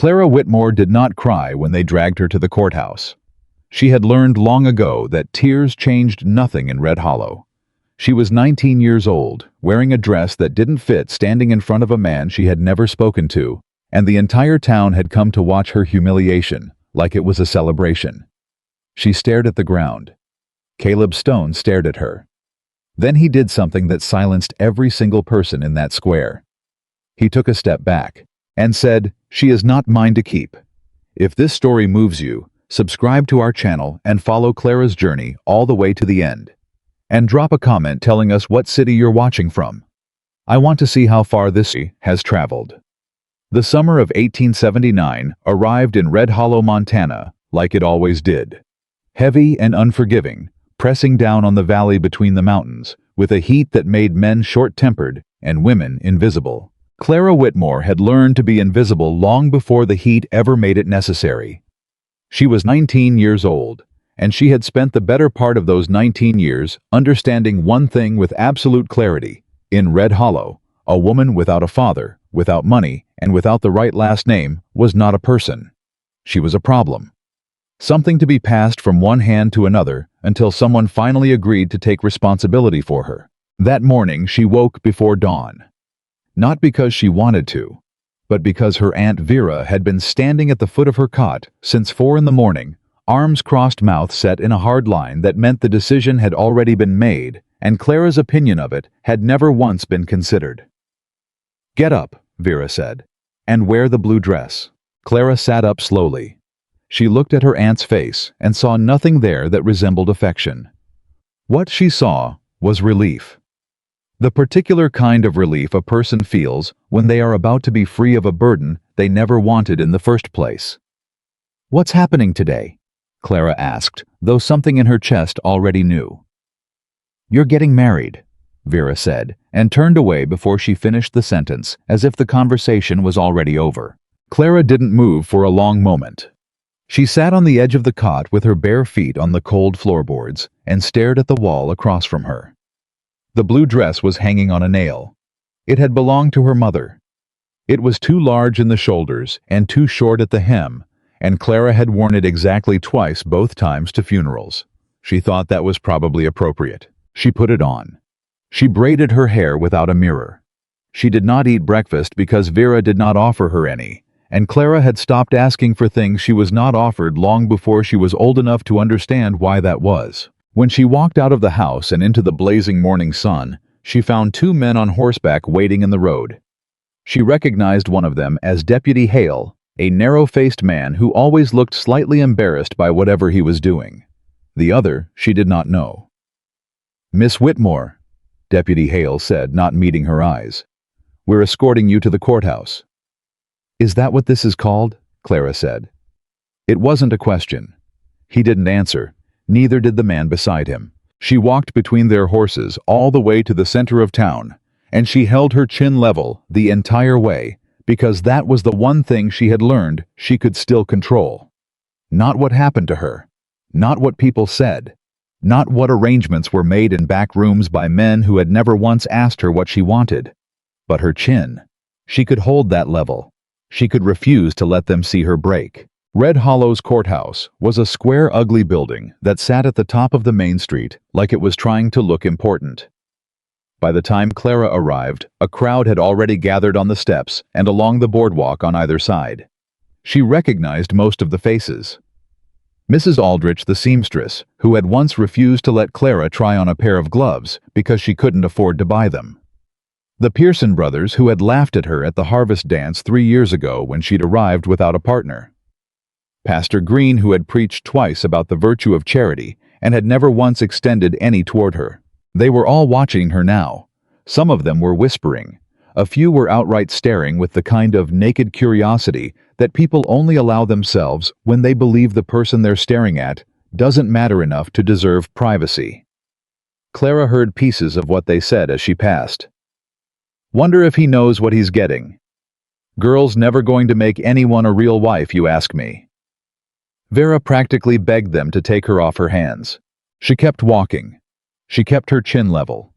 Clara Whitmore did not cry when they dragged her to the courthouse. She had learned long ago that tears changed nothing in Red Hollow. She was 19 years old, wearing a dress that didn't fit, standing in front of a man she had never spoken to, and the entire town had come to watch her humiliation, like it was a celebration. She stared at the ground. Caleb Stone stared at her. Then he did something that silenced every single person in that square. He took a step back and said, "She is not mine to keep." If this story moves you, subscribe to our channel and follow Clara's journey all the way to the end. And drop a comment telling us what city you're watching from. I want to see how far this has traveled. The summer of 1879 arrived in Red Hollow, Montana, like it always did. Heavy and unforgiving, pressing down on the valley between the mountains, with a heat that made men short-tempered and women invisible. Clara Whitmore had learned to be invisible long before the heat ever made it necessary. She was 19 years old, and she had spent the better part of those 19 years understanding one thing with absolute clarity. In Red Hollow, a woman without a father, without money, and without the right last name was not a person. She was a problem. Something to be passed from one hand to another until someone finally agreed to take responsibility for her. That morning she woke before dawn. Not because she wanted to, but because her Aunt Vera had been standing at the foot of her cot since 4 in the morning, arms crossed, mouth set in a hard line that meant the decision had already been made, and Clara's opinion of it had never once been considered. "Get up," Vera said, "and wear the blue dress." Clara sat up slowly. She looked at her aunt's face and saw nothing there that resembled affection. What she saw was relief. The particular kind of relief a person feels when they are about to be free of a burden they never wanted in the first place. "What's happening today?" Clara asked, though something in her chest already knew. "You're getting married," Vera said, and turned away before she finished the sentence, as if the conversation was already over. Clara didn't move for a long moment. She sat on the edge of the cot with her bare feet on the cold floorboards and stared at the wall across from her. The blue dress was hanging on a nail. It had belonged to her mother. It was too large in the shoulders and too short at the hem, and Clara had worn it exactly twice, both times to funerals. She thought that was probably appropriate. She put it on. She braided her hair without a mirror. She did not eat breakfast because Vera did not offer her any, and Clara had stopped asking for things she was not offered long before she was old enough to understand why that was. When she walked out of the house and into the blazing morning sun, she found 2 men on horseback waiting in the road. She recognized one of them as Deputy Hale, a narrow-faced man who always looked slightly embarrassed by whatever he was doing. The other she did not know. "Miss Whitmore," Deputy Hale said, not meeting her eyes. "We're escorting you to the courthouse." "Is that what this is called?" Clara said. It wasn't a question. He didn't answer. Neither did the man beside him. She walked between their horses all the way to the center of town, and she held her chin level the entire way, because that was the one thing she had learned she could still control. Not what happened to her. Not what people said. Not what arrangements were made in back rooms by men who had never once asked her what she wanted. But her chin. She could hold that level. She could refuse to let them see her break. Red Hollow's courthouse was a square, ugly building that sat at the top of the main street like it was trying to look important. By the time Clara arrived, a crowd had already gathered on the steps and along the boardwalk on either side. She recognized most of the faces. Mrs. Aldrich, the seamstress, who had once refused to let Clara try on a pair of gloves because she couldn't afford to buy them. The Pearson brothers, who had laughed at her at the harvest dance 3 years ago when she'd arrived without a partner. Pastor Green, who had preached twice about the virtue of charity and had never once extended any toward her. They were all watching her now. Some of them were whispering. A few were outright staring with the kind of naked curiosity that people only allow themselves when they believe the person they're staring at doesn't matter enough to deserve privacy. Clara heard pieces of what they said as she passed. "Wonder if he knows what he's getting. Girl's never going to make anyone a real wife, you ask me." Vera practically begged them to take her off her hands. She kept walking. She kept her chin level.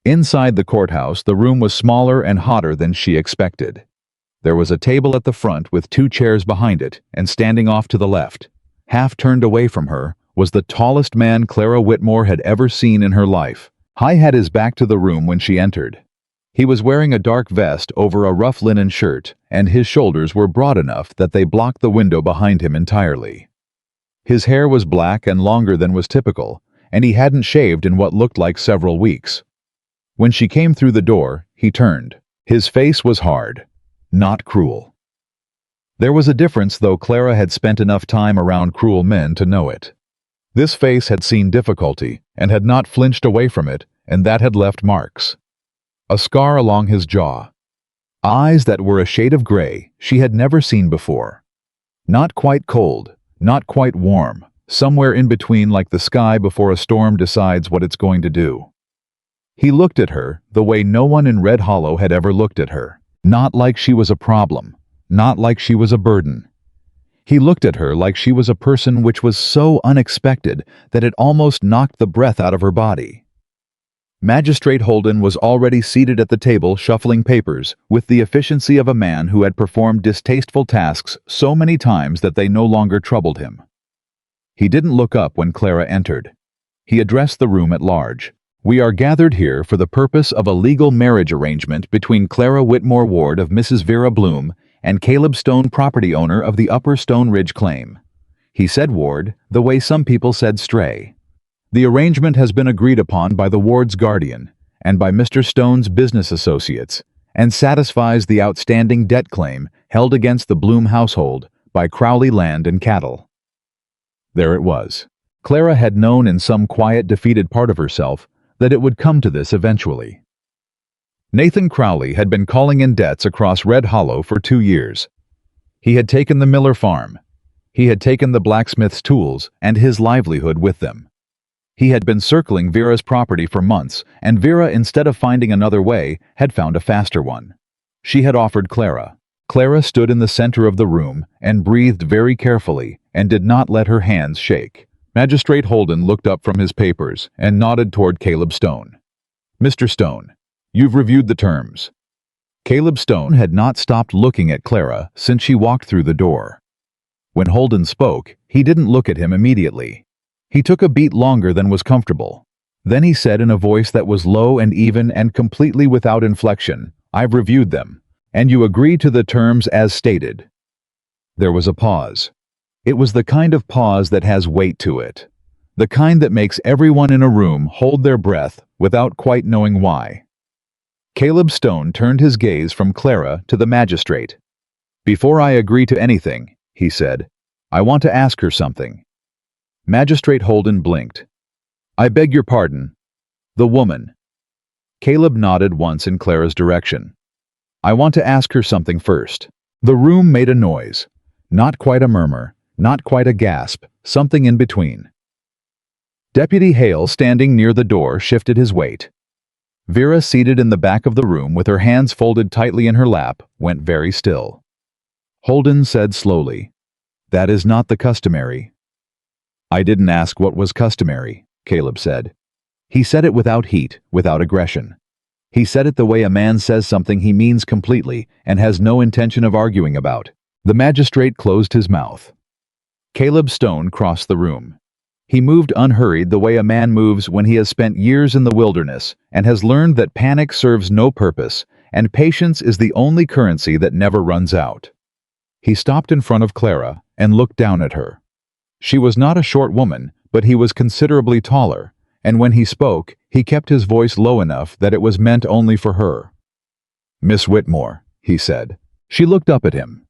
Inside the courthouse, the room was smaller and hotter than she expected. There was a table at the front with 2 chairs behind it, and standing off to the left, half turned away from her, was the tallest man Clara Whitmore had ever seen in her life. He had his back to the room when she entered. He was wearing a dark vest over a rough linen shirt, and his shoulders were broad enough that they blocked the window behind him entirely. His hair was black and longer than was typical, and he hadn't shaved in what looked like several weeks. When she came through the door, he turned. His face was hard, not cruel. There was a difference, though Clara had spent enough time around cruel men to know it. This face had seen difficulty and had not flinched away from it, and that had left marks. A scar along his jaw. Eyes that were a shade of gray she had never seen before. Not quite cold, not quite warm, somewhere in between, like the sky before a storm decides what it's going to do. He looked at her the way no one in Red Hollow had ever looked at her. Not like she was a problem, not like she was a burden. He looked at her like she was a person, which was so unexpected that it almost knocked the breath out of her body. Magistrate Holden was already seated at the table shuffling papers with the efficiency of a man who had performed distasteful tasks so many times that they no longer troubled him. He didn't look up when Clara entered. He addressed the room at large. "We are gathered here for the purpose of a legal marriage arrangement between Clara Whitmore, ward of Mrs. Vera Bloom, and Caleb Stone, property owner of the Upper Stone Ridge claim." He said ward the way some people said stray. "The arrangement has been agreed upon by the ward's guardian and by Mr. Stone's business associates, and satisfies the outstanding debt claim held against the Bloom household by Crowley Land and Cattle." There it was. Clara had known in some quiet, defeated part of herself that it would come to this eventually. Nathan Crowley had been calling in debts across Red Hollow for 2 years. He had taken the Miller farm. He had taken the blacksmith's tools and his livelihood with them. He had been circling Vera's property for months, and Vera, instead of finding another way, had found a faster one. She had offered Clara. Clara stood in the center of the room and breathed very carefully and did not let her hands shake. Magistrate Holden looked up from his papers and nodded toward Caleb Stone. "Mr. Stone, you've reviewed the terms." Caleb Stone had not stopped looking at Clara since she walked through the door. When Holden spoke, he didn't look at him immediately. He took a beat longer than was comfortable. Then he said in a voice that was low and even and completely without inflection, "I've reviewed them, and you agree to the terms as stated." There was a pause. It was the kind of pause that has weight to it. The kind that makes everyone in a room hold their breath without quite knowing why. Caleb Stone turned his gaze from Clara to the magistrate. "Before I agree to anything," he said, "I want to ask her something." Magistrate Holden blinked. "I beg your pardon. The woman." Caleb nodded once in Clara's direction. "I want to ask her something first." The room made a noise. Not quite a murmur, not quite a gasp, something in between. Deputy Hale, standing near the door, shifted his weight. Vera, seated in the back of the room with her hands folded tightly in her lap, went very still. Holden said slowly, "That is not the customary." "I didn't ask what was customary," Caleb said. He said it without heat, without aggression. He said it the way a man says something he means completely and has no intention of arguing about. The magistrate closed his mouth. Caleb Stone crossed the room. He moved unhurried, the way a man moves when he has spent years in the wilderness and has learned that panic serves no purpose and patience is the only currency that never runs out. He stopped in front of Clara and looked down at her. She was not a short woman, but he was considerably taller, and when he spoke, he kept his voice low enough that it was meant only for her. "Miss Whitmore," he said. She looked up at him.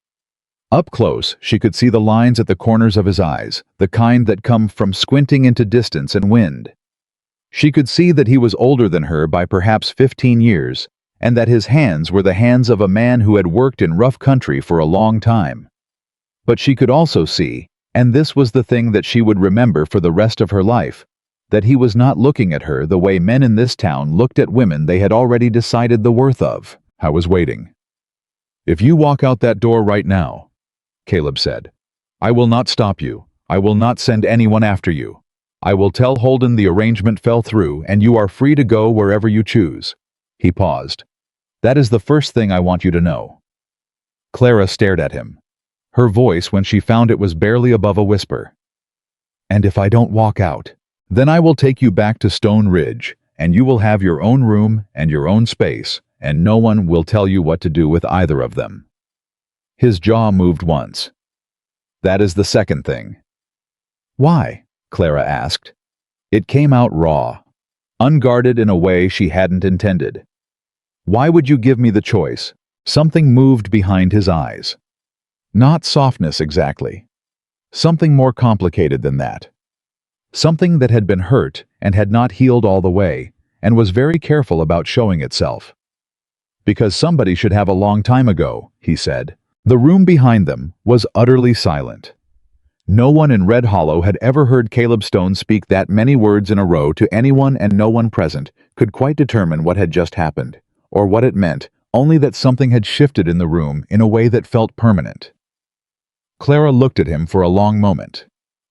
Up close, she could see the lines at the corners of his eyes, the kind that come from squinting into distance and wind. She could see that he was older than her by perhaps 15 years, and that his hands were the hands of a man who had worked in rough country for a long time. But she could also see, and this was the thing that she would remember for the rest of her life, that he was not looking at her the way men in this town looked at women they had already decided the worth of. "I was waiting." "If you walk out that door right now," Caleb said, "I will not stop you. I will not send anyone after you. I will tell Holden the arrangement fell through and you are free to go wherever you choose." He paused. "That is the first thing I want you to know." Clara stared at him. Her voice, when she found it, was barely above a whisper. "And if I don't walk out, then I will take you back to Stone Ridge, and you will have your own room and your own space, and no one will tell you what to do with either of them." His jaw moved once. "That is the second thing." "Why?" Clara asked. It came out raw, unguarded in a way she hadn't intended. "Why would you give me the choice?" Something moved behind his eyes. Not softness exactly. Something more complicated than that. Something that had been hurt and had not healed all the way, and was very careful about showing itself. "Because somebody should have a long time ago," he said. The room behind them was utterly silent. No one in Red Hollow had ever heard Caleb Stone speak that many words in a row to anyone, and no one present could quite determine what had just happened, or what it meant, only that something had shifted in the room in a way that felt permanent. Clara looked at him for a long moment.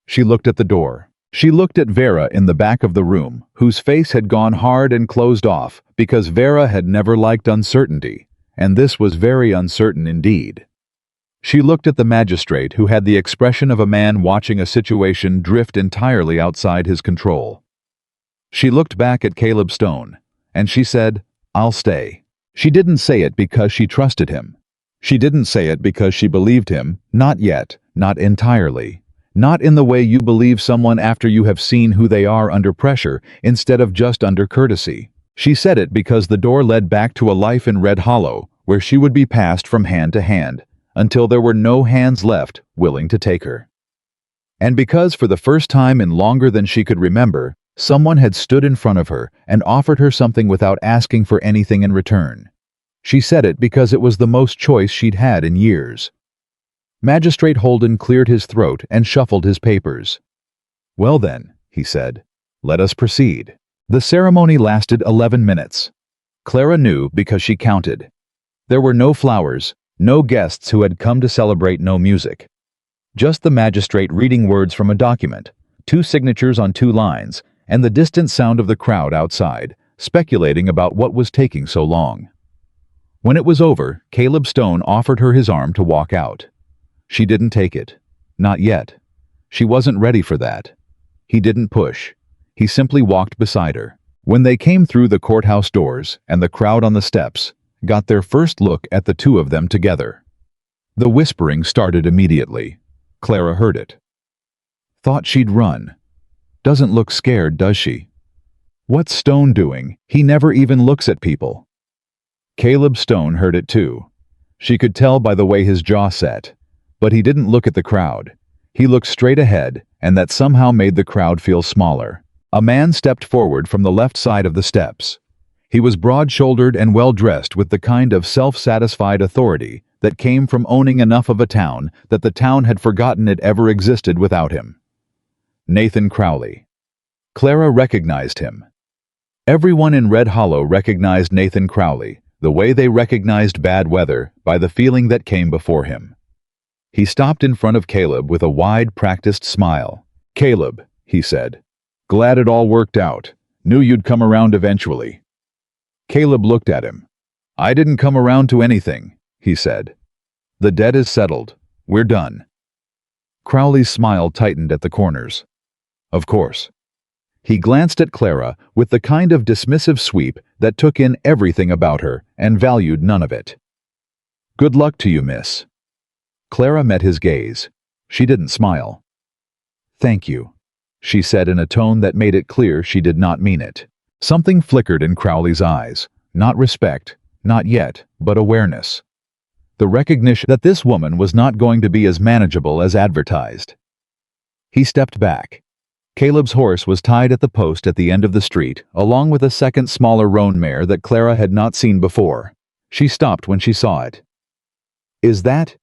She looked at the door. She looked at Vera in the back of the room, whose face had gone hard and closed off because Vera had never liked uncertainty, and this was very uncertain indeed. She looked at the magistrate, who had the expression of a man watching a situation drift entirely outside his control. She looked back at Caleb Stone, and she said, "I'll stay." She didn't say it because she trusted him. She didn't say it because she believed him, not yet, not entirely. Not in the way you believe someone after you have seen who they are under pressure, instead of just under courtesy. She said it because the door led back to a life in Red Hollow, where she would be passed from hand to hand, until there were no hands left willing to take her. And because for the first time in longer than she could remember, someone had stood in front of her and offered her something without asking for anything in return. She said it because it was the most choice she'd had in years. Magistrate Holden cleared his throat and shuffled his papers. "Well then," he said, "let us proceed." The ceremony lasted 11 minutes. Clara knew because she counted. There were no flowers, no guests who had come to celebrate, no music. Just the magistrate reading words from a document, 2 signatures on 2 lines, and the distant sound of the crowd outside, speculating about what was taking so long. When it was over, Caleb Stone offered her his arm to walk out. She didn't take it. Not yet. She wasn't ready for that. He didn't push. He simply walked beside her. When they came through the courthouse doors, and the crowd on the steps got their first look at the two of them together, the whispering started immediately. Clara heard it. "Thought she'd run. Doesn't look scared, does she? What's Stone doing? He never even looks at people." Caleb Stone heard it too. She could tell by the way his jaw set. But he didn't look at the crowd. He looked straight ahead, and that somehow made the crowd feel smaller. A man stepped forward from the left side of the steps. He was broad-shouldered and well-dressed, with the kind of self-satisfied authority that came from owning enough of a town that the town had forgotten it ever existed without him. Nathan Crowley. Clara recognized him. Everyone in Red Hollow recognized Nathan Crowley, the way they recognized bad weather, by the feeling that came before him. He stopped in front of Caleb with a wide, practiced smile. "Caleb," he said, "glad it all worked out. Knew you'd come around eventually." Caleb looked at him. "I didn't come around to anything," he said. "The debt is settled. We're done." Crowley's smile tightened at the corners. "Of course." He glanced at Clara with the kind of dismissive sweep that took in everything about her and valued none of it. "Good luck to you, miss." Clara met his gaze. She didn't smile. "Thank you," she said in a tone that made it clear she did not mean it. Something flickered in Crowley's eyes. Not respect, not yet, but awareness. The recognition that this woman was not going to be as manageable as advertised. He stepped back. Caleb's horse was tied at the post at the end of the street, along with a second smaller roan mare that Clara had not seen before. She stopped when she saw it. "Is that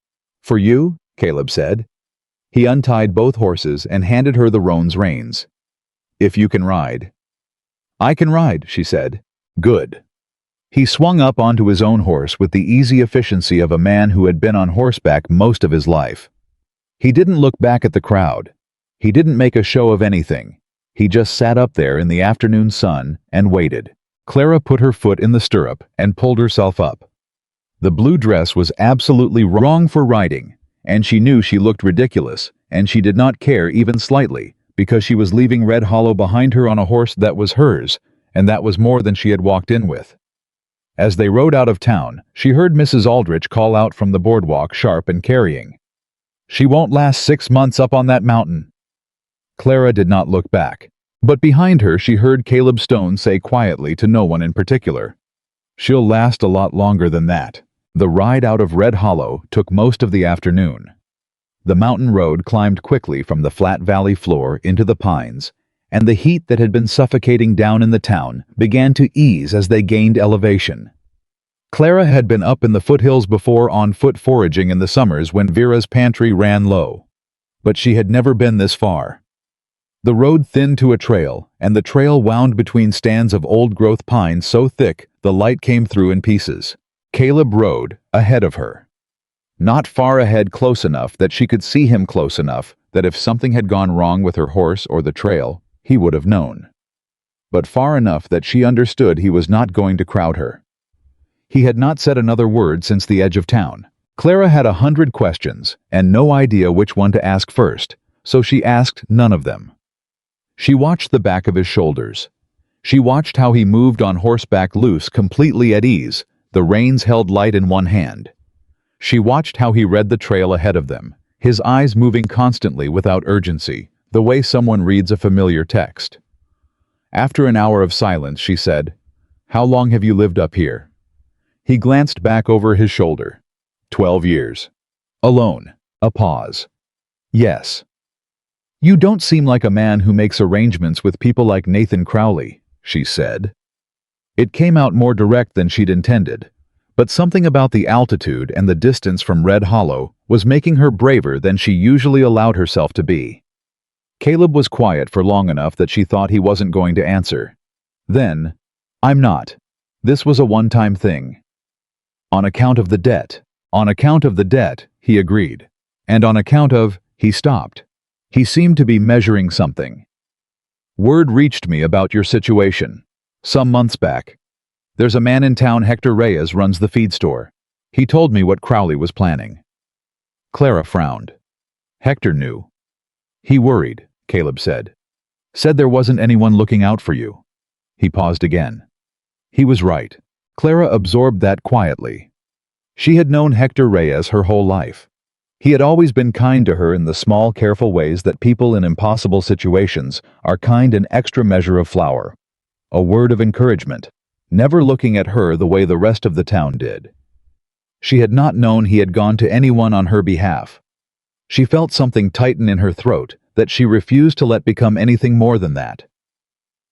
for you?" Caleb said. He untied both horses and handed her the roan's reins. "If you can ride." "I can ride," she said. "Good." He swung up onto his own horse with the easy efficiency of a man who had been on horseback most of his life. He didn't look back at the crowd. He didn't make a show of anything. He just sat up there in the afternoon sun and waited. Clara put her foot in the stirrup and pulled herself up. The blue dress was absolutely wrong for riding, and she knew she looked ridiculous, and she did not care even slightly, because she was leaving Red Hollow behind her on a horse that was hers, and that was more than she had walked in with. As they rode out of town, she heard Mrs. Aldrich call out from the boardwalk, sharp and carrying. "She won't last 6 months up on that mountain." Clara did not look back, but behind her she heard Caleb Stone say quietly to no one in particular, "She'll last a lot longer than that." The ride out of Red Hollow took most of the afternoon. The mountain road climbed quickly from the flat valley floor into the pines, and the heat that had been suffocating down in the town began to ease as they gained elevation. Clara had been up in the foothills before on foot foraging in the summers when Vera's pantry ran low, but she had never been this far. The road thinned to a trail, and the trail wound between stands of old-growth pines so thick the light came through in pieces. Caleb rode ahead of her. Not far ahead, close enough that she could see him, close enough that if something had gone wrong with her horse or the trail, he would have known. But far enough that she understood he was not going to crowd her. He had not said another word since the edge of town. Clara had 100 questions and no idea which one to ask first, so she asked none of them. She watched the back of his shoulders. She watched how he moved on horseback, loose, completely at ease, the reins held light in one hand. She watched how he read the trail ahead of them, his eyes moving constantly without urgency, the way someone reads a familiar text. After an hour of silence, she said, "How long have you lived up here?" He glanced back over his shoulder. 12 years. Alone. A pause. Yes. You don't seem like a man who makes arrangements with people like Nathan Crowley, she said. It came out more direct than she'd intended, but something about the altitude and the distance from Red Hollow was making her braver than she usually allowed herself to be. Caleb was quiet for long enough that she thought he wasn't going to answer. Then, "I'm not. This was a one-time thing." "On account of the debt." "On account of the debt," he agreed. "And on account of," he stopped. He seemed to be measuring something. "Word reached me about your situation. Some months back. There's a man in town, Hector Reyes, runs the feed store. He told me what Crowley was planning." Clara frowned. Hector knew. "He worried," Caleb said. "Said there wasn't anyone looking out for you." He paused again. He was right. Clara absorbed that quietly. She had known Hector Reyes her whole life. He had always been kind to her in the small, careful ways that people in impossible situations are kind, an extra measure of flour. A word of encouragement, never looking at her the way the rest of the town did. She had not known he had gone to anyone on her behalf. She felt something tighten in her throat that she refused to let become anything more than that.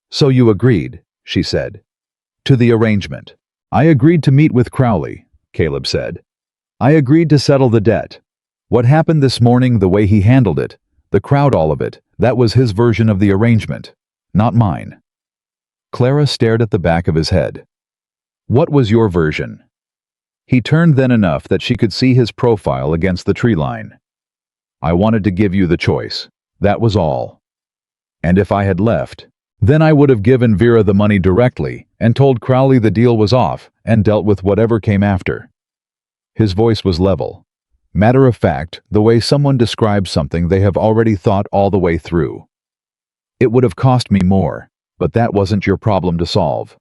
"So you agreed," she said, "to the arrangement." "I agreed to meet with Crowley," Caleb said. "I agreed to settle the debt. What happened this morning, the way he handled it, the crowd, all of it, that was his version of the arrangement, not mine." Clara stared at the back of his head. "What was your version?" He turned then enough that she could see his profile against the tree line. "I wanted to give you the choice. That was all. And if I had left, then I would have given Vera the money directly and told Crowley the deal was off and dealt with whatever came after." His voice was level, matter of fact, the way someone describes something they have already thought all the way through. "It would have cost me more, but that wasn't your problem to solve."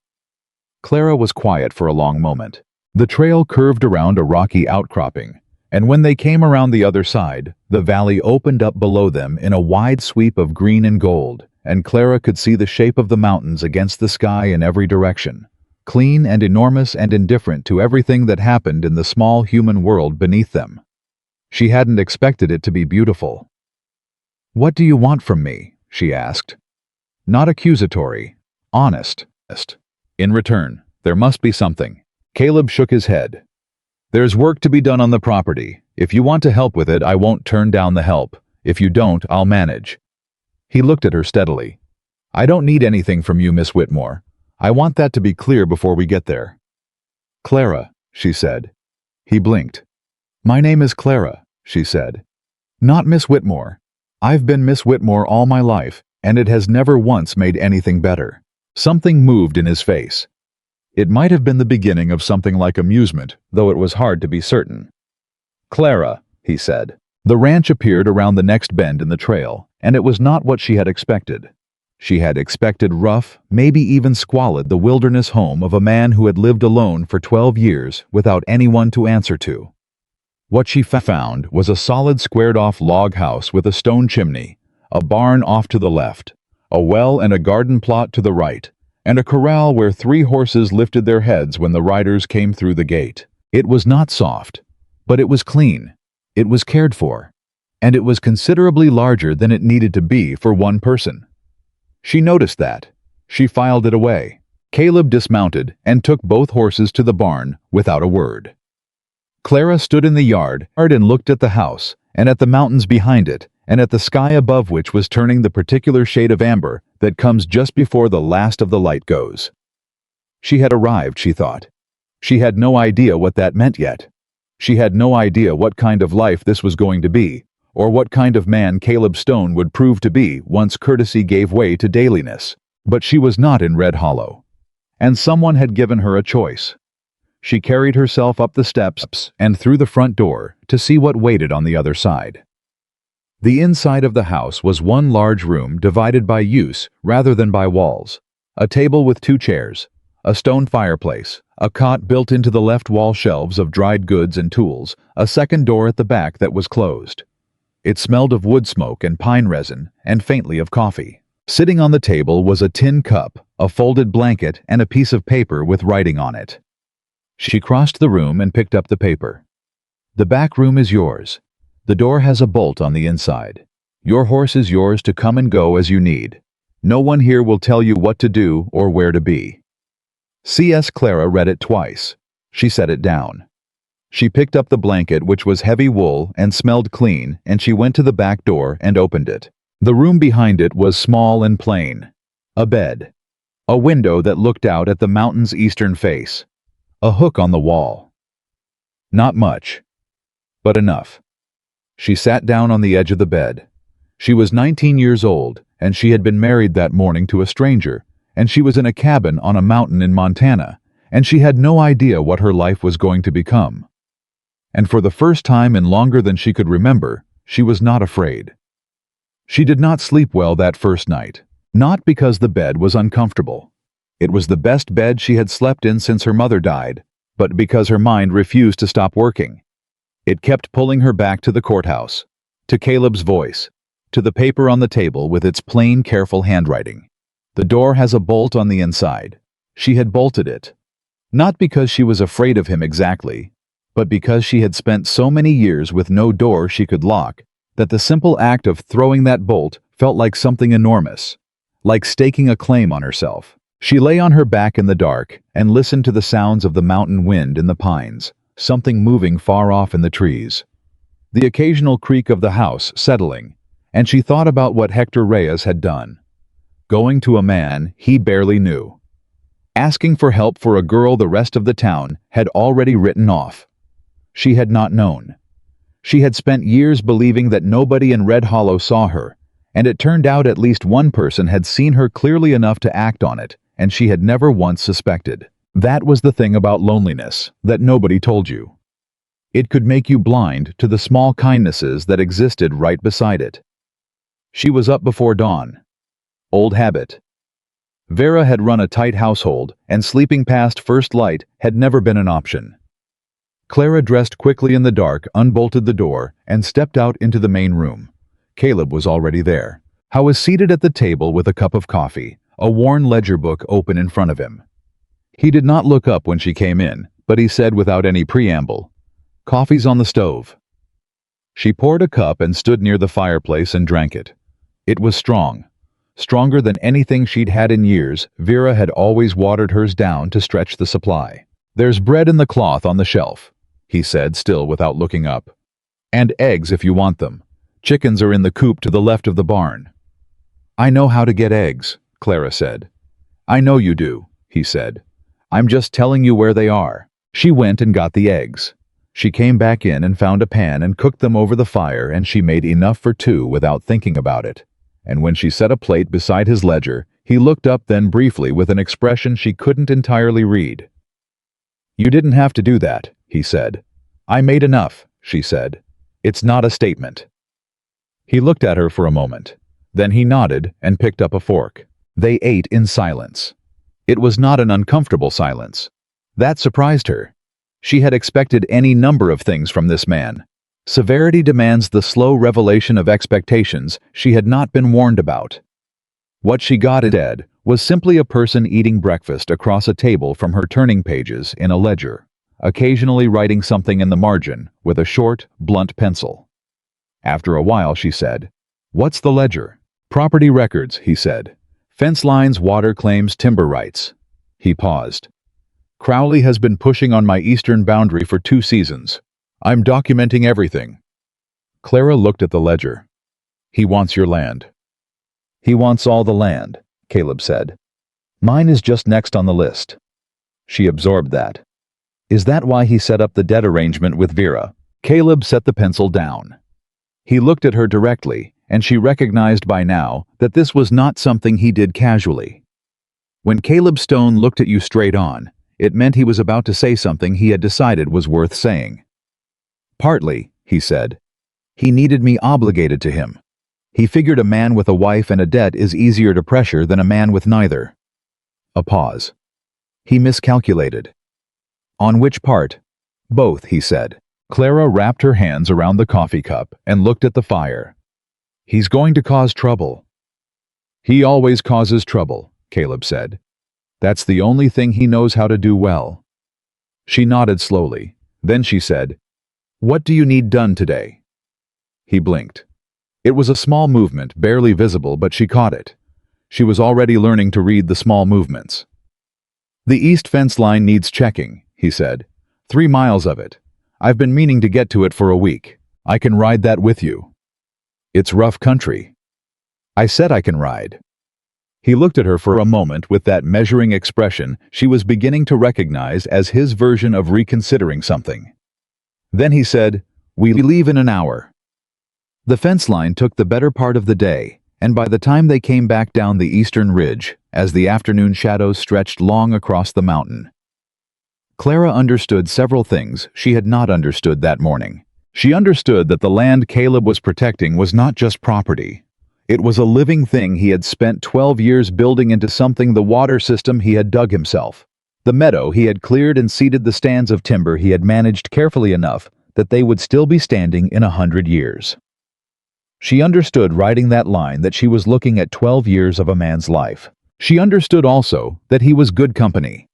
Clara was quiet for a long moment. The trail curved around a rocky outcropping, and when they came around the other side, the valley opened up below them in a wide sweep of green and gold, and Clara could see the shape of the mountains against the sky in every direction, clean and enormous and indifferent to everything that happened in the small human world beneath them. She hadn't expected it to be beautiful. "What do you want from me?" she asked. Not accusatory, honest. "In return, there must be something." Caleb shook his head. "There's work to be done on the property. If you want to help with it, I won't turn down the help. If you don't, I'll manage." He looked at her steadily. "I don't need anything from you, Miss Whitmore. I want that to be clear before we get there." "Clara," she said. He blinked. "My name is Clara," she said. "Not Miss Whitmore. I've been Miss Whitmore all my life, and it has never once made anything better." Something moved in his face. It might have been the beginning of something like amusement, though it was hard to be certain. "Clara," he said. The ranch appeared around the next bend in the trail, and it was not what she had expected. She had expected rough, maybe even squalid, the wilderness home of a man who had lived alone for 12 years without anyone to answer to. What she found was a solid squared-off log house with a stone chimney, a barn off to the left, a well and a garden plot to the right, and a corral where 3 horses lifted their heads when the riders came through the gate. It was not soft, but it was clean, it was cared for, and it was considerably larger than it needed to be for one person. She noticed that. She filed it away. Caleb dismounted and took both horses to the barn without a word. Clara stood in the yard and looked at the house, and at the mountains behind it, and at the sky above, which was turning the particular shade of amber that comes just before the last of the light goes. She had arrived, she thought. She had no idea what that meant yet. She had no idea what kind of life this was going to be, or what kind of man Caleb Stone would prove to be once courtesy gave way to dailiness. But she was not in Red Hollow, and someone had given her a choice. She carried herself up the steps and through the front door to see what waited on the other side. The inside of the house was one large room divided by use rather than by walls, a table with 2 chairs, a stone fireplace, a cot built into the left wall, shelves of dried goods and tools, a second door at the back that was closed. It smelled of wood smoke and pine resin, and faintly of coffee. Sitting on the table was a tin cup, a folded blanket, and a piece of paper with writing on it. She crossed the room and picked up the paper. "The back room is yours. The door has a bolt on the inside. Your horse is yours to come and go as you need. No one here will tell you what to do or where to be." C.S. Clara read it twice. She set it down. She picked up the blanket, which was heavy wool and smelled clean, and she went to the back door and opened it. The room behind it was small and plain. A bed. A window that looked out at the mountain's eastern face. A hook on the wall. Not much, but enough. She sat down on the edge of the bed. She was 19 years old, and she had been married that morning to a stranger, and she was in a cabin on a mountain in Montana, and she had no idea what her life was going to become. And for the first time in longer than she could remember, she was not afraid. She did not sleep well that first night, not because the bed was uncomfortable. It was the best bed she had slept in since her mother died, but because her mind refused to stop working. It kept pulling her back to the courthouse, to Caleb's voice, to the paper on the table with its plain, careful handwriting. "The door has a bolt on the inside." She had bolted it. Not because she was afraid of him exactly, but because she had spent so many years with no door she could lock, that the simple act of throwing that bolt felt like something enormous, like staking a claim on herself. She lay on her back in the dark and listened to the sounds of the mountain wind in the pines, something moving far off in the trees, the occasional creak of the house settling, and she thought about what Hector Reyes had done. Going to a man he barely knew. Asking for help for a girl the rest of the town had already written off. She had not known. She had spent years believing that nobody in Red Hollow saw her, and it turned out at least one person had seen her clearly enough to act on it, and she had never once suspected. That was the thing about loneliness that nobody told you. It could make you blind to the small kindnesses that existed right beside it. She was up before dawn. Old habit. Vera had run a tight household, and sleeping past first light had never been an option. Clara dressed quickly in the dark, unbolted the door, and stepped out into the main room. Caleb was already there. He was seated at the table with a cup of coffee, a worn ledger book open in front of him. He did not look up when she came in, but he said without any preamble, "Coffee's on the stove." She poured a cup and stood near the fireplace and drank it. It was strong. Stronger than anything she'd had in years. Vera had always watered hers down to stretch the supply. "There's bread in the cloth on the shelf," he said, still without looking up. "And eggs if you want them. Chickens are in the coop to the left of the barn." "I know how to get eggs," Clara said. "I know you do," he said. "I'm just telling you where they are." She went and got the eggs. She came back in and found a pan and cooked them over the fire, and she made enough for 2 without thinking about it. And when she set a plate beside his ledger, He looked up then briefly with an expression she couldn't entirely read. "You didn't have to do that," he said. "I made enough," she said. "It's not a statement." He looked at her for a moment. Then he nodded and picked up a fork. They ate in silence. It was not an uncomfortable silence. That surprised her. She had expected any number of things from this man. Severity demands the slow revelation of expectations she had not been warned about. What she got instead was simply a person eating breakfast across a table from her turning pages in a ledger, occasionally writing something in the margin with a short, blunt pencil. After a while she said, "What's the ledger?" "Property records," he said. "Fence lines, water claims, timber rights." He paused. "Crowley has been pushing on my eastern boundary for 2 seasons. I'm documenting everything." Clara looked at the ledger. "He wants your land." "He wants all the land," Caleb said. "Mine is just next on the list." She absorbed that. "Is that why he set up the debt arrangement with Vera?" Caleb set the pencil down. He looked at her directly, and she recognized by now that this was not something he did casually. When Caleb Stone looked at you straight on, it meant he was about to say something he had decided was worth saying. "Partly," he said. "He needed me obligated to him. He figured a man with a wife and a debt is easier to pressure than a man with neither." A pause. "He miscalculated." "On which part?" "Both," he said. Clara wrapped her hands around the coffee cup and looked at the fire. "He's going to cause trouble." "He always causes trouble," Caleb said. "That's the only thing he knows how to do well." She nodded slowly. Then she said, "What do you need done today?" He blinked. It was a small movement, barely visible, but she caught it. She was already learning to read the small movements. "The east fence line needs checking," he said. 3 miles of it. I've been meaning to get to it for a week. I can ride that with you." "It's rough country." "I said I can ride." He looked at her for a moment with that measuring expression she was beginning to recognize as his version of reconsidering something. Then he said, "We leave in an hour." The fence line took the better part of the day, and by the time they came back down the eastern ridge, as the afternoon shadows stretched long across the mountain, Clara understood several things she had not understood that morning. She understood that the land Caleb was protecting was not just property. It was a living thing he had spent 12 years building into something, the water system he had dug himself. The meadow he had cleared and seeded, the stands of timber he had managed carefully enough that they would still be standing in 100 years. She understood riding that line that she was looking at 12 years of a man's life. She understood also that he was good company.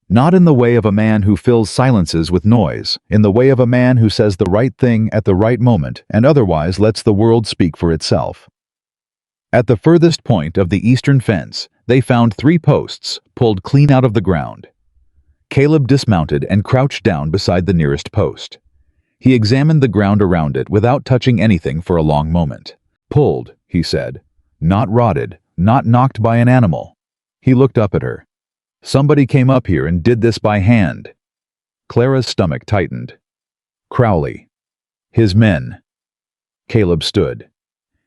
Not in the way of a man who fills silences with noise, in the way of a man who says the right thing at the right moment and otherwise lets the world speak for itself. At the furthest point of the eastern fence, they found 3 posts pulled clean out of the ground. Caleb dismounted and crouched down beside the nearest post. He examined the ground around it without touching anything for a long moment. "Pulled," he said. "Not rotted, not knocked by an animal." He looked up at her. "Somebody came up here and did this by hand." Clara's stomach tightened. "Crowley. His men." Caleb stood.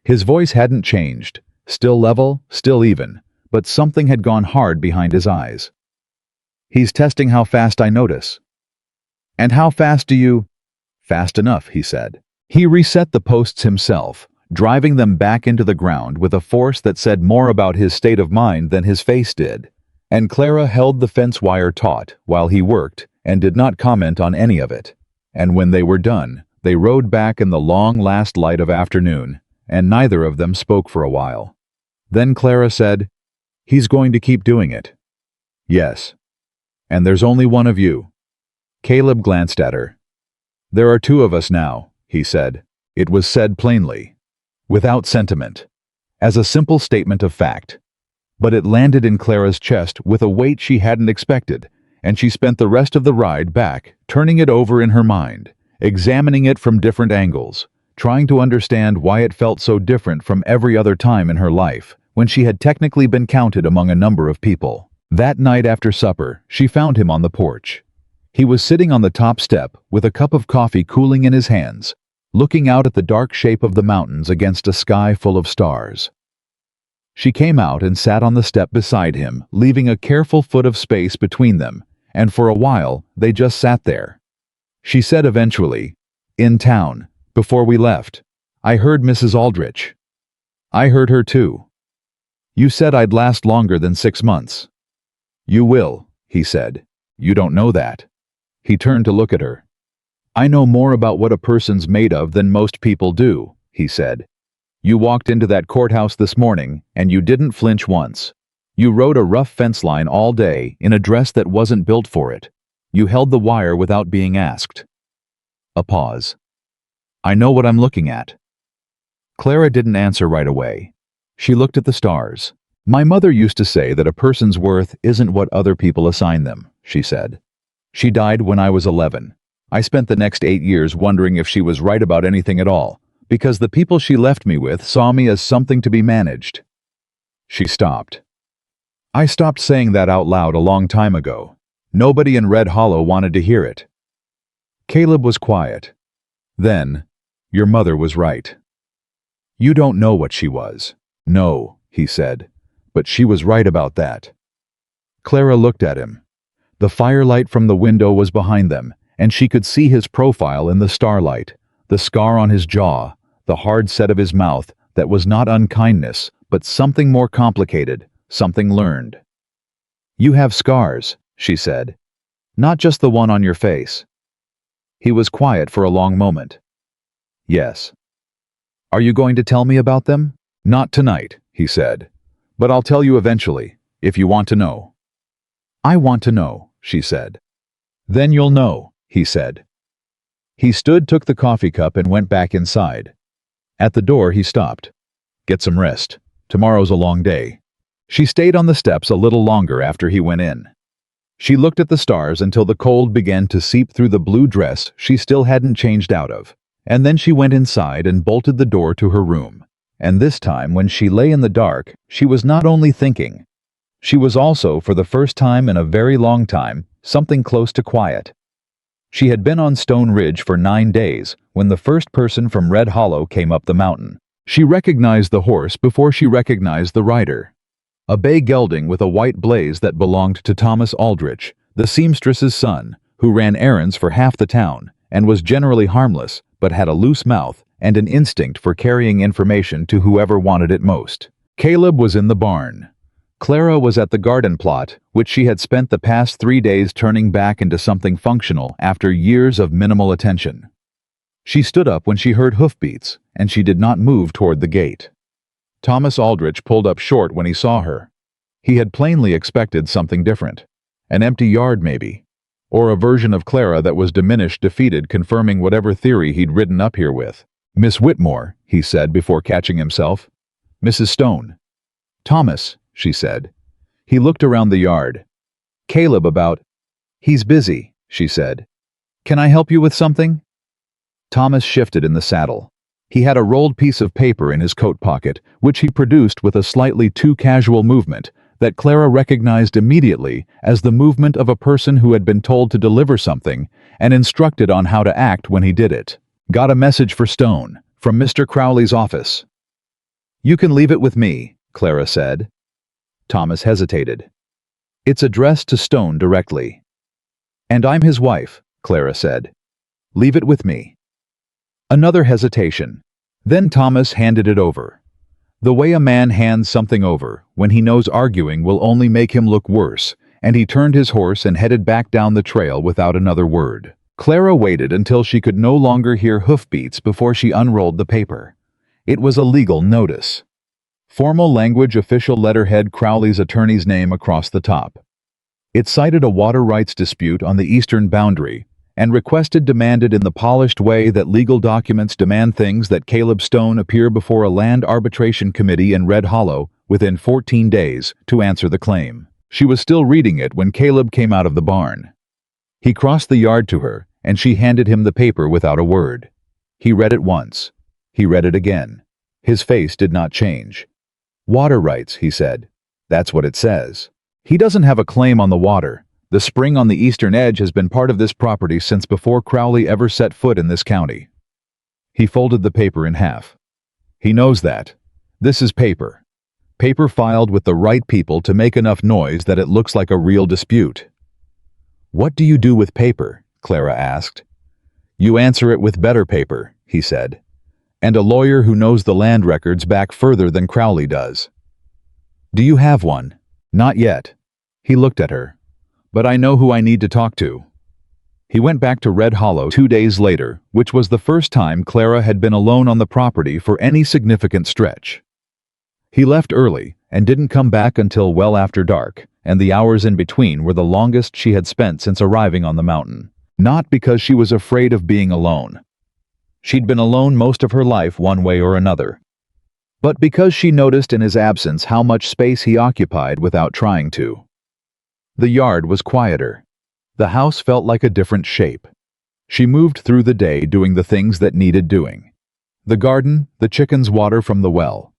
His voice hadn't changed, still level, still even, but something had gone hard behind his eyes. "He's testing how fast I notice." "And how fast do you—" "Fast enough," he said. He reset the posts himself, driving them back into the ground with a force that said more about his state of mind than his face did. And Clara held the fence wire taut while he worked and did not comment on any of it. And when they were done, they rode back in the long last light of afternoon, and neither of them spoke for a while. Then Clara said, "He's going to keep doing it." "Yes. And there's only one of you." Caleb glanced at her. "There are 2 of us now," he said. It was said plainly, without sentiment, as a simple statement of fact. But it landed in Clara's chest with a weight she hadn't expected, and she spent the rest of the ride back, turning it over in her mind, examining it from different angles, trying to understand why it felt so different from every other time in her life, when she had technically been counted among a number of people. That night after supper, she found him on the porch. He was sitting on the top step with a cup of coffee cooling in his hands, looking out at the dark shape of the mountains against a sky full of stars. She came out and sat on the step beside him, leaving a careful foot of space between them, and for a while they just sat there. She said eventually, "In town, before we left, I heard Mrs. Aldrich." "I heard her too." "You said I'd last longer than 6 months." "You will," he said. "You don't know that." He turned to look at her. "I know more about what a person's made of than most people do," he said. "You walked into that courthouse this morning, and you didn't flinch once. You rode a rough fence line all day in a dress that wasn't built for it. You held the wire without being asked." A pause. "I know what I'm looking at." Clara didn't answer right away. She looked at the stars. "My mother used to say that a person's worth isn't what other people assign them," she said. "She died when I was 11. I spent the next 8 years wondering if she was right about anything at all, because the people she left me with saw me as something to be managed." She stopped. "I stopped saying that out loud a long time ago. Nobody in Red Hollow wanted to hear it." Caleb was quiet. Then, "Your mother was right." "You don't know what she was." "No," he said, "but she was right about that." Clara looked at him. The firelight from the window was behind them, and she could see his profile in the starlight, the scar on his jaw, the hard set of his mouth that was not unkindness, but something more complicated, something learned. "You have scars," she said. "Not just the one on your face." He was quiet for a long moment. "Yes." "Are you going to tell me about them?" "Not tonight," he said. "But I'll tell you eventually, if you want to know." "I want to know," she said. "Then you'll know," he said. He stood, took the coffee cup, and went back inside. At the door, he stopped. "Get some rest. Tomorrow's a long day." She stayed on the steps a little longer after he went in. She looked at the stars until the cold began to seep through the blue dress she still hadn't changed out of, and then she went inside and bolted the door to her room. And this time, when she lay in the dark, she was not only thinking. She was also, for the first time in a very long time, something close to quiet. She had been on Stone Ridge for 9 days when the first person from Red Hollow came up the mountain. She recognized the horse before she recognized the rider. A bay gelding with a white blaze that belonged to Thomas Aldrich, the seamstress's son, who ran errands for half the town and was generally harmless but had a loose mouth and an instinct for carrying information to whoever wanted it most. Caleb was in the barn. Clara was at the garden plot, which she had spent the past 3 days turning back into something functional after years of minimal attention. She stood up when she heard hoofbeats, and she did not move toward the gate. Thomas Aldrich pulled up short when he saw her. He had plainly expected something different. An empty yard, maybe. Or a version of Clara that was diminished, defeated, confirming whatever theory he'd ridden up here with. "Miss Whitmore," he said before catching himself. "Mrs. Stone." "Thomas," she said. He looked around the yard. "Caleb about—" "He's busy," she said. "Can I help you with something?" Thomas shifted in the saddle. He had a rolled piece of paper in his coat pocket, which he produced with a slightly too casual movement that Clara recognized immediately as the movement of a person who had been told to deliver something and instructed on how to act when he did it. "Got a message for Stone, from Mr. Crowley's office." "You can leave it with me," Clara said. Thomas hesitated. "It's addressed to Stone directly." "And I'm his wife," Clara said. "Leave it with me." Another hesitation. Then Thomas handed it over. The way a man hands something over when he knows arguing will only make him look worse, and he turned his horse and headed back down the trail without another word. Clara waited until she could no longer hear hoofbeats before she unrolled the paper. It was a legal notice. Formal language, official letterhead, Crowley's attorney's name across the top. It cited a water rights dispute on the eastern boundary and demanded in the polished way that legal documents demand things that Caleb Stone appear before a land arbitration committee in Red Hollow within 14 days to answer the claim. She was still reading it when Caleb came out of the barn. He crossed the yard to her, and she handed him the paper without a word. He read it once. He read it again. His face did not change. "Water rights," he said. "That's what it says. He doesn't have a claim on the water. The spring on the eastern edge has been part of this property since before Crowley ever set foot in this county." He folded the paper in half. "He knows that. This is paper. Paper filed with the right people to make enough noise that it looks like a real dispute. What do you do with paper? Clara asked. You answer it with better paper, he said. And a lawyer who knows the land records back further than Crowley does. Do you have one? Not yet. He looked at her. But I know who I need to talk to. He went back to Red Hollow 2 days later, which was the first time Clara had been alone on the property for any significant stretch. He left early and didn't come back until well after dark, and the hours in between were the longest she had spent since arriving on the mountain. Not because she was afraid of being alone. She'd been alone most of her life one way or another. But because she noticed in his absence how much space he occupied without trying to. The yard was quieter. The house felt like a different shape. She moved through the day doing the things that needed doing. The garden, the chickens' water from the well.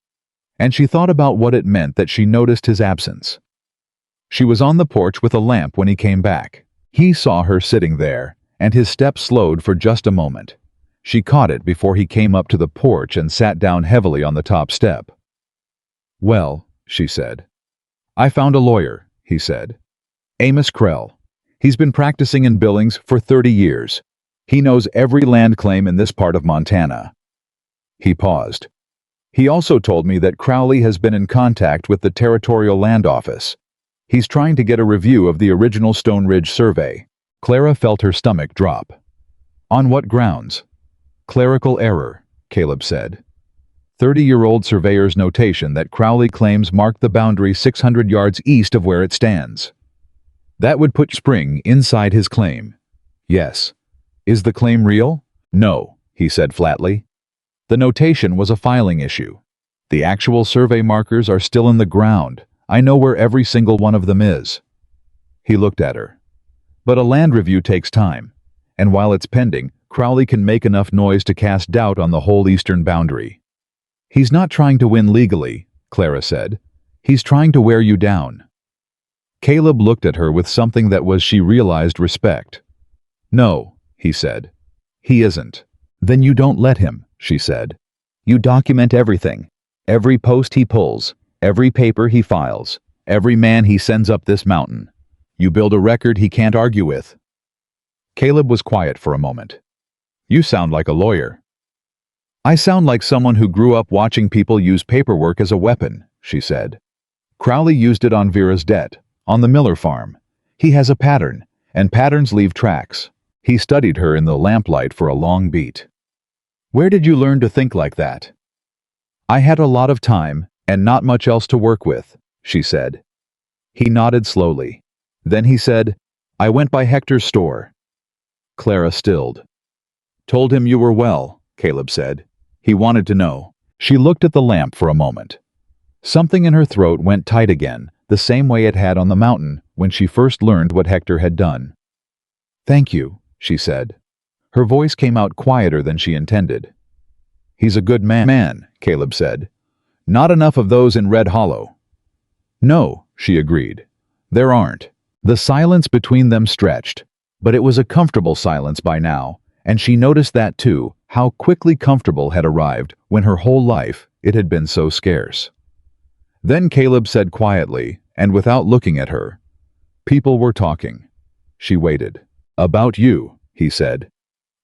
And she thought about what it meant that she noticed his absence. She was on the porch with a lamp when he came back. He saw her sitting there, and his step slowed for just a moment. She caught it before he came up to the porch and sat down heavily on the top step. Well, she said. I found a lawyer, he said. Amos Krell. He's been practicing in Billings for 30 years. He knows every land claim in this part of Montana. He paused. He also told me that Crowley has been in contact with the Territorial Land Office. He's trying to get a review of the original Stone Ridge survey. Clara felt her stomach drop. On what grounds? Clerical error, Caleb said. 30-year-old surveyor's notation that Crowley claims marked the boundary 600 yards east of where it stands. That would put Spring inside his claim. Yes. Is the claim real? No, he said flatly. The notation was a filing issue. The actual survey markers are still in the ground. I know where every single one of them is. He looked at her. But a land review takes time, and while it's pending, Crowley can make enough noise to cast doubt on the whole eastern boundary. He's not trying to win legally, Clara said. He's trying to wear you down. Caleb looked at her with something that was, she realized, respect. No, he said. He isn't. Then you don't let him, she said. You document everything. Every post he pulls, every paper he files, every man he sends up this mountain. You build a record he can't argue with. Caleb was quiet for a moment. You sound like a lawyer. I sound like someone who grew up watching people use paperwork as a weapon, she said. Crowley used it on Vera's debt, on the Miller farm. He has a pattern, and patterns leave tracks. He studied her in the lamplight for a long beat. Where did you learn to think like that? I had a lot of time, and not much else to work with, she said. He nodded slowly. Then he said, I went by Hector's store. Clara stilled. Told him you were well, Caleb said. He wanted to know. She looked at the lamp for a moment. Something in her throat went tight again, the same way it had on the mountain when she first learned what Hector had done. Thank you, she said. Her voice came out quieter than she intended. He's a good man, Caleb said. Not enough of those in Red Hollow. No, she agreed. There aren't. The silence between them stretched, but it was a comfortable silence by now, and she noticed that too, how quickly comfortable had arrived when her whole life it had been so scarce. Then Caleb said quietly, and without looking at her, people were talking. She waited. About you, he said.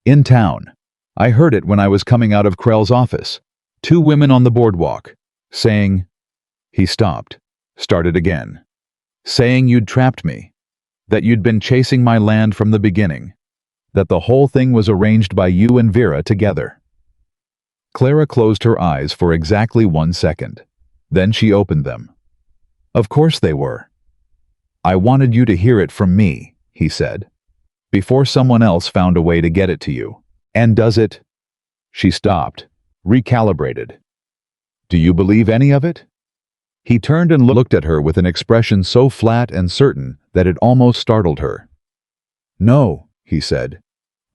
In town. I heard it when I was coming out of Krell's office. 2 women on the boardwalk, saying... He stopped, started again. Saying you'd trapped me. That you'd been chasing my land from the beginning. That the whole thing was arranged by you and Vera together. Clara closed her eyes for exactly 1 second. Then she opened them. Of course they were. I wanted you to hear it from me, he said. Before someone else found a way to get it to you. And does it? She stopped, recalibrated. Do you believe any of it? He turned and looked at her with an expression so flat and certain that it almost startled her. No, he said.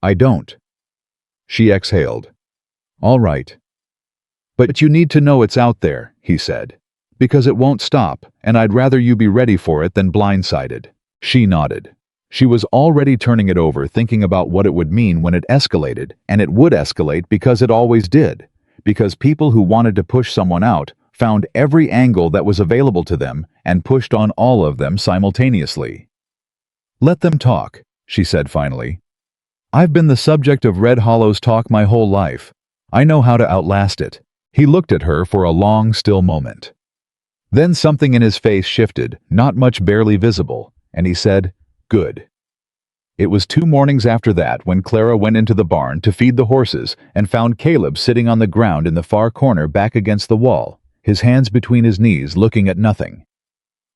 I don't. She exhaled. All right. But you need to know it's out there, he said. Because it won't stop, and I'd rather you be ready for it than blindsided. She nodded. She was already turning it over, thinking about what it would mean when it escalated, and it would escalate because it always did. Because people who wanted to push someone out found every angle that was available to them, and pushed on all of them simultaneously. "Let them talk," she said finally. "I've been the subject of Red Hollow's talk my whole life. I know how to outlast it." He looked at her for a long, still moment. Then something in his face shifted, not much barely visible, and he said, "Good." It was 2 mornings after that when Clara went into the barn to feed the horses and found Caleb sitting on the ground in the far corner back against the wall, his hands between his knees looking at nothing.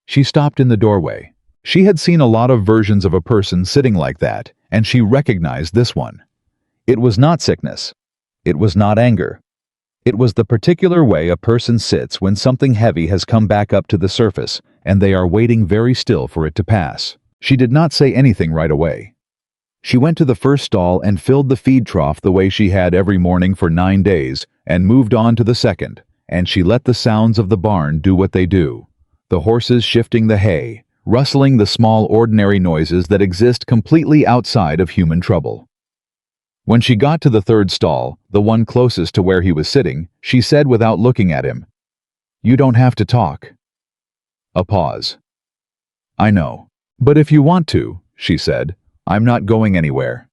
She stopped in the doorway. She had seen a lot of versions of a person sitting like that, and she recognized this one. It was not sickness. It was not anger. It was the particular way a person sits when something heavy has come back up to the surface, and they are waiting very still for it to pass. She did not say anything right away. She went to the first stall and filled the feed trough the way she had every morning for 9 days, and moved on to the second, and she let the sounds of the barn do what they do. The horses shifting the hay, rustling the small ordinary noises that exist completely outside of human trouble. When she got to the third stall, the one closest to where he was sitting, she said without looking at him, "You don't have to talk." A pause. "I know. But if you want to," she said, "I'm not going anywhere."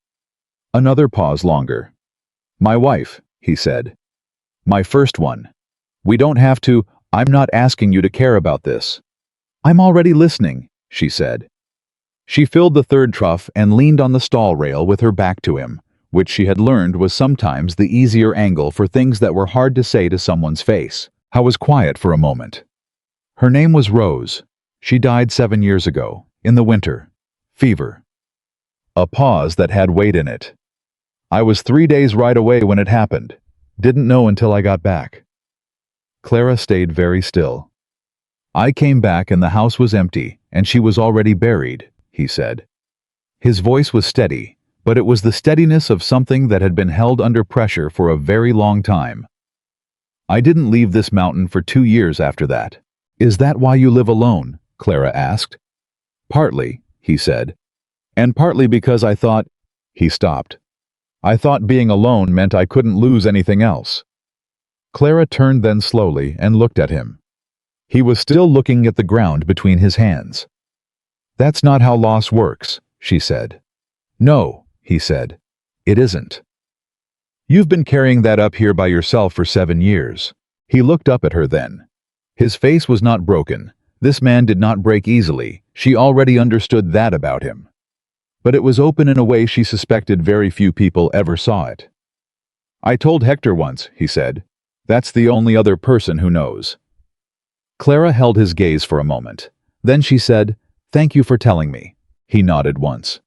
Another pause longer. "My wife," he said. "My first one. We don't have to. I'm not asking you to care about this." "I'm already listening," she said. She filled the third trough and leaned on the stall rail with her back to him, which she had learned was sometimes the easier angle for things that were hard to say to someone's face. I was quiet for a moment. "Her name was Rose. She died 7 years ago, in the winter. Fever." A pause that had weight in it. "I was 3 days right away when it happened. Didn't know until I got back." Clara stayed very still. "I came back and the house was empty, and she was already buried," he said. His voice was steady, but it was the steadiness of something that had been held under pressure for a very long time. "I didn't leave this mountain for 2 years after that." "Is that why you live alone?" Clara asked. "Partly," he said. "And partly because I thought—" He stopped. "I thought being alone meant I couldn't lose anything else." Clara turned then slowly and looked at him. He was still looking at the ground between his hands. "That's not how loss works," she said. "No," he said. "It isn't. You've been carrying that up here by yourself for 7 years. He looked up at her then. His face was not broken. This man did not break easily. She already understood that about him. But it was open in a way she suspected very few people ever saw it. "I told Hector once," he said. "That's the only other person who knows." Clara held his gaze for a moment. Then she said, "Thank you for telling me." He nodded once.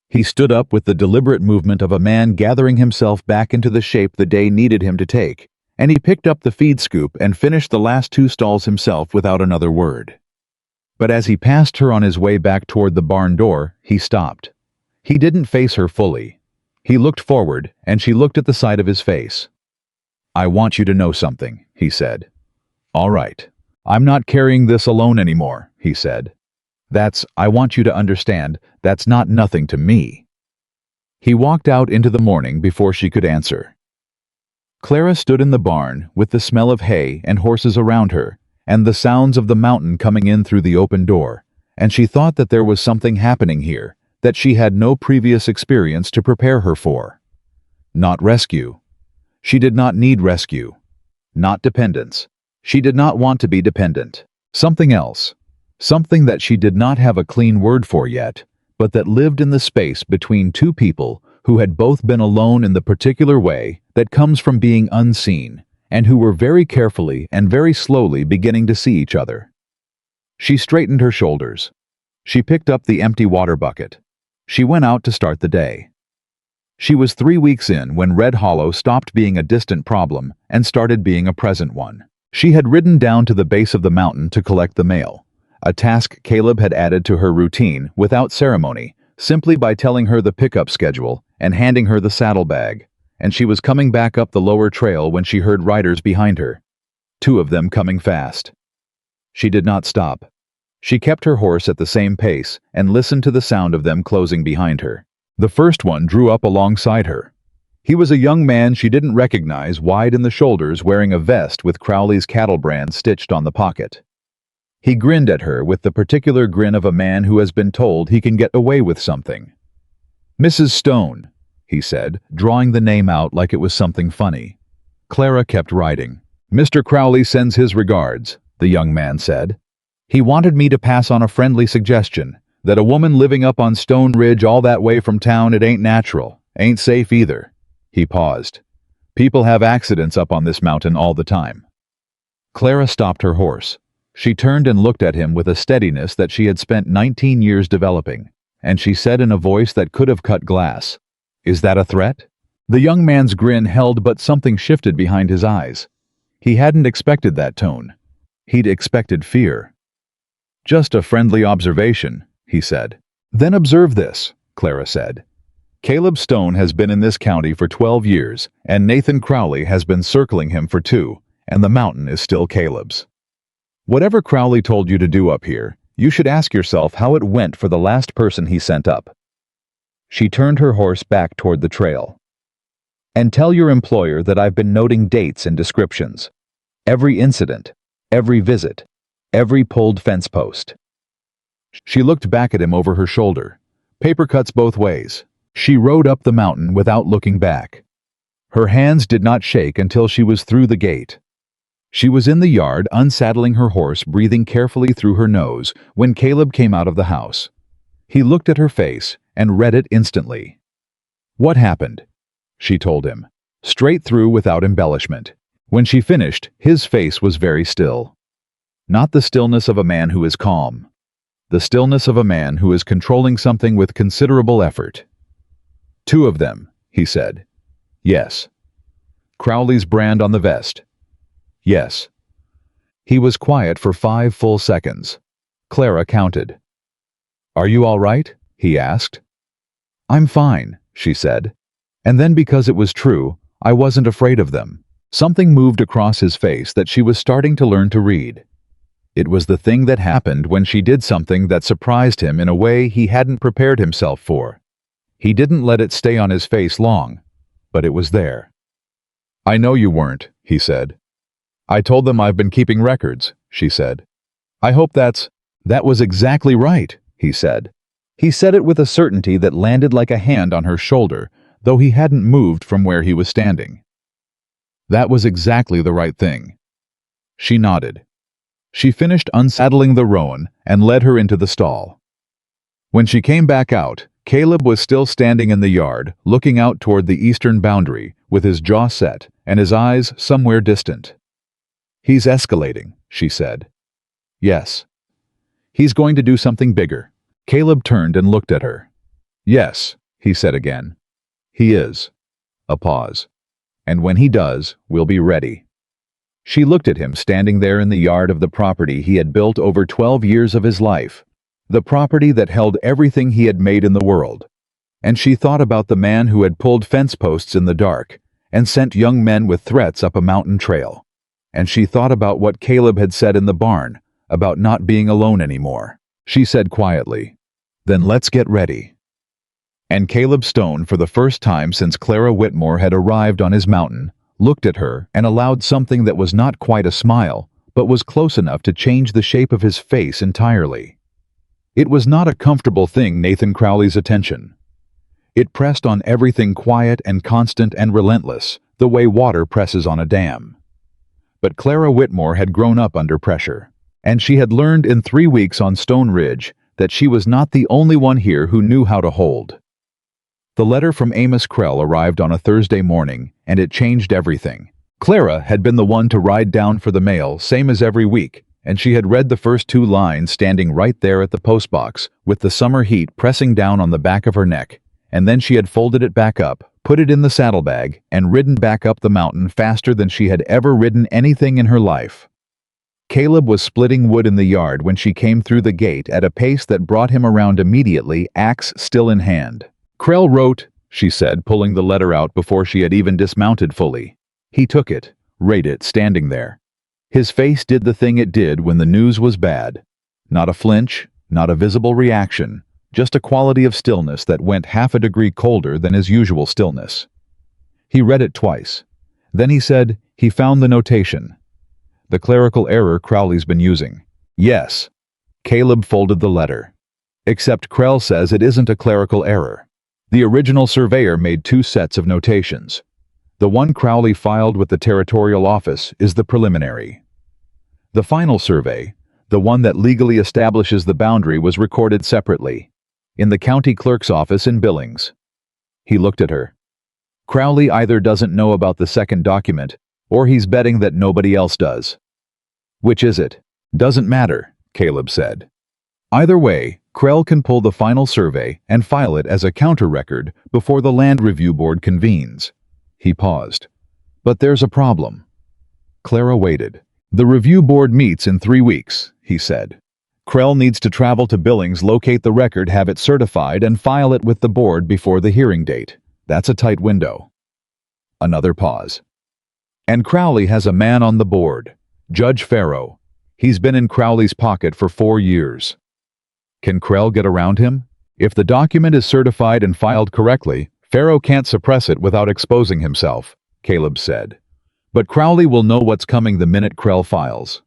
He stood up with the deliberate movement of a man gathering himself back into the shape the day needed him to take, and he picked up the feed scoop and finished the last 2 stalls himself without another word. But as he passed her on his way back toward the barn door, he stopped. He didn't face her fully. He looked forward, and she looked at the side of his face. "I want you to know something," he said. "All right. I'm not carrying this alone anymore," he said. I want you to understand, that's not nothing to me." He walked out into the morning before she could answer. Clara stood in the barn with the smell of hay and horses around her, and the sounds of the mountain coming in through the open door, and she thought that there was something happening here that she had no previous experience to prepare her for. Not rescue. She did not need rescue. Not dependence. She did not want to be dependent. Something else. Something that she did not have a clean word for yet, but that lived in the space between 2 people who had both been alone in the particular way that comes from being unseen, and who were very carefully and very slowly beginning to see each other. She straightened her shoulders. She picked up the empty water bucket. She went out to start the day. She was 3 weeks in when Red Hollow stopped being a distant problem and started being a present one. She had ridden down to the base of the mountain to collect the mail, a task Caleb had added to her routine without ceremony, simply by telling her the pickup schedule and handing her the saddlebag, and she was coming back up the lower trail when she heard riders behind her, 2 of them coming fast. She did not stop. She kept her horse at the same pace and listened to the sound of them closing behind her. The first one drew up alongside her. He was a young man she didn't recognize, wide in the shoulders, wearing a vest with Crowley's cattle brand stitched on the pocket. He grinned at her with the particular grin of a man who has been told he can get away with something. "Mrs. Stone," he said, drawing the name out like it was something funny. Clara kept writing. "Mr. Crowley sends his regards," the young man said. "He wanted me to pass on a friendly suggestion, that a woman living up on Stone Ridge all that way from town, it ain't natural, ain't safe either." He paused. "People have accidents up on this mountain all the time." Clara stopped her horse. She turned and looked at him with a steadiness that she had spent 19 years developing, and she said in a voice that could have cut glass, "Is that a threat?" The young man's grin held, but something shifted behind his eyes. He hadn't expected that tone. He'd expected fear. "Just a friendly observation," he said. "Then observe this," Clara said. "Caleb Stone has been in this county for 12 years, and Nathan Crowley has been circling him for 2, and the mountain is still Caleb's. Whatever Crowley told you to do up here, you should ask yourself how it went for the last person he sent up." She turned her horse back toward the trail. "And tell your employer that I've been noting dates and descriptions. Every incident, every visit, every pulled fence post." She looked back at him over her shoulder. Paper cuts both ways. She rode up the mountain without looking back. Her hands did not shake until she was through the gate. She was in the yard, unsaddling her horse, breathing carefully through her nose, when Caleb came out of the house. He looked at her face and read it instantly. "What happened?" she told him, straight through without embellishment. When she finished, his face was very still. Not the stillness of a man who is calm. The stillness of a man who is controlling something with considerable effort. "2 of them," he said. "Yes." "Crowley's brand on the vest?" "Yes." He was quiet for 5 full seconds. Clara counted. "Are you all right?" he asked. "I'm fine," she said. And then, because it was true, I wasn't afraid of them. Something moved across his face that she was starting to learn to read. It was the thing that happened when she did something that surprised him in a way he hadn't prepared himself for. He didn't let it stay on his face long, but it was there. "I know you weren't," he said. "I told them I've been keeping records," she said. "I hope That was exactly right," he said. He said it with a certainty that landed like a hand on her shoulder, though he hadn't moved from where he was standing. "That was exactly the right thing." She nodded. She finished unsaddling the roan and led her into the stall. When she came back out, Caleb was still standing in the yard, looking out toward the eastern boundary, with his jaw set and his eyes somewhere distant. "He's escalating," she said. "Yes." "He's going to do something bigger." Caleb turned and looked at her. "Yes," he said again. "He is." A pause. "And when he does, we'll be ready." She looked at him standing there in the yard of the property he had built over 12 years of his life, the property that held everything he had made in the world. And she thought about the man who had pulled fence posts in the dark and sent young men with threats up a mountain trail. And she thought about what Caleb had said in the barn, about not being alone anymore. She said quietly, "Then let's get ready." And Caleb Stone, for the first time since Clara Whitmore had arrived on his mountain, looked at her and allowed something that was not quite a smile, but was close enough to change the shape of his face entirely. It was not a comfortable thing, Nathan Crowley's attention. It pressed on everything quiet and constant and relentless, the way water presses on a dam. But Clara Whitmore had grown up under pressure, and she had learned in 3 weeks on Stone Ridge that she was not the only one here who knew how to hold. The letter from Amos Krell arrived on a Thursday morning, and it changed everything. Clara had been the one to ride down for the mail, same as every week, and she had read the first 2 lines standing right there at the postbox, with the summer heat pressing down on the back of her neck, and then she had folded it back up, put it in the saddlebag, and ridden back up the mountain faster than she had ever ridden anything in her life. Caleb was splitting wood in the yard when she came through the gate at a pace that brought him around immediately, axe still in hand. "Krell wrote," she said, pulling the letter out before she had even dismounted fully. He took it, read it, standing there. His face did the thing it did when the news was bad. Not a flinch, not a visible reaction, just a quality of stillness that went half a degree colder than his usual stillness. He read it twice. Then he said he found the notation. The clerical error Crowley's been using. Yes. Caleb folded the letter. Except Krell says it isn't a clerical error. The original surveyor made 2 sets of notations. The one Crowley filed with the territorial office is the preliminary. The final survey, the one that legally establishes the boundary, was recorded separately, in the county clerk's office in Billings. He looked at her. Crowley either doesn't know about the second document, or he's betting that nobody else does. Which is it? Doesn't matter, Caleb said. Either way, Krell can pull the final survey and file it as a counter-record before the Land Review Board convenes. He paused. But there's a problem. Clara waited. The review board meets in 3 weeks, he said. Krell needs to travel to Billings, locate the record, have it certified, and file it with the board before the hearing date. That's a tight window. Another pause. And Crowley has a man on the board, Judge Farrow. He's been in Crowley's pocket for 4 years. Can Krell get around him? If the document is certified and filed correctly, Farrow can't suppress it without exposing himself, Caleb said. But Crowley will know what's coming the minute Krell files.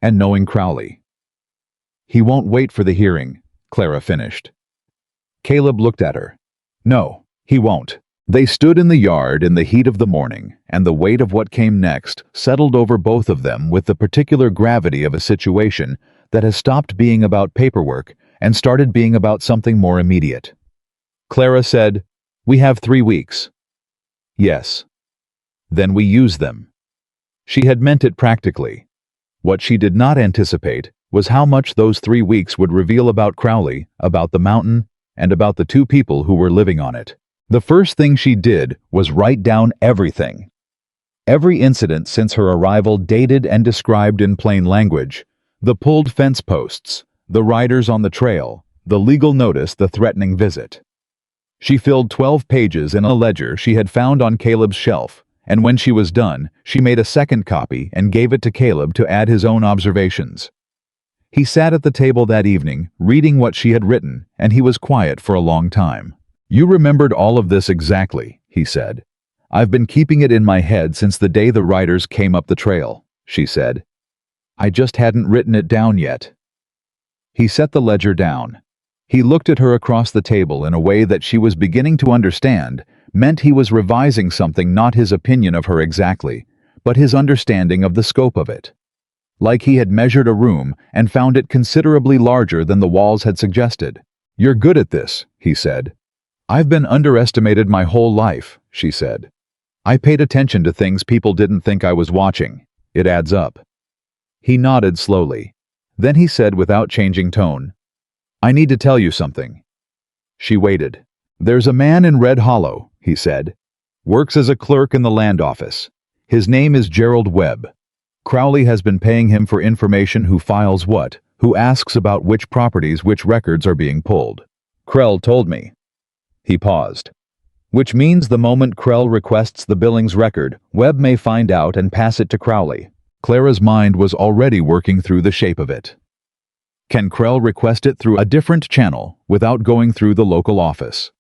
And knowing Crowley. He won't wait for the hearing, Clara finished. Caleb looked at her. No, he won't. They stood in the yard in the heat of the morning, and the weight of what came next settled over both of them with the particular gravity of a situation that has stopped being about paperwork and started being about something more immediate. Clara said, "We have 3 weeks." Yes. Then we use them. She had meant it practically. What she did not anticipate was how much those 3 weeks would reveal about Crowley, about the mountain, and about the 2 people who were living on it. The first thing she did was write down everything. Every incident since her arrival, dated and described in plain language. The pulled fence posts, the riders on the trail, the legal notice, the threatening visit. She filled 12 pages in a ledger she had found on Caleb's shelf, and when she was done, she made a second copy and gave it to Caleb to add his own observations. He sat at the table that evening, reading what she had written, and he was quiet for a long time. "You remembered all of this exactly," he said. "I've been keeping it in my head since the day the riders came up the trail," she said. "I just hadn't written it down yet." He set the ledger down. He looked at her across the table in a way that she was beginning to understand meant he was revising something, not his opinion of her exactly, but his understanding of the scope of it. Like he had measured a room and found it considerably larger than the walls had suggested. "You're good at this," he said. "I've been underestimated my whole life," she said. "I paid attention to things people didn't think I was watching. It adds up." He nodded slowly. Then he said without changing tone, "I need to tell you something." She waited. "There's a man in Red Hollow," he said. "Works as a clerk in the land office. His name is Gerald Webb. Crowley has been paying him for information, who files what, who asks about which properties, which records are being pulled. Krell told me." He paused. "Which means the moment Krell requests the Billings record, Webb may find out and pass it to Crowley." Clara's mind was already working through the shape of it. Can Krell request it through a different channel without going through the local office?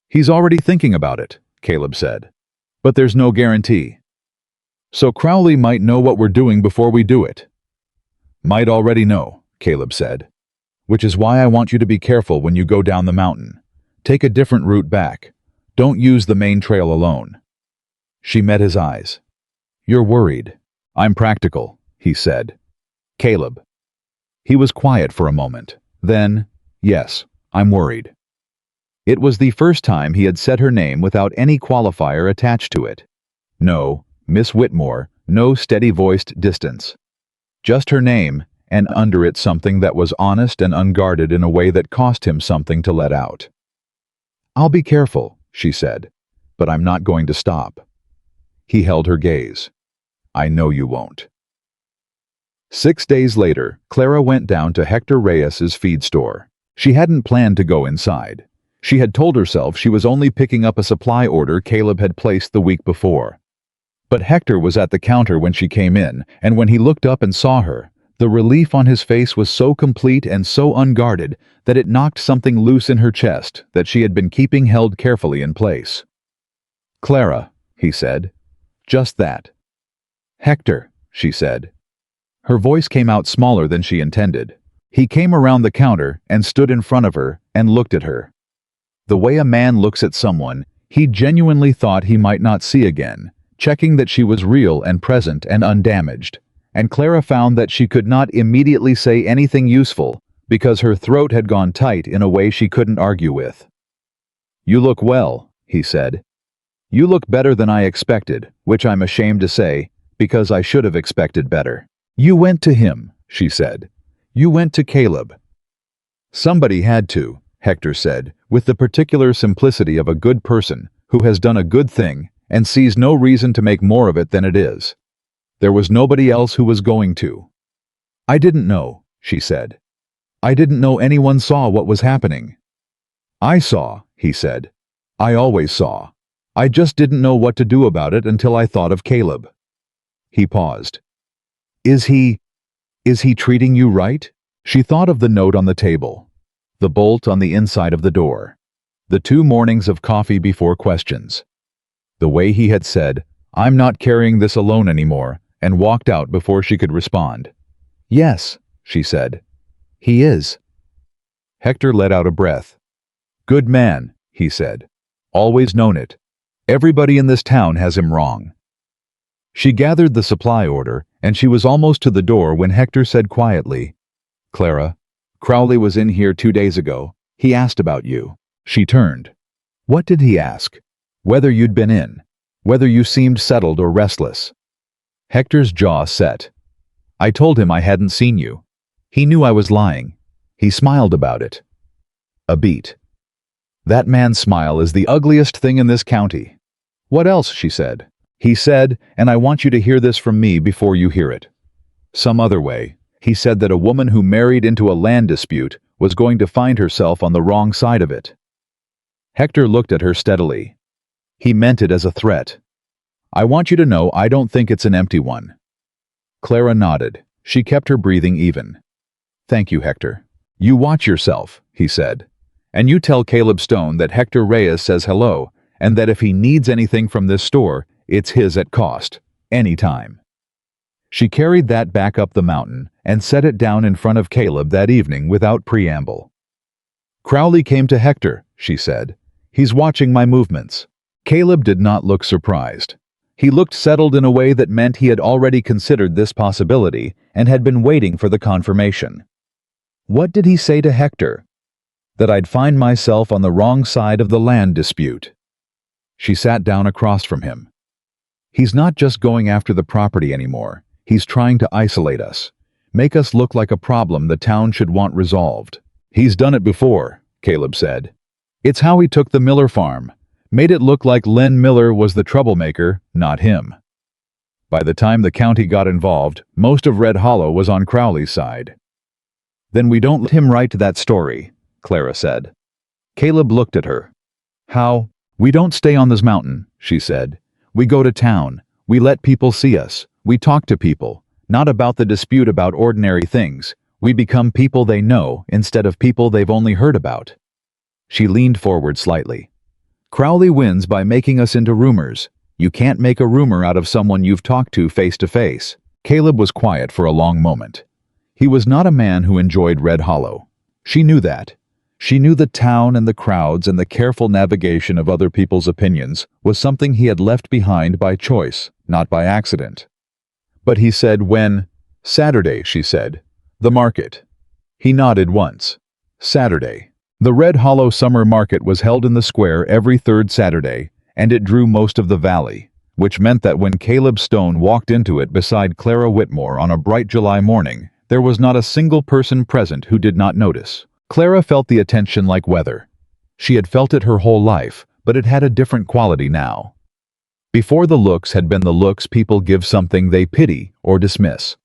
"He's already thinking about it," Caleb said. "But there's no guarantee. So Crowley might know what we're doing before we do it." "Might already know," Caleb said. "Which is why I want you to be careful when you go down the mountain. Take a different route back. Don't use the main trail alone." She met his eyes. "You're worried." "I'm practical," he said. "Caleb." He was quiet for a moment. Then, "Yes, I'm worried." It was the first time he had said her name without any qualifier attached to it. No, Miss Whitmore, no steady-voiced distance. Just her name, and under it something that was honest and unguarded in a way that cost him something to let out. "I'll be careful," she said, "but I'm not going to stop." He held her gaze. "I know you won't." 6 days later, Clara went down to Hector Reyes's feed store. She hadn't planned to go inside. She had told herself she was only picking up a supply order Caleb had placed the week before. But Hector was at the counter when she came in, and when he looked up and saw her, the relief on his face was so complete and so unguarded that it knocked something loose in her chest that she had been keeping held carefully in place. "Clara," he said. Just that. Hector, she said. Her voice came out smaller than she intended. He came around the counter and stood in front of her and looked at her. The way a man looks at someone he genuinely thought he might not see again, checking that she was real and present and undamaged. And Clara found that she could not immediately say anything useful because her throat had gone tight in a way she couldn't argue with. "You look well," he said. "You look better than I expected, which I'm ashamed to say, because I should have expected better." "You went to him," she said. "You went to Caleb." "Somebody had to," Hector said, with the particular simplicity of a good person who has done a good thing and sees no reason to make more of it than it is. "There was nobody else who was going to." "I didn't know," she said. "I didn't know anyone saw what was happening." "I saw," he said. "I always saw. I just didn't know what to do about it until I thought of Caleb." He paused. Is he treating you right?" She thought of the note on the table, the bolt on the inside of the door, the 2 mornings of coffee before questions, the way he had said, "I'm not carrying this alone anymore," and walked out before she could respond. "Yes," she said. "He is." Hector let out a breath. "Good man," he said. "Always known it. Everybody in this town has him wrong." She gathered the supply order, and she was almost to the door when Hector said quietly, "Clara, Crowley was in here 2 days ago. He asked about you." She turned. "What did he ask?" "Whether you'd been in. Whether you seemed settled or restless." Hector's jaw set. "I told him I hadn't seen you. He knew I was lying. He smiled about it." A beat. "That man's smile is the ugliest thing in this county." "What else?" she said. "He said, and I want you to hear this from me before you hear it. Some other way, he said that a woman who married into a land dispute was going to find herself on the wrong side of it." Hector looked at her steadily. He meant it as a threat. "I want you to know I don't think it's an empty one." Clara nodded. She kept her breathing even. "Thank you, Hector. You watch yourself," he said. "And you tell Caleb Stone that Hector Reyes says hello, and that if he needs anything from this store, it's his at cost, anytime." She carried that back up the mountain and set it down in front of Caleb that evening without preamble. "Crowley came to Hector," she said. "He's watching my movements." Caleb did not look surprised. He looked settled in a way that meant he had already considered this possibility and had been waiting for the confirmation. "What did he say to Hector?" "That I'd find myself on the wrong side of the land dispute." She sat down across from him. "He's not just going after the property anymore. He's trying to isolate us, make us look like a problem the town should want resolved." "He's done it before," Caleb said. "It's how he took the Miller farm, made it look like Len Miller was the troublemaker, not him." By the time the county got involved, most of Red Hollow was on Crowley's side. "Then we don't let him write that story," Clara said. Caleb looked at her. "How?" "We don't stay on this mountain," she said. "We go to town. We let people see us. We talk to people, not about the dispute about ordinary things. We become people they know instead of people they've only heard about." She leaned forward slightly. "Crowley wins by making us into rumors. You can't make a rumor out of someone you've talked to face to face." Caleb was quiet for a long moment. He was not a man who enjoyed Red Hollow. She knew that. She knew the town and the crowds and the careful navigation of other people's opinions was something he had left behind by choice, not by accident. But he said when? "Saturday," she said. "The market." He nodded once. "Saturday." The Red Hollow Summer Market was held in the square every 3rd Saturday, and it drew most of the valley, which meant that when Caleb Stone walked into it beside Clara Whitmore on a bright July morning, there was not a single person present who did not notice. Clara felt the attention like weather. She had felt it her whole life, but it had a different quality now. Before, the looks had been the looks people give something they pity or dismiss.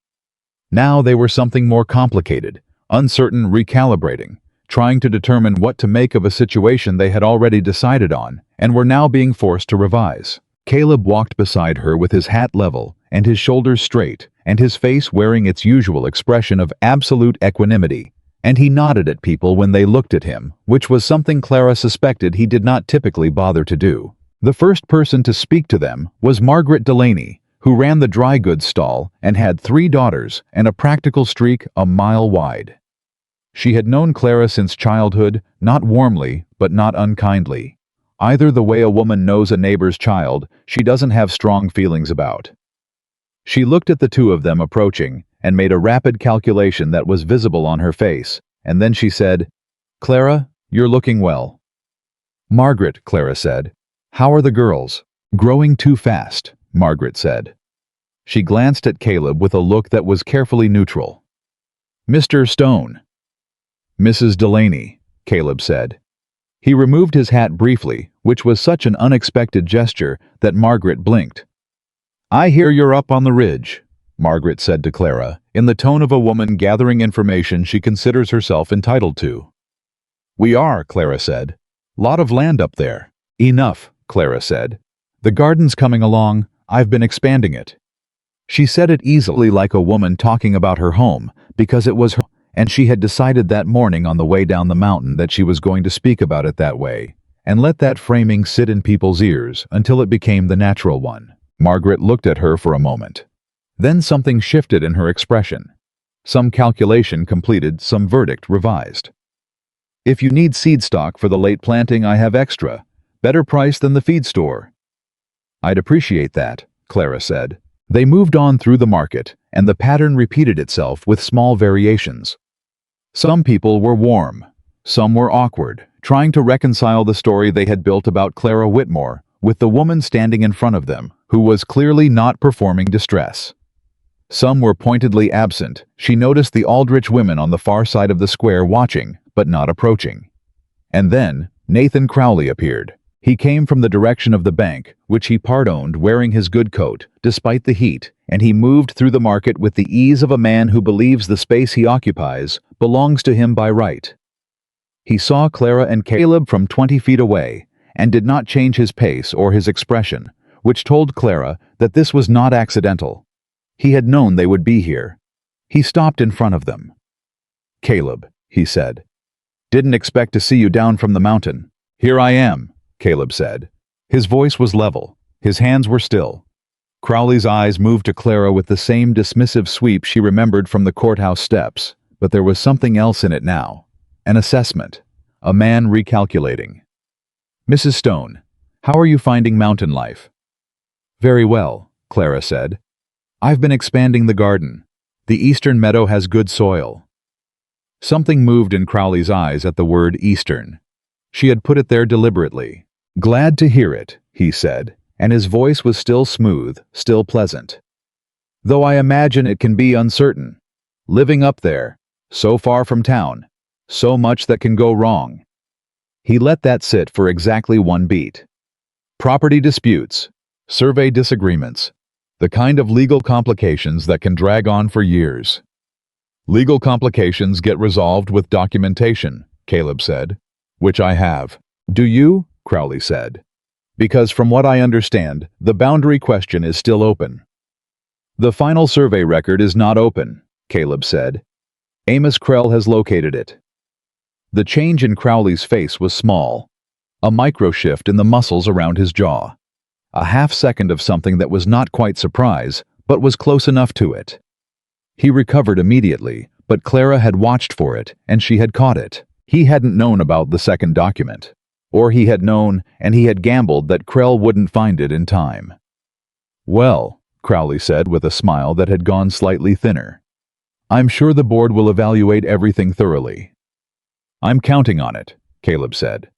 Now they were something more complicated, uncertain, recalibrating, trying to determine what to make of a situation they had already decided on and were now being forced to revise. Caleb walked beside her with his hat level and his shoulders straight and his face wearing its usual expression of absolute equanimity, and he nodded at people when they looked at him, which was something Clara suspected he did not typically bother to do. The first person to speak to them was Margaret Delaney, who ran the dry goods stall and had 3 daughters and a practical streak a mile wide. She had known Clara since childhood, not warmly, but not unkindly. Either the way a woman knows a neighbor's child she doesn't have strong feelings about. She looked at the two of them approaching and made a rapid calculation that was visible on her face, and then she said, "Clara, you're looking well." "Margaret," Clara said. "How are the girls?" "Growing too fast," Margaret said. She glanced at Caleb with a look that was carefully neutral. "Mr. Stone." "Mrs. Delaney," Caleb said. He removed his hat briefly, which was such an unexpected gesture that Margaret blinked. "I hear you're up on the ridge," Margaret said to Clara, in the tone of a woman gathering information she considers herself entitled to. "We are," Clara said. "Lot of land up there." "Enough," Clara said. "The garden's coming along. I've been expanding it." She said it easily like a woman talking about her home, because it was her, and she had decided that morning on the way down the mountain that she was going to speak about it that way, and let that framing sit in people's ears until it became the natural one. Margaret looked at her for a moment. Then something shifted in her expression. Some calculation completed, some verdict revised. "If you need seed stock for the late planting, I have extra. Better price than the feed store." "I'd appreciate that," Clara said. They moved on through the market, and the pattern repeated itself with small variations. Some people were warm. Some were awkward, trying to reconcile the story they had built about Clara Whitmore with the woman standing in front of them, who was clearly not performing distress. Some were pointedly absent. She noticed the Aldrich women on the far side of the square watching, but not approaching. And then Nathan Crowley appeared. He came from the direction of the bank, which he part-owned, wearing his good coat, despite the heat, and he moved through the market with the ease of a man who believes the space he occupies belongs to him by right. He saw Clara and Caleb from 20 feet away, and did not change his pace or his expression, which told Clara that this was not accidental. He had known they would be here. He stopped in front of them. "Caleb," he said. "Didn't expect to see you down from the mountain." "Here I am," Caleb said. His voice was level. His hands were still. Crowley's eyes moved to Clara with the same dismissive sweep she remembered from the courthouse steps, but there was something else in it now. An assessment. A man recalculating. "Mrs. Stone, how are you finding mountain life?" "Very well," Clara said. "I've been expanding the garden. The eastern meadow has good soil." Something moved in Crowley's eyes at the word eastern. She had put it there deliberately. "Glad to hear it," he said, and his voice was still smooth, still pleasant. "Though I imagine it can be uncertain. Living up there, so far from town, so much that can go wrong." He let that sit for exactly one beat. Property disputes, survey disagreements, the kind of legal complications that can drag on for years. "Legal complications get resolved with documentation," Caleb said. "Which I have." "Do you?" Crowley said. "Because from what I understand, the boundary question is still open." "The final survey record is not open," Caleb said. "Amos Krell has located it." The change in Crowley's face was small. A micro-shift in the muscles around his jaw. A half-second of something that was not quite surprise, but was close enough to it. He recovered immediately, but Clara had watched for it, and she had caught it. He hadn't known about the second document. Or he had known, and he had gambled that Krell wouldn't find it in time. "Well," Crowley said with a smile that had gone slightly thinner, "I'm sure the board will evaluate everything thoroughly." "I'm counting on it," Caleb said.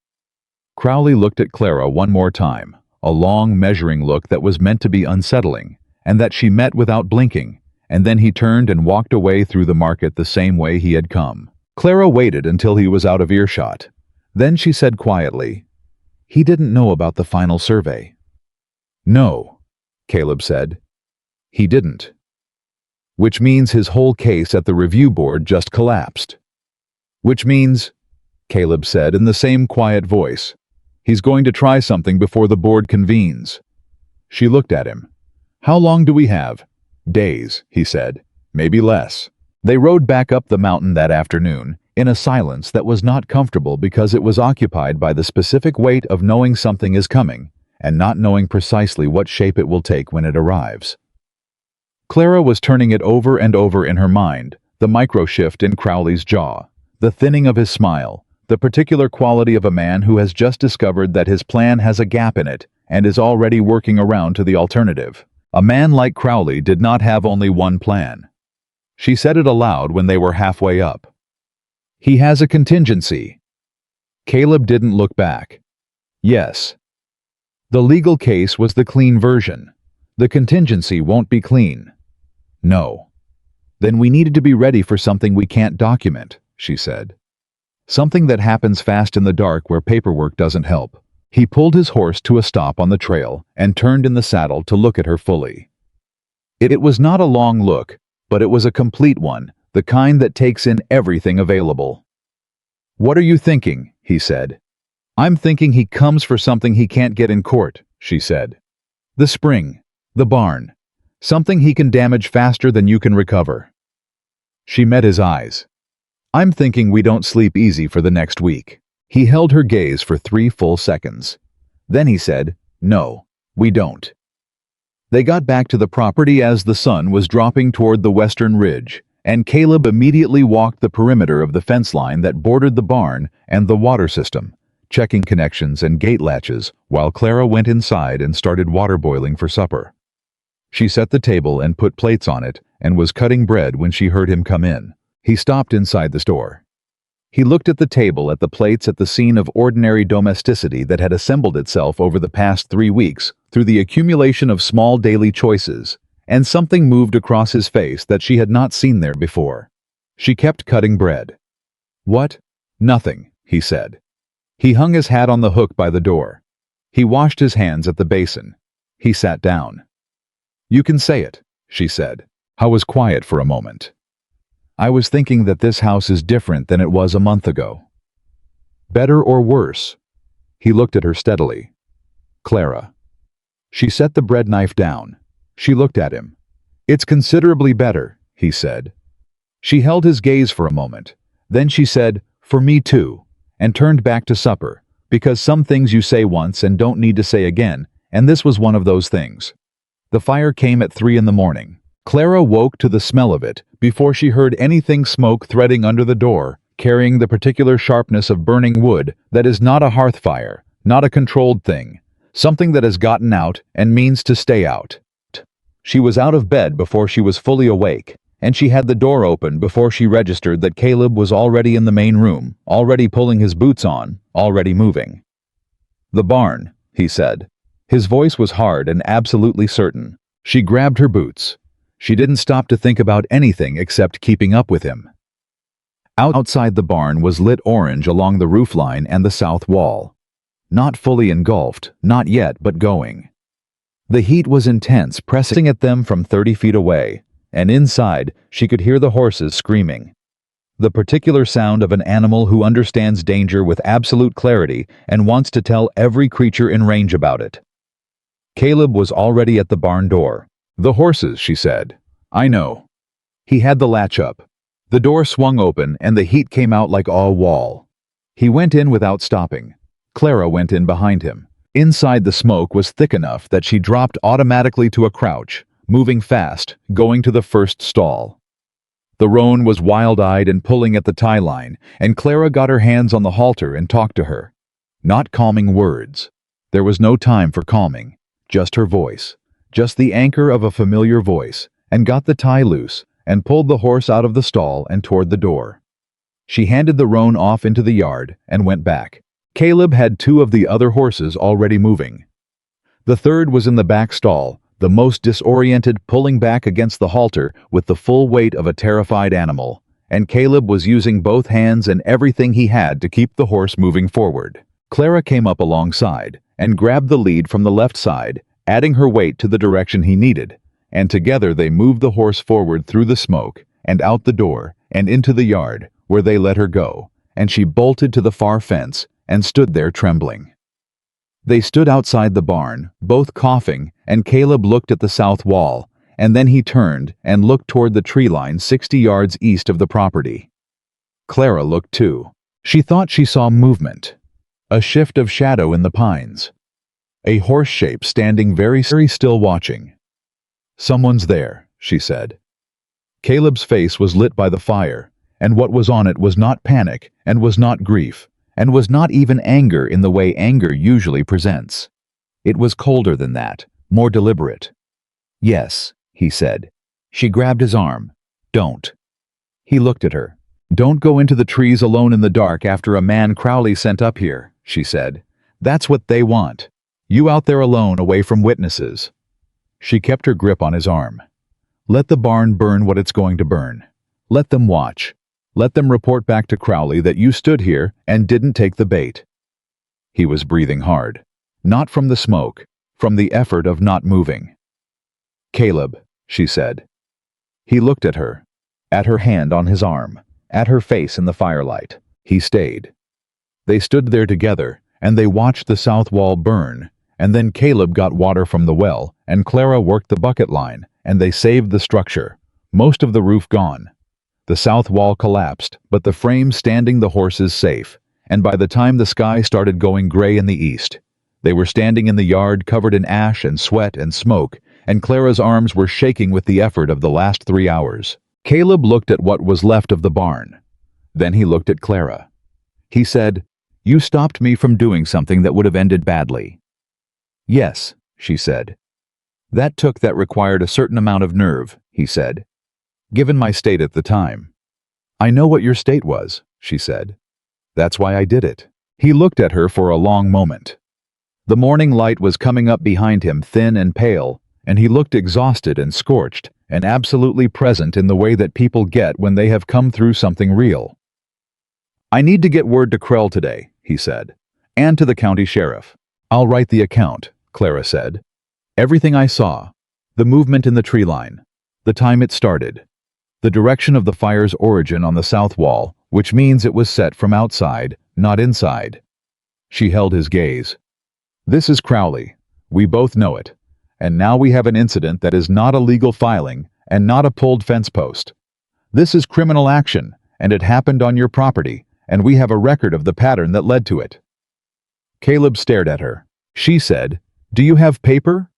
Crowley looked at Clara one more time, a long, measuring look that was meant to be unsettling, and that she met without blinking, and then he turned and walked away through the market the same way he had come. Clara waited until he was out of earshot. Then she said quietly, "He didn't know about the final survey." "No," Caleb said. "He didn't." "Which means his whole case at the review board just collapsed." "Which means," Caleb said in the same quiet voice, "he's going to try something before the board convenes." She looked at him. "How long do we have?" "Days," he said. "Maybe less." They rode back up the mountain that afternoon, in a silence that was not comfortable because it was occupied by the specific weight of knowing something is coming, and not knowing precisely what shape it will take when it arrives. Clara was turning it over and over in her mind, the micro-shift in Crowley's jaw, the thinning of his smile, the particular quality of a man who has just discovered that his plan has a gap in it and is already working around to the alternative. A man like Crowley did not have only one plan. She said it aloud when they were halfway up. He has a contingency. Caleb didn't look back. Yes. The legal case was the clean version. The contingency won't be clean. No. Then we needed to be ready for something we can't document, she said. Something that happens fast in the dark where paperwork doesn't help. He pulled his horse to a stop on the trail and turned in the saddle to look at her fully. It was not a long look, but it was a complete one, the kind that takes in everything available. "What are you thinking?" he said. "I'm thinking he comes for something he can't get in court," she said. "The spring, the barn, something he can damage faster than you can recover." She met his eyes. "I'm thinking we don't sleep easy for the next week." He held her gaze for 3 full seconds. Then he said, "No, we don't." They got back to the property as the sun was dropping toward the western ridge, and Caleb immediately walked the perimeter of the fence line that bordered the barn and the water system, checking connections and gate latches, while Clara went inside and started water boiling for supper. She set the table and put plates on it and was cutting bread when she heard him come in. He stopped inside the store. He looked at the table, at the plates, at the scene of ordinary domesticity that had assembled itself over the past 3 weeks through the accumulation of small daily choices, and something moved across his face that she had not seen there before. She kept cutting bread. "What?" "Nothing," he said. He hung his hat on the hook by the door. He washed his hands at the basin. He sat down. "You can say it," she said. I was quiet for a moment. "I was thinking that this house is different than it was a month ago." "Better or worse?" He looked at her steadily. "Clara." She set the bread knife down. She looked at him. "It's considerably better," he said. She held his gaze for a moment. Then she said, "For me too," and turned back to supper, because some things you say once and don't need to say again, and this was one of those things. The fire came at 3 in the morning. Clara woke to the smell of it before she heard anything, smoke threading under the door, carrying the particular sharpness of burning wood that is not a hearth fire, not a controlled thing, something that has gotten out and means to stay out. She was out of bed before she was fully awake, and she had the door open before she registered that Caleb was already in the main room, already pulling his boots on, already moving. "The barn," he said. His voice was hard and absolutely certain. She grabbed her boots. She didn't stop to think about anything except keeping up with him. Outside the barn was lit orange along the roofline and the south wall. Not fully engulfed, not yet, but going. The heat was intense, pressing at them from 30 feet away, and inside she could hear the horses screaming. The particular sound of an animal who understands danger with absolute clarity and wants to tell every creature in range about it. Caleb was already at the barn door. "The horses," she said. "I know." He had the latch up. The door swung open and the heat came out like a wall. He went in without stopping. Clara went in behind him. Inside, the smoke was thick enough that she dropped automatically to a crouch, moving fast, going to the first stall. The roan was wild-eyed and pulling at the tie line, and Clara got her hands on the halter and talked to her. Not calming words. There was no time for calming. Just her voice. Just the anchor of a familiar voice, and got the tie loose, and pulled the horse out of the stall and toward the door. She handed the roan off into the yard and went back. Caleb had 2 of the other horses already moving. The third was in the back stall, the most disoriented, pulling back against the halter with the full weight of a terrified animal, and Caleb was using both hands and everything he had to keep the horse moving forward. Clara came up alongside and grabbed the lead from the left side, adding her weight to the direction he needed, and together they moved the horse forward through the smoke and out the door and into the yard, where they let her go, and she bolted to the far fence and stood there trembling. They stood outside the barn, both coughing, and Caleb looked at the south wall, and then he turned and looked toward the tree line 60 yards east of the property. Clara looked too. She thought she saw movement, a shift of shadow in the pines. A horse shape standing very still watching. "Someone's there," she said. Caleb's face was lit by the fire, and what was on it was not panic, and was not grief, and was not even anger in the way anger usually presents. It was colder than that, more deliberate. "Yes," he said. She grabbed his arm. "Don't." He looked at her. "Don't go into the trees alone in the dark after a man Crowley sent up here," she said. "That's what they want. You out there alone, away from witnesses." She kept her grip on his arm. "Let the barn burn what it's going to burn. Let them watch. Let them report back to Crowley that you stood here and didn't take the bait." He was breathing hard. Not from the smoke, from the effort of not moving. "Caleb," she said. He looked at her her hand on his arm, at her face in the firelight. He stayed. They stood there together, and they watched the south wall burn, and then Caleb got water from the well, and Clara worked the bucket line, and they saved the structure. Most of the roof gone. The south wall collapsed, but the frame standing the horses safe, and by the time the sky started going gray in the east, they were standing in the yard covered in ash and sweat and smoke, and Clara's arms were shaking with the effort of the last 3 hours. Caleb looked at what was left of the barn. Then he looked at Clara. He said, "You stopped me from doing something that would have ended badly." "Yes," she said. That required a certain amount of nerve," he said. "Given my state at the time." "I know what your state was," she said. "That's why I did it." He looked at her for a long moment. The morning light was coming up behind him, thin and pale, and he looked exhausted and scorched, and absolutely present in the way that people get when they have come through something real. "I need to get word to Krell today," he said, "and to the county sheriff." "I'll write the account," Clara said. "Everything I saw, the movement in the tree line, the time it started, the direction of the fire's origin on the south wall, which means it was set from outside, not inside." She held his gaze. "This is Crowley. We both know it. And now we have an incident that is not a legal filing and not a pulled fence post. This is criminal action, and it happened on your property, and we have a record of the pattern that led to it." Caleb stared at her. She said, "Do you have paper?"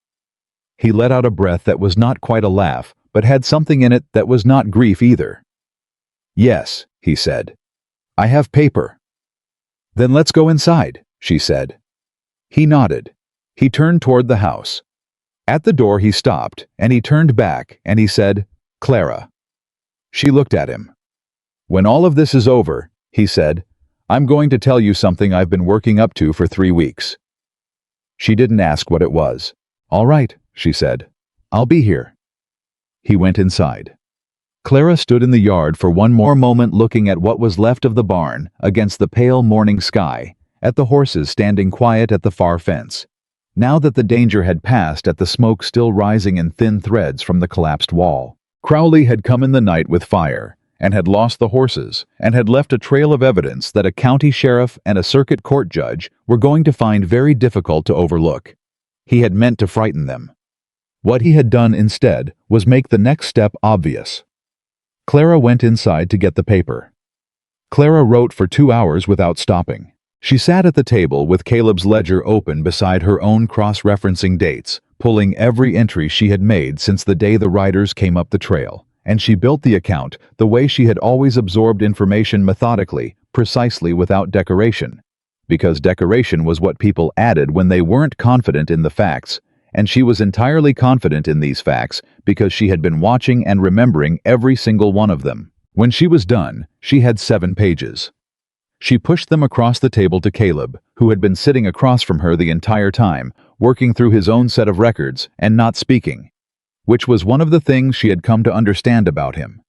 He let out a breath that was not quite a laugh, but had something in it that was not grief either. "Yes," he said. "I have paper." "Then let's go inside," she said. He nodded. He turned toward the house. At the door he stopped, and he turned back, and he said, "Clara." She looked at him. "When all of this is over," he said, "I'm going to tell you something I've been working up to for 3 weeks." She didn't ask what it was. "All right," she said. "I'll be here." He went inside. Clara stood in the yard for one more moment looking at what was left of the barn against the pale morning sky, at the horses standing quiet at the far fence. Now that the danger had passed, at the smoke still rising in thin threads from the collapsed wall. Crowley had come in the night with fire, and had lost the horses, and had left a trail of evidence that a county sheriff and a circuit court judge were going to find very difficult to overlook. He had meant to frighten them. What he had done instead was make the next step obvious. Clara went inside to get the paper. Clara wrote for 2 hours without stopping. She sat at the table with Caleb's ledger open beside her own cross-referencing dates, pulling every entry she had made since the day the riders came up the trail, and she built the account the way she had always absorbed information methodically, precisely without decoration. Because decoration was what people added when they weren't confident in the facts, and she was entirely confident in these facts because she had been watching and remembering every single one of them. When she was done, she had 7 pages. She pushed them across the table to Caleb, who had been sitting across from her the entire time, working through his own set of records and not speaking, which was one of the things she had come to understand about him.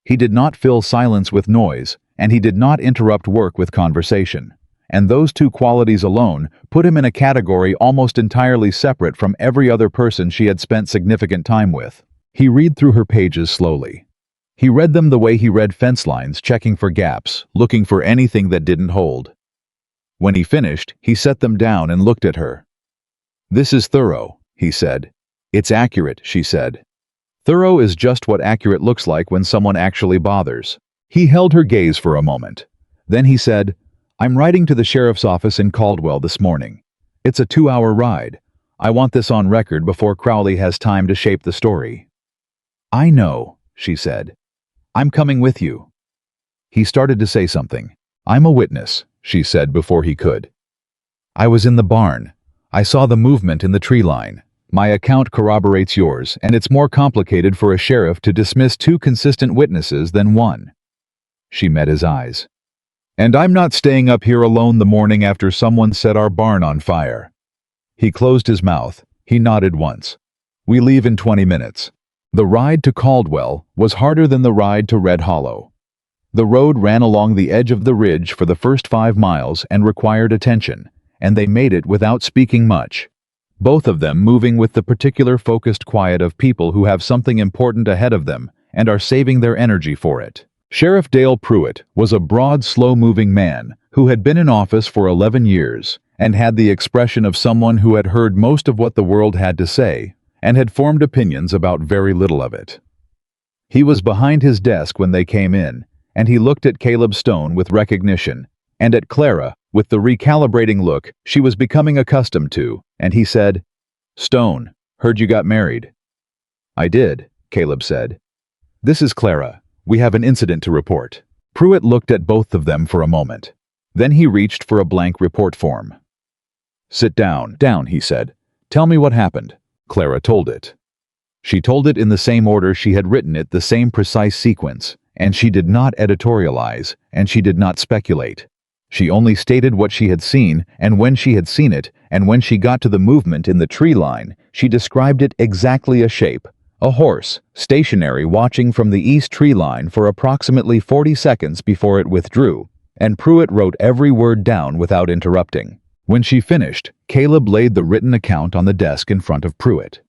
He did not fill silence with noise, and he did not interrupt work with conversation, and those 2 qualities alone put him in a category almost entirely separate from every other person she had spent significant time with. He read through her pages slowly. He read them the way he read fence lines, checking for gaps, looking for anything that didn't hold. When he finished, he set them down and looked at her. "This is thorough," he said. "It's accurate," she said. Thorough is just what accurate looks like when someone actually bothers. He held her gaze for a moment. Then he said, "I'm writing to the sheriff's office in Caldwell this morning. It's a 2-hour ride. I want this on record before Crowley has time to shape the story." "I know," she said. "I'm coming with you." He started to say something. "I'm a witness," she said before he could. "I was in the barn. I saw the movement in the tree line. My account corroborates yours, and it's more complicated for a sheriff to dismiss two consistent witnesses than one." She met his eyes. "And I'm not staying up here alone the morning after someone set our barn on fire." He closed his mouth. He nodded once. "We leave in 20 minutes. The ride to Caldwell was harder than the ride to Red Hollow. The road ran along the edge of the ridge for the first 5 miles and required attention, and they made it without speaking much, both of them moving with the particular focused quiet of people who have something important ahead of them and are saving their energy for it. Sheriff Dale Pruitt was a broad, slow-moving man who had been in office for 11 years and had the expression of someone who had heard most of what the world had to say and had formed opinions about very little of it. He was behind his desk when they came in, and he looked at Caleb Stone with recognition, and at Clara with the recalibrating look she was becoming accustomed to, and he said, "Stone, heard you got married." "I did," Caleb said. "This is Clara. We have an incident to report." Pruitt looked at both of them for a moment. Then he reached for a blank report form. "Sit down, he said. "Tell me what happened." Clara told it. She told it in the same order she had written it, the same precise sequence, and she did not editorialize, and she did not speculate. She only stated what she had seen, and when she had seen it, and when she got to the movement in the tree line, she described it exactly a shape. A horse, stationary watching from the east tree line for approximately 40 seconds before it withdrew, and Pruitt wrote every word down without interrupting. When she finished, Caleb laid the written account on the desk in front of Pruitt.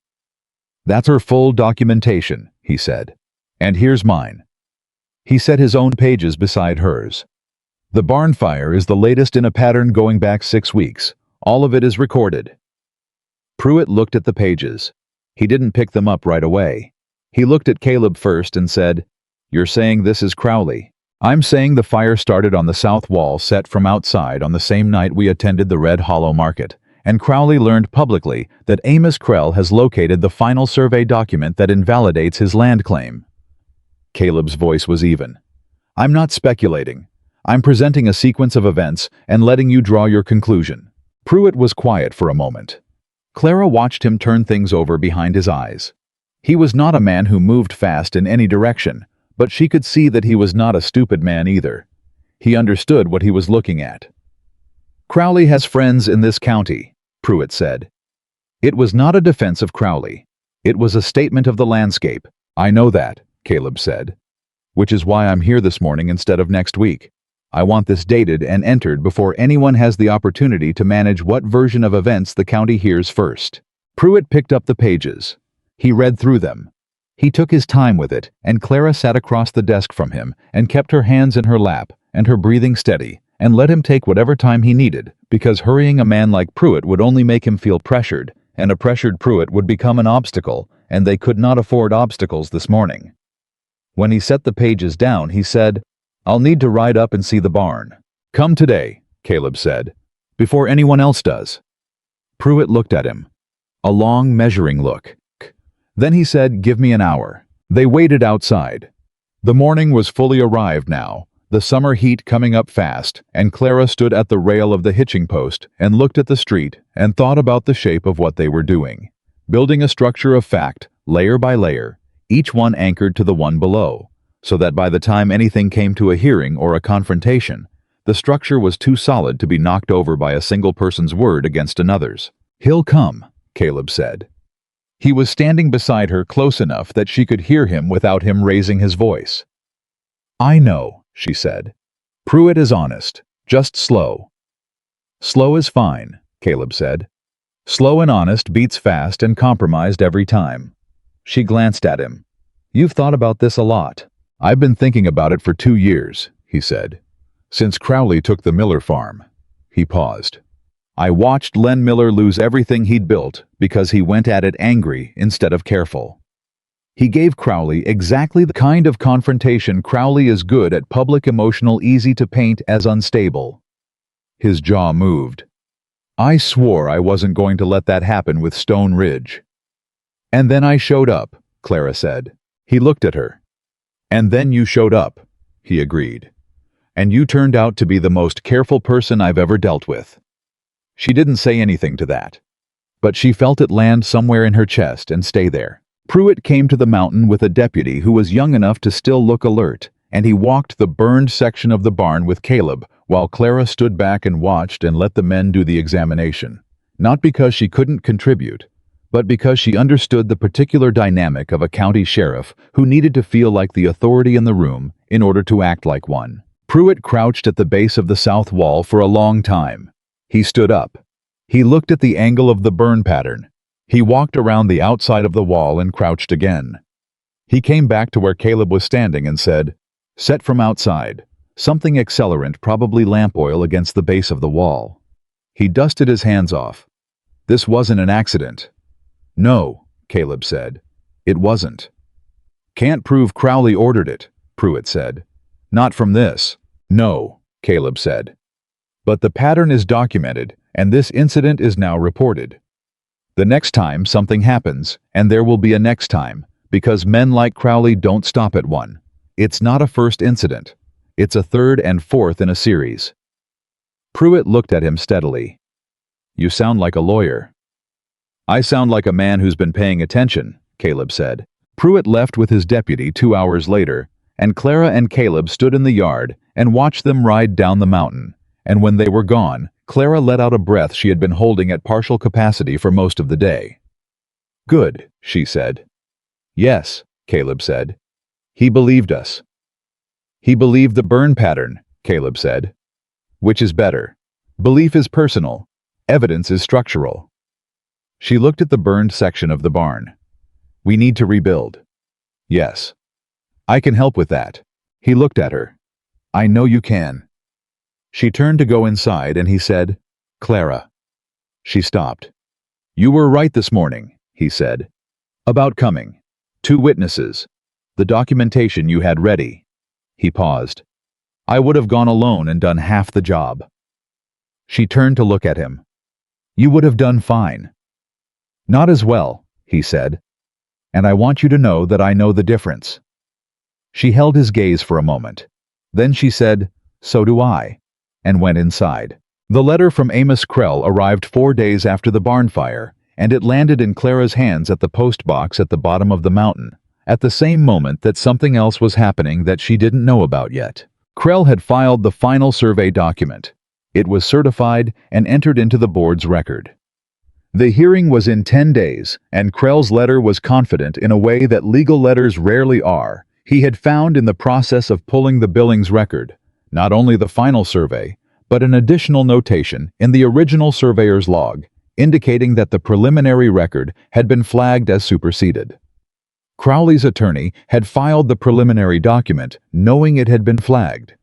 "That's her full documentation," he said. "And here's mine." He set his own pages beside hers. "The barn fire is the latest in a pattern going back 6 weeks. All of it is recorded." Pruitt looked at the pages. He didn't pick them up right away. He looked at Caleb first and said, "You're saying this is Crowley?" "I'm saying the fire started on the south wall set from outside on the same night we attended the Red Hollow Market, and Crowley learned publicly that Amos Krell has located the final survey document that invalidates his land claim." Caleb's voice was even. "I'm not speculating. I'm presenting a sequence of events and letting you draw your conclusion." Pruitt was quiet for a moment. Clara watched him turn things over behind his eyes. He was not a man who moved fast in any direction, but she could see that he was not a stupid man either. He understood what he was looking at. "Crowley has friends in this county," Pruitt said. It was not a defense of Crowley. It was a statement of the landscape. "I know that," Caleb said. "Which is why I'm here this morning instead of next week. I want this dated and entered before anyone has the opportunity to manage what version of events the county hears first." Pruitt picked up the pages. He read through them. He took his time with it, and Clara sat across the desk from him and kept her hands in her lap and her breathing steady, and let him take whatever time he needed, because hurrying a man like Pruitt would only make him feel pressured, and a pressured Pruitt would become an obstacle, and they could not afford obstacles this morning. When he set the pages down, he said, "I'll need to ride up and see the barn." "Come today," Caleb said, "before anyone else does." Pruitt looked at him. A long, measuring look. Then he said, "Give me an hour." They waited outside. The morning was fully arrived now, the summer heat coming up fast, and Clara stood at the rail of the hitching post and looked at the street and thought about the shape of what they were doing, building a structure of fact, layer by layer, each one anchored to the one below, so that by the time anything came to a hearing or a confrontation, the structure was too solid to be knocked over by a single person's word against another's. "He'll come," Caleb said. He was standing beside her close enough that she could hear him without him raising his voice. "I know," she said. "Pruitt is honest, just slow." "Slow is fine," Caleb said. "Slow and honest beats fast and compromised every time." She glanced at him. "You've thought about this a lot." "I've been thinking about it for 2 years, he said. "Since Crowley took the Miller farm." He paused. "I watched Len Miller lose everything he'd built because he went at it angry instead of careful. He gave Crowley exactly the kind of confrontation Crowley is good at, public, emotional, easy to paint as unstable." His jaw moved. I swore I wasn't going to let that happen with Stone Ridge. And then I showed up, Clara said. He looked at her. And then you showed up, he agreed. And you turned out to be the most careful person I've ever dealt with. She didn't say anything to that, but she felt it land somewhere in her chest and stay there. Pruitt came to the mountain with a deputy who was young enough to still look alert, and he walked the burned section of the barn with Caleb, while Clara stood back and watched and let the men do the examination. Not because she couldn't contribute, but because she understood the particular dynamic of a county sheriff who needed to feel like the authority in the room in order to act like one. Pruitt crouched at the base of the south wall for a long time. He stood up. He looked at the angle of the burn pattern. He walked around the outside of the wall and crouched again. He came back to where Caleb was standing and said, "Set from outside. Something accelerant, probably lamp oil, against the base of the wall." He dusted his hands off. "This wasn't an accident." "No," Caleb said. "It wasn't." "Can't prove Crowley ordered it," Pruitt said. "Not from this." "No," Caleb said. "But the pattern is documented, and this incident is now reported. The next time something happens, and there will be a next time, because men like Crowley don't stop at one. It's not a first incident. It's a third and fourth in a series." Pruitt looked at him steadily. "You sound like a lawyer." "I sound like a man who's been paying attention," Caleb said. Pruitt left with his deputy 2 hours later, and Clara and Caleb stood in the yard and watched them ride down the mountain, and when they were gone, Clara let out a breath she had been holding at partial capacity for most of the day. "Good," she said. "Yes," Caleb said. "He believed us." "He believed the burn pattern," Caleb said. "Which is better? Belief is personal. Evidence is structural." She looked at the burned section of the barn. "We need to rebuild." "Yes. I can help with that." He looked at her. "I know you can." She turned to go inside and he said, "Clara." She stopped. "You were right this morning," he said. "About coming. 2 witnesses. The documentation you had ready." He paused. "I would have gone alone and done half the job." She turned to look at him. "You would have done fine." "Not as well," he said. "And I want you to know that I know the difference." She held his gaze for a moment. Then she said, "So do I," and went inside. The letter from Amos Krell arrived 4 days after the barn fire, and it landed in Clara's hands at the post box at the bottom of the mountain, at the same moment that something else was happening that she didn't know about yet. Krell had filed the final survey document. It was certified and entered into the board's record. The hearing was in 10 days, and Krell's letter was confident in a way that legal letters rarely are. He had found in the process of pulling the Billings record not only the final survey, but an additional notation in the original surveyor's log, indicating that the preliminary record had been flagged as superseded. Crowley's attorney had filed the preliminary document knowing it had been flagged,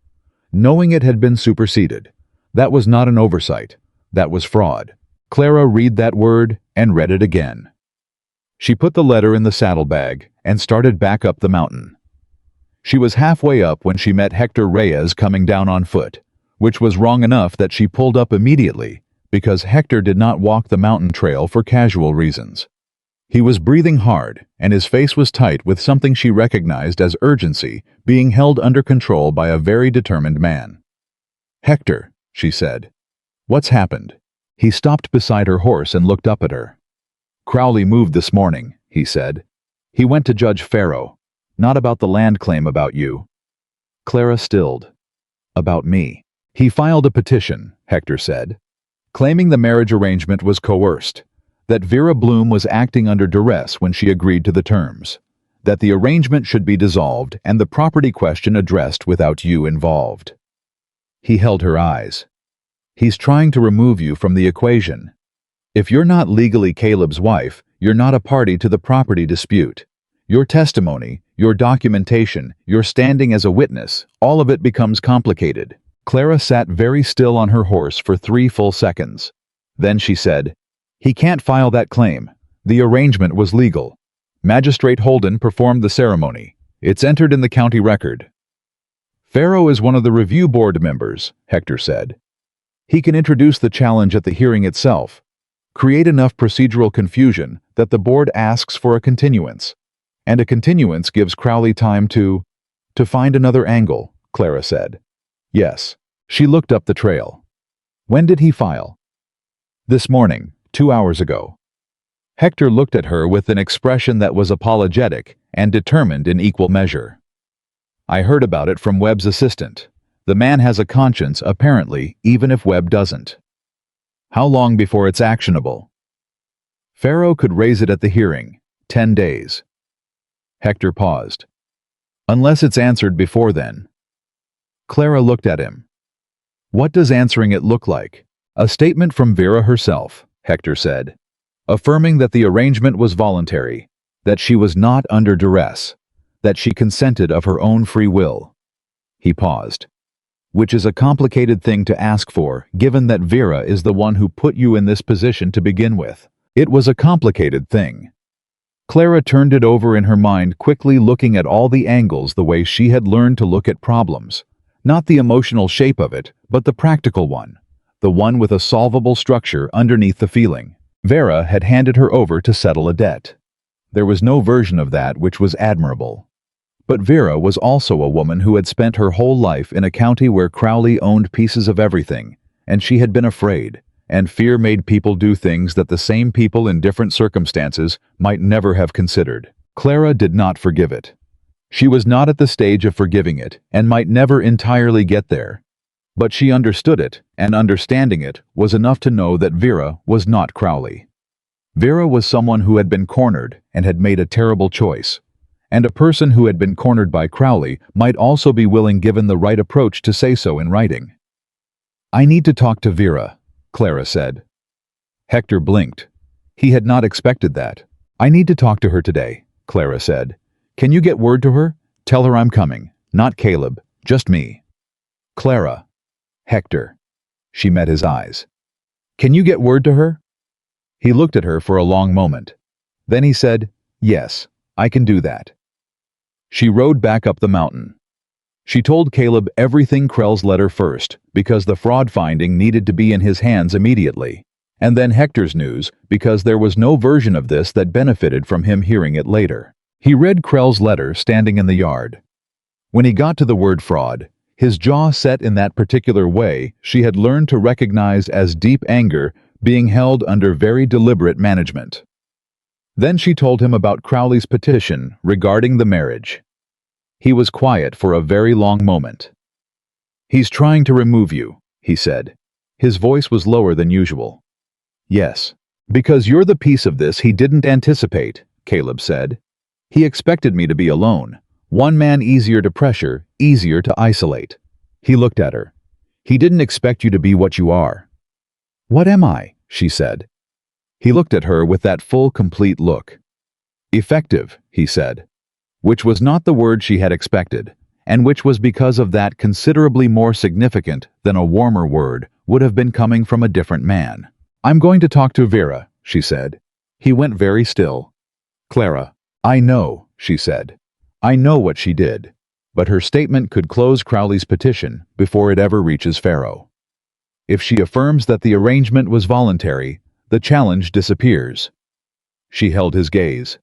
knowing it had been superseded. That was not an oversight. That was fraud. Clara read that word and read it again. She put the letter in the saddlebag and started back up the mountain. She was halfway up when she met Hector Reyes coming down on foot, which was wrong enough that she pulled up immediately, because Hector did not walk the mountain trail for casual reasons. He was breathing hard, and his face was tight with something she recognized as urgency being held under control by a very determined man. "Hector," she said. "What's happened?" He stopped beside her horse and looked up at her. "Crowley moved this morning," he said. "He went to Judge Farrow. Not about the land claim, about you." Clara stilled. "About me." "He filed a petition," Hector said, claiming the marriage arrangement was coerced, that Vera Bloom was acting under duress when she agreed to the terms, that the arrangement should be dissolved and the property question addressed without you involved." He held her eyes. "He's trying to remove you from the equation. If you're not legally Caleb's wife, you're not a party to the property dispute. Your testimony, your documentation, your standing as a witness, all of it becomes complicated." Clara sat very still on her horse for 3 full seconds. Then she said, "He can't file that claim. The arrangement was legal. Magistrate Holden performed the ceremony. It's entered in the county record." "Farrow is one of the review board members," Hector said. He can introduce the challenge at the hearing itself, create enough procedural confusion that the board asks for a continuance. And a continuance gives Crowley time to find another angle, Clara said. Yes. She looked up the trail. When did he file? This morning, 2 hours ago. Hector looked at her with an expression that was apologetic and determined in equal measure. I heard about it from Webb's assistant. The man has a conscience, apparently, even if Webb doesn't. How long before it's actionable? Farrow could raise it at the hearing, 10 days. Hector paused. Unless it's answered before then. Clara looked at him. What does answering it look like? A statement from Vera herself, Hector said, affirming that the arrangement was voluntary, that she was not under duress, that she consented of her own free will. He paused. Which is a complicated thing to ask for, given that Vera is the one who put you in this position to begin with. It was a complicated thing. Clara turned it over in her mind, quickly looking at all the angles the way she had learned to look at problems. Not the emotional shape of it, but the practical one. The one with a solvable structure underneath the feeling. Vera had handed her over to settle a debt. There was no version of that which was admirable. But Vera was also a woman who had spent her whole life in a county where Crowley owned pieces of everything, and she had been afraid, and fear made people do things that the same people in different circumstances might never have considered. Clara did not forgive it. She was not at the stage of forgiving it, and might never entirely get there. But she understood it, and understanding it was enough to know that Vera was not Crowley. Vera was someone who had been cornered and had made a terrible choice. And a person who had been cornered by Crowley might also be willing, given the right approach, to say so in writing. I need to talk to Vera, Clara said. Hector blinked. He had not expected that. I need to talk to her today, Clara said. Can you get word to her? Tell her I'm coming. Not Caleb, just me. Clara. Hector. She met his eyes. Can you get word to her? He looked at her for a long moment. Then he said, yes, I can do that. She rode back up the mountain. She told Caleb everything Krell's letter first, because the fraud finding needed to be in his hands immediately, and then Hector's news, because there was no version of this that benefited from him hearing it later. He read Krell's letter standing in the yard. When he got to the word fraud, his jaw set in that particular way she had learned to recognize as deep anger being held under very deliberate management. Then she told him about Crowley's petition regarding the marriage. He was quiet for a very long moment. He's trying to remove you, he said. His voice was lower than usual. Yes, because you're the piece of this he didn't anticipate, Caleb said. He expected me to be alone. One man easier to pressure, easier to isolate. He looked at her. He didn't expect you to be what you are. What am I? She said. He looked at her with that full, complete look. Effective, he said, which was not the word she had expected, and which was because of that considerably more significant than a warmer word would have been coming from a different man. I'm going to talk to Vera, she said. He went very still. Clara, I know, she said. I know what she did, but her statement could close Crowley's petition before it ever reaches Farrow. If she affirms that the arrangement was voluntary, the challenge disappears. She held his gaze.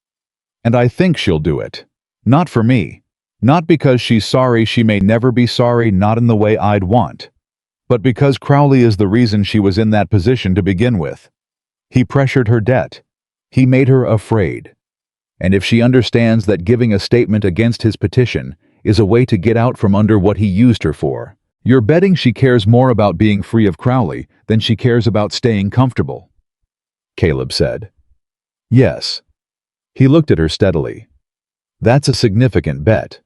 And I think she'll do it. Not for me. Not because she's sorry she may never be sorry, not in the way I'd want. But because Crowley is the reason she was in that position to begin with. He pressured her debt. He made her afraid. And if she understands that giving a statement against his petition is a way to get out from under what he used her for, you're betting she cares more about being free of Crowley than she cares about staying comfortable. Caleb said. Yes. He looked at her steadily. That's a significant bet.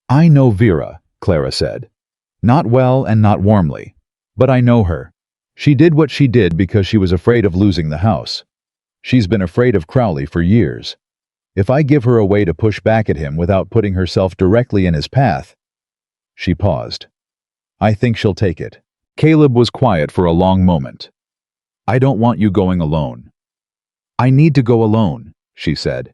I know Vera, Clara said. Not well and not warmly. But I know her. She did what she did because she was afraid of losing the house. She's been afraid of Crowley for years. If I give her a way to push back at him without putting herself directly in his path... She paused. I think she'll take it. Caleb was quiet for a long moment. I don't want you going alone. I need to go alone, she said.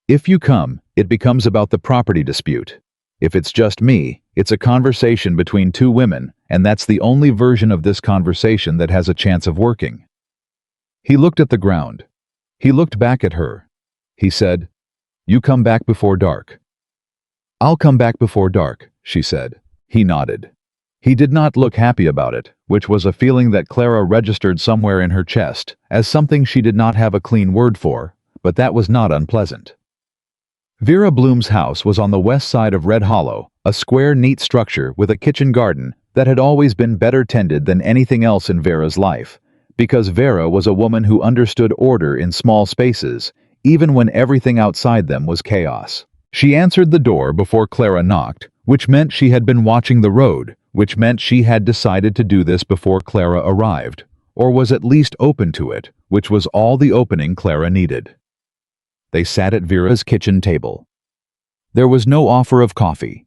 If you come, it becomes about the property dispute. If it's just me, it's a conversation between two women, and that's the only version of this conversation that has a chance of working." He looked at the ground. He looked back at her. He said, "You come back before dark." "I'll come back before dark," she said. He nodded. He did not look happy about it, which was a feeling that Clara registered somewhere in her chest as something she did not have a clean word for, but that was not unpleasant. Vera Bloom's house was on the west side of Red Hollow, a square, neat structure with a kitchen garden that had always been better tended than anything else in Vera's life, because Vera was a woman who understood order in small spaces, even when everything outside them was chaos. She answered the door before Clara knocked, which meant she had been watching the road, which meant she had decided to do this before Clara arrived, or was at least open to it, which was all the opening Clara needed. They sat at Vera's kitchen table. There was no offer of coffee.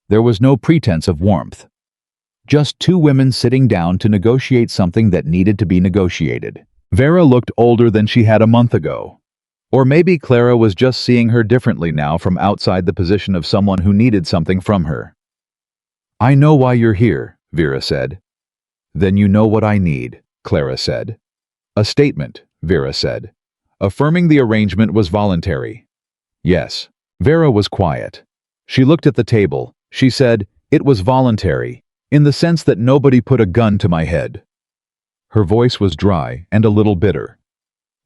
There was no pretense of warmth. Just two women sitting down to negotiate something that needed to be negotiated. Vera looked older than she had a month ago. Or maybe Clara was just seeing her differently now from outside the position of someone who needed something from her. "I know why you're here," Vera said. "Then you know what I need," Clara said. "A statement," Vera said. Affirming the arrangement was voluntary. "Yes." Vera was quiet. She looked at the table. She said, "It was voluntary, in the sense that nobody put a gun to my head." Her voice was dry and a little bitter.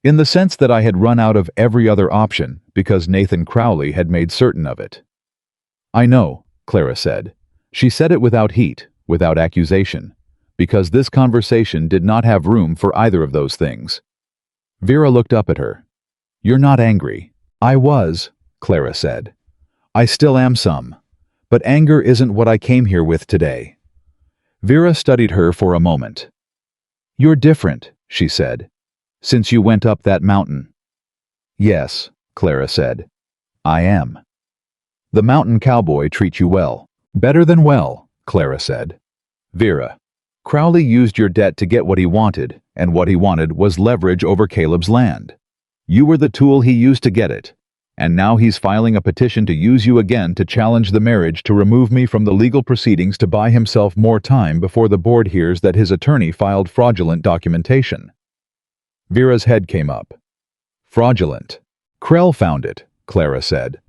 "In the sense that I had run out of every other option because Nathan Crowley had made certain of it." "I know," Clara said. She said it without heat, without accusation, because this conversation did not have room for either of those things. Vera looked up at her. "You're not angry." "I was," Clara said. "I still am some. But anger isn't what I came here with today." Vera studied her for a moment. "You're different," she said, "since you went up that mountain." "Yes," Clara said. "I am." "The mountain cowboy treats you well." "Better than well," Clara said. "Vera, Crowley used your debt to get what he wanted, and what he wanted was leverage over Caleb's land. You were the tool he used to get it, and now he's filing a petition to use you again to challenge the marriage to remove me from the legal proceedings to buy himself more time before the board hears that his attorney filed fraudulent documentation." Vera's head came up. "Fraudulent. Krell found it," Clara said.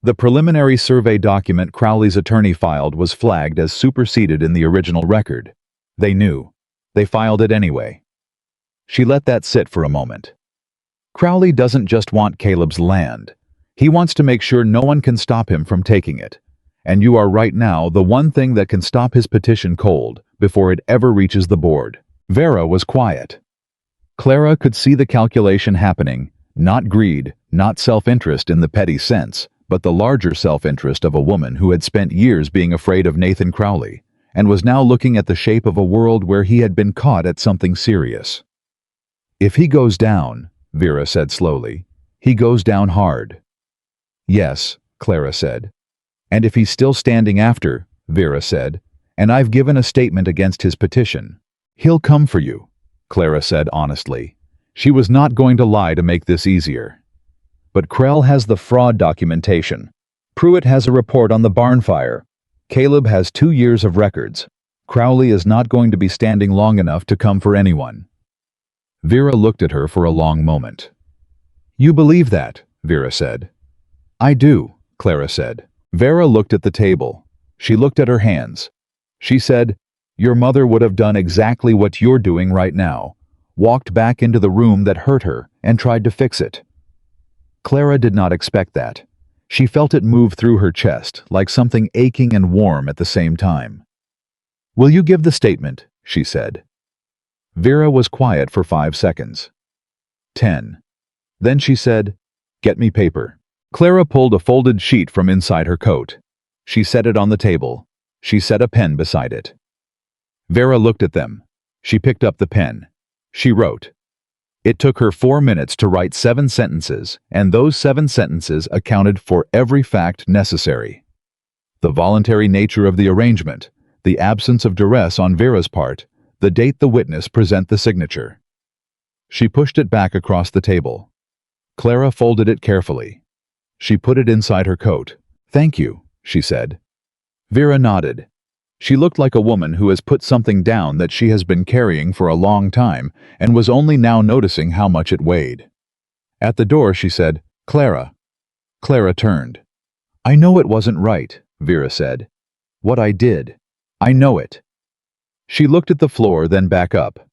The preliminary survey document Crowley's attorney filed was flagged as superseded in the original record. They knew. They filed it anyway. She let that sit for a moment. "Crowley doesn't just want Caleb's land. He wants to make sure no one can stop him from taking it. And you are right now the one thing that can stop his petition cold before it ever reaches the board." Vera was quiet. Clara could see the calculation happening, not greed, not self-interest in the petty sense, but the larger self-interest of a woman who had spent years being afraid of Nathan Crowley, and was now looking at the shape of a world where he had been caught at something serious. "If he goes down," Vera said slowly, "he goes down hard." "Yes," Clara said. "And if he's still standing after," Vera said, "and I've given a statement against his petition, he'll come for you," Clara said honestly. She was not going to lie to make this easier. "But Krell has the fraud documentation. Pruitt has a report on the barn fire. Caleb has 2 years of records. Crowley is not going to be standing long enough to come for anyone." Vera looked at her for a long moment. "You believe that?" Vera said. "I do," Clara said. Vera looked at the table. She looked at her hands. She said, "Your mother would have done exactly what you're doing right now, walked back into the room that hurt her and tried to fix it." Clara did not expect that. She felt it move through her chest, like something aching and warm at the same time. "Will you give the statement?" she said. Vera was quiet for 5 seconds. 10. Then she said, "Get me paper." Clara pulled a folded sheet from inside her coat. She set it on the table. She set a pen beside it. Vera looked at them. She picked up the pen. She wrote. It took her 4 minutes to write 7 sentences, and those 7 sentences accounted for every fact necessary. The voluntary nature of the arrangement, the absence of duress on Vera's part, the date the witness present the signature. She pushed it back across the table. Clara folded it carefully. She put it inside her coat. "Thank you," she said. Vera nodded. She looked like a woman who has put something down that she has been carrying for a long time and was only now noticing how much it weighed. At the door, she said, "Clara." Clara turned. "I know it wasn't right," Vera said. "What I did. I know it." She looked at the floor, then back up.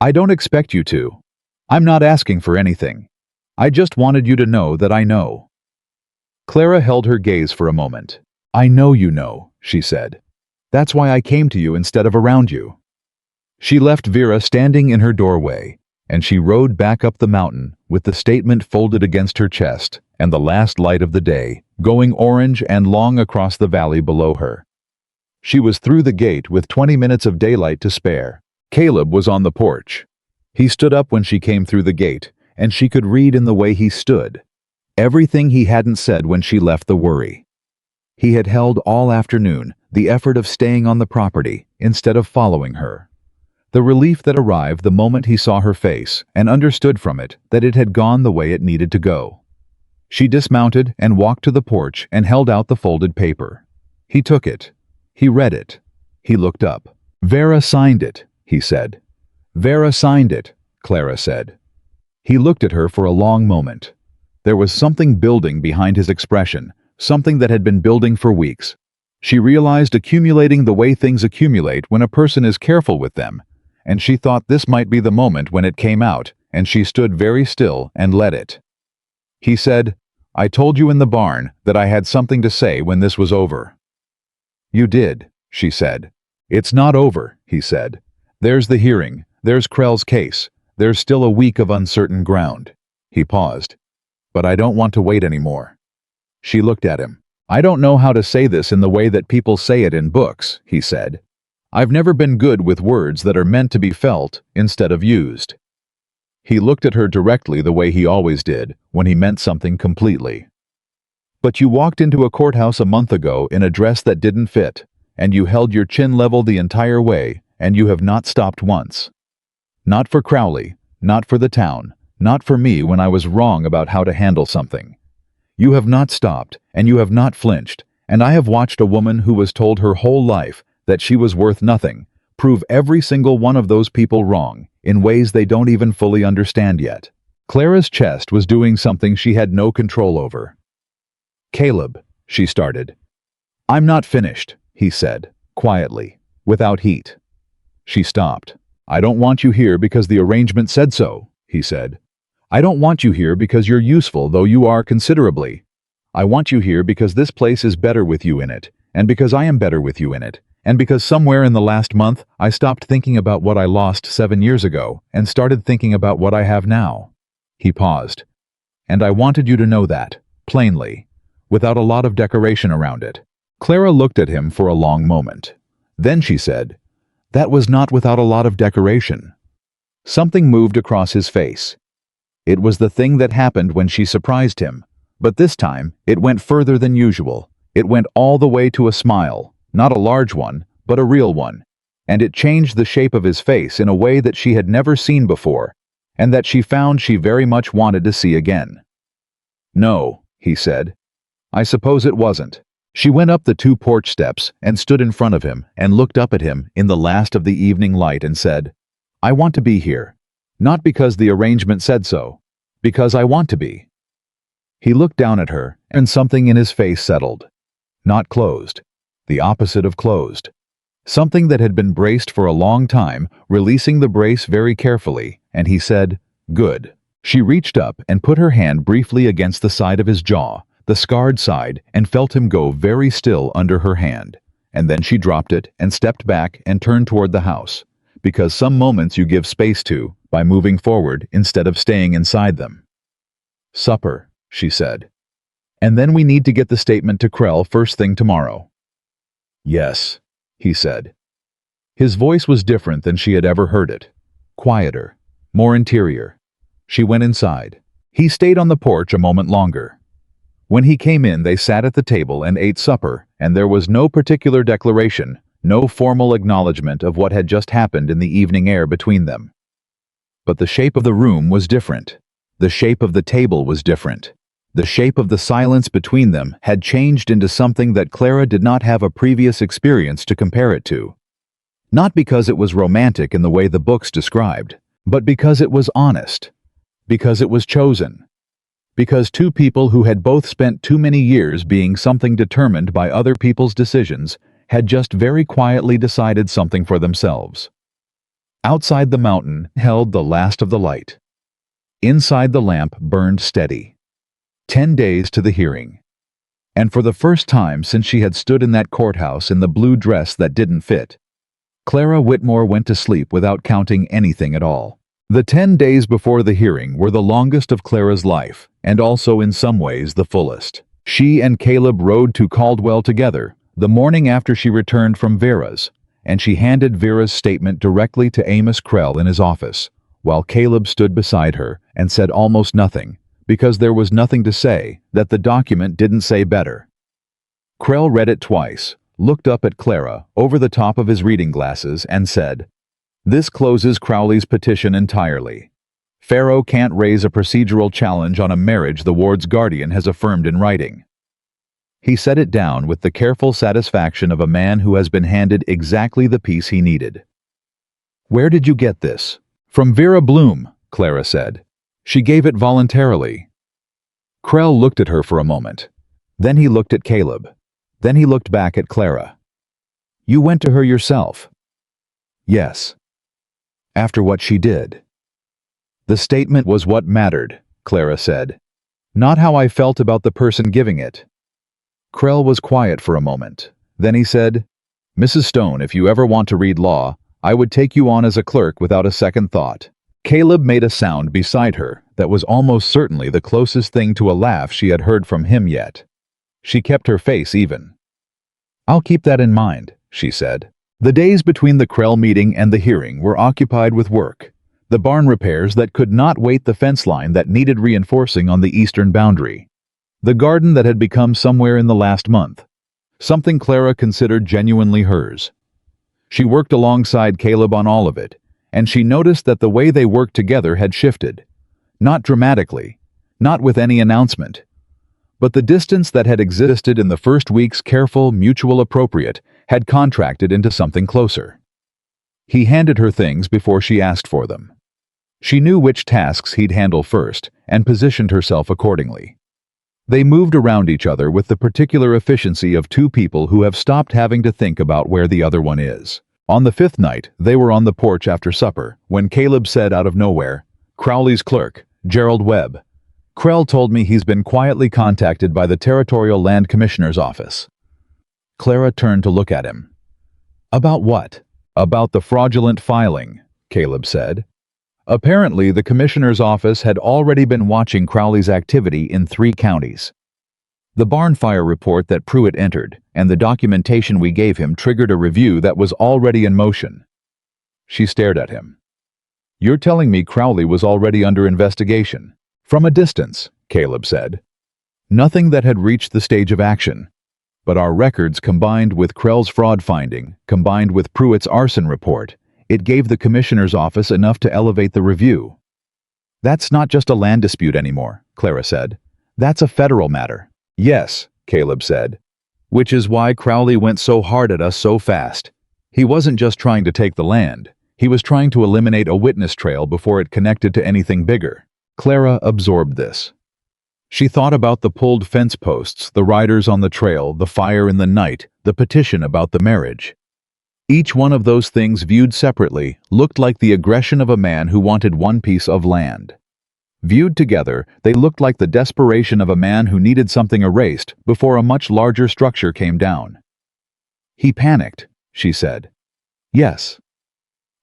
"I don't expect you to. I'm not asking for anything. I just wanted you to know that I know." Clara held her gaze for a moment. "I know you know," she said. "That's why I came to you instead of around you." She left Vera standing in her doorway, and she rode back up the mountain with the statement folded against her chest and the last light of the day going orange and long across the valley below her. She was through the gate with 20 minutes of daylight to spare. Caleb was on the porch. He stood up when she came through the gate, and she could read in the way he stood everything he hadn't said when she left the worry. He had held all afternoon the effort of staying on the property instead of following her. The relief that arrived the moment he saw her face and understood from it that it had gone the way it needed to go. She dismounted and walked to the porch and held out the folded paper. He took it. He read it. He looked up. "Vera signed it," he said. "Vera signed it," Clara said. He looked at her for a long moment. There was something building behind his expression, something that had been building for weeks. She realized accumulating the way things accumulate when a person is careful with them, and she thought this might be the moment when it came out, and she stood very still and let it. He said, "I told you in the barn that I had something to say when this was over." "You did," she said. "It's not over," he said. "There's the hearing, there's Krell's case, there's still a week of uncertain ground." He paused. "But I don't want to wait anymore." She looked at him. "I don't know how to say this in the way that people say it in books," he said. "I've never been good with words that are meant to be felt instead of used." He looked at her directly the way he always did when he meant something completely. "But you walked into a courthouse a month ago in a dress that didn't fit, and you held your chin level the entire way, and you have not stopped once. Not for Crowley, not for the town, not for me when I was wrong about how to handle something. You have not stopped, and you have not flinched, and I have watched a woman who was told her whole life that she was worth nothing prove every single one of those people wrong in ways they don't even fully understand yet." Clara's chest was doing something she had no control over. "Caleb," she started. "I'm not finished," he said, quietly, without heat. She stopped. "I don't want you here because the arrangement said so," he said. "I don't want you here because you're useful, though you are considerably. I want you here because this place is better with you in it, and because I am better with you in it, and because somewhere in the last month I stopped thinking about what I lost 7 years ago and started thinking about what I have now." He paused. "And I wanted you to know that, plainly, without a lot of decoration around it." Clara looked at him for a long moment. Then she said, "That was not without a lot of decoration." Something moved across his face. It was the thing that happened when she surprised him, but this time it went further than usual. It went all the way to a smile, not a large one, but a real one, and it changed the shape of his face in a way that she had never seen before, and that she found she very much wanted to see again. "No," he said. "I suppose it wasn't." She went up the 2 porch steps and stood in front of him and looked up at him in the last of the evening light and said, "I want to be here. Not because the arrangement said so, because I want to be." He looked down at her, and something in his face settled. Not closed. The opposite of closed. Something that had been braced for a long time, releasing the brace very carefully, and he said, "Good." She reached up and put her hand briefly against the side of his jaw, the scarred side, and felt him go very still under her hand, and then she dropped it and stepped back and turned toward the house, because some moments you give space to by moving forward instead of staying inside them. "Supper," she said. "And then we need to get the statement to Krell first thing tomorrow." "Yes," he said. His voice was different than she had ever heard it. Quieter, more interior. She went inside. He stayed on the porch a moment longer. When he came in, they sat at the table and ate supper, and there was no particular declaration, no formal acknowledgement of what had just happened in the evening air between them. But the shape of the room was different. The shape of the table was different. The shape of the silence between them had changed into something that Clara did not have a previous experience to compare it to. Not because it was romantic in the way the books described, but because it was honest. Because it was chosen. Because two people who had both spent too many years being something determined by other people's decisions had just very quietly decided something for themselves. Outside the mountain held the last of the light. Inside the lamp burned steady. 10 days to the hearing. And for the first time since she had stood in that courthouse in the blue dress that didn't fit, Clara Whitmore went to sleep without counting anything at all. The 10 days before the hearing were the longest of Clara's life, and also in some ways the fullest. She and Caleb rode to Caldwell together the morning after she returned from Vera's, and she handed Vera's statement directly to Amos Krell in his office, while Caleb stood beside her and said almost nothing, because there was nothing to say that the document didn't say better. Krell read it twice, looked up at Clara over the top of his reading glasses and said, "This closes Crowley's petition entirely. Farrow can't raise a procedural challenge on a marriage the ward's guardian has affirmed in writing." He set it down with the careful satisfaction of a man who has been handed exactly the piece he needed. "Where did you get this?" "From Vera Bloom," Clara said. "She gave it voluntarily." Krell looked at her for a moment. Then he looked at Caleb. Then he looked back at Clara. "You went to her yourself?" "Yes." "After what she did?" "The statement was what mattered," Clara said. "Not how I felt about the person giving it." Krell was quiet for a moment. Then he said, "Mrs. Stone, if you ever want to read law, I would take you on as a clerk without a second thought." Caleb made a sound beside her that was almost certainly the closest thing to a laugh she had heard from him yet. She kept her face even. "I'll keep that in mind," she said. The days between the Krell meeting and the hearing were occupied with work. The barn repairs that could not wait, the fence line that needed reinforcing on the eastern boundary. The garden that had become somewhere in the last month. Something Clara considered genuinely hers. She worked alongside Caleb on all of it, and she noticed that the way they worked together had shifted. Not dramatically, not with any announcement. But the distance that had existed in the first week's careful, mutual appropriate had contracted into something closer. He handed her things before she asked for them. She knew which tasks he'd handle first and positioned herself accordingly. They moved around each other with the particular efficiency of two people who have stopped having to think about where the other one is. On the fifth night, they were on the porch after supper, when Caleb said out of nowhere, "Crowley's clerk, Gerald Webb. Krell told me he's been quietly contacted by the Territorial Land Commissioner's office." Clara turned to look at him. "About what?" "About the fraudulent filing," Caleb said. Apparently, the Commissioner's office had already been watching Crowley's activity in 3 counties. The barn fire report that Pruitt entered and the documentation we gave him triggered a review that was already in motion. She stared at him. "You're telling me Crowley was already under investigation?" "From a distance," Caleb said. "Nothing that had reached the stage of action. But our records combined with Krell's fraud finding, combined with Pruitt's arson report, it gave the Commissioner's office enough to elevate the review." "That's not just a land dispute anymore," Clara said. "That's a federal matter." "Yes," Caleb said. "Which is why Crowley went so hard at us so fast. He wasn't just trying to take the land. He was trying to eliminate a witness trail before it connected to anything bigger." Clara absorbed this. She thought about the pulled fence posts, the riders on the trail, the fire in the night, the petition about the marriage. Each one of those things viewed separately looked like the aggression of a man who wanted one piece of land. Viewed together, they looked like the desperation of a man who needed something erased before a much larger structure came down. "He panicked," she said. "Yes."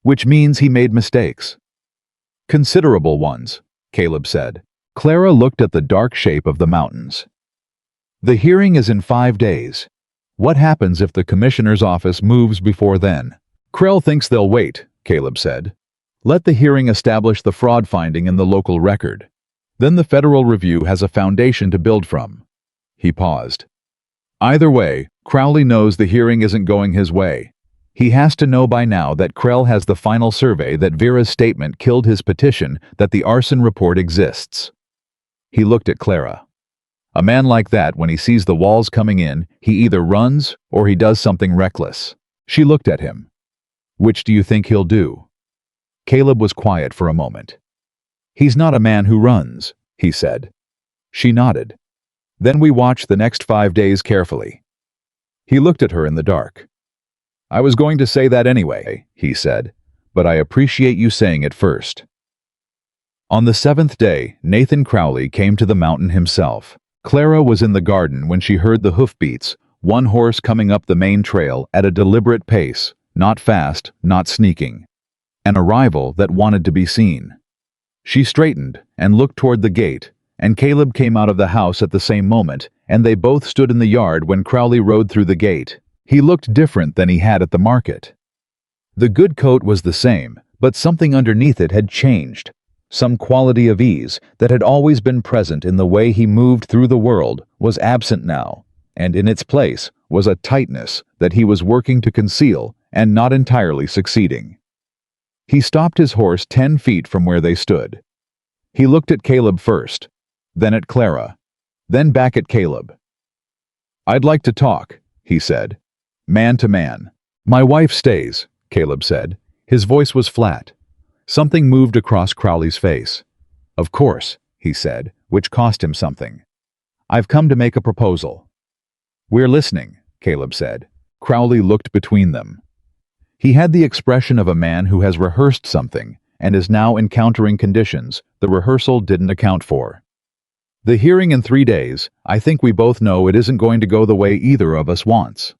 "Which means he made mistakes." "Considerable ones," Caleb said. Clara looked at the dark shape of the mountains. "The hearing is in 5 days. What happens if the Commissioner's office moves before then?" "Krell thinks they'll wait," Caleb said. "Let the hearing establish the fraud finding in the local record. Then the federal review has a foundation to build from." He paused. "Either way, Crowley knows the hearing isn't going his way. He has to know by now that Krell has the final survey, that Vera's statement killed his petition, that the arson report exists." He looked at Clara. A man like that, when he sees the walls coming in, he either runs or he does something reckless. She looked at him. Which do you think he'll do? Caleb was quiet for a moment. He's not a man who runs, he said. She nodded. Then we watched the next 5 days carefully. He looked at her in the dark. I was going to say that anyway, he said, but I appreciate you saying it first. On the 7th day, Nathan Crowley came to the mountain himself. Clara was in the garden when she heard the hoofbeats, one horse coming up the main trail at a deliberate pace, not fast, not sneaking. An arrival that wanted to be seen. She straightened and looked toward the gate, and Caleb came out of the house at the same moment, and they both stood in the yard when Crowley rode through the gate. He looked different than he had at the market. The good coat was the same, but something underneath it had changed. Some quality of ease that had always been present in the way he moved through the world was absent now, and in its place was a tightness that he was working to conceal and not entirely succeeding. He stopped his horse 10 feet from where they stood. He looked at Caleb first, then at Clara, then back at Caleb. I'd like to talk, he said, man to man. My wife stays, Caleb said. His voice was flat. Something moved across Crowley's face. Of course, he said, which cost him something. I've come to make a proposal. We're listening, Caleb said. Crowley looked between them. He had the expression of a man who has rehearsed something and is now encountering conditions the rehearsal didn't account for. The hearing in 3 days, I think we both know it isn't going to go the way either of us wants.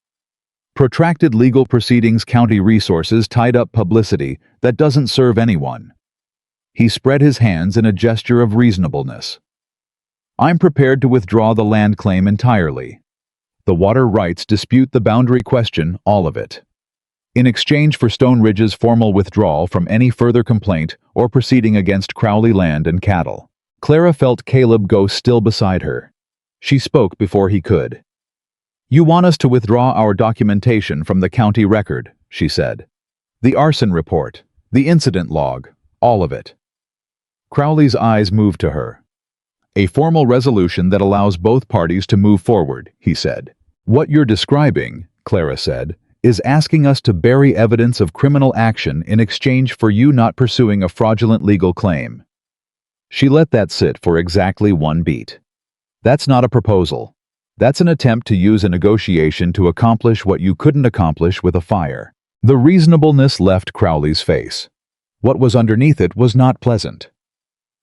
Protracted legal proceedings, county resources, tied up publicity that doesn't serve anyone. He spread his hands in a gesture of reasonableness. I'm prepared to withdraw the land claim entirely. The water rights dispute the boundary question, all of it. In exchange for Stone Ridge's formal withdrawal from any further complaint or proceeding against Crowley land and cattle. Clara felt Caleb go still beside her. She spoke before he could. You want us to withdraw our documentation from the county record, she said. The arson report, the incident log, all of it. Crowley's eyes moved to her. A formal resolution that allows both parties to move forward, he said. What you're describing, Clara said, is asking us to bury evidence of criminal action in exchange for you not pursuing a fraudulent legal claim. She let that sit for exactly 1 beat. That's not a proposal. That's an attempt to use a negotiation to accomplish what you couldn't accomplish with a fire. The reasonableness left Crowley's face. What was underneath it was not pleasant.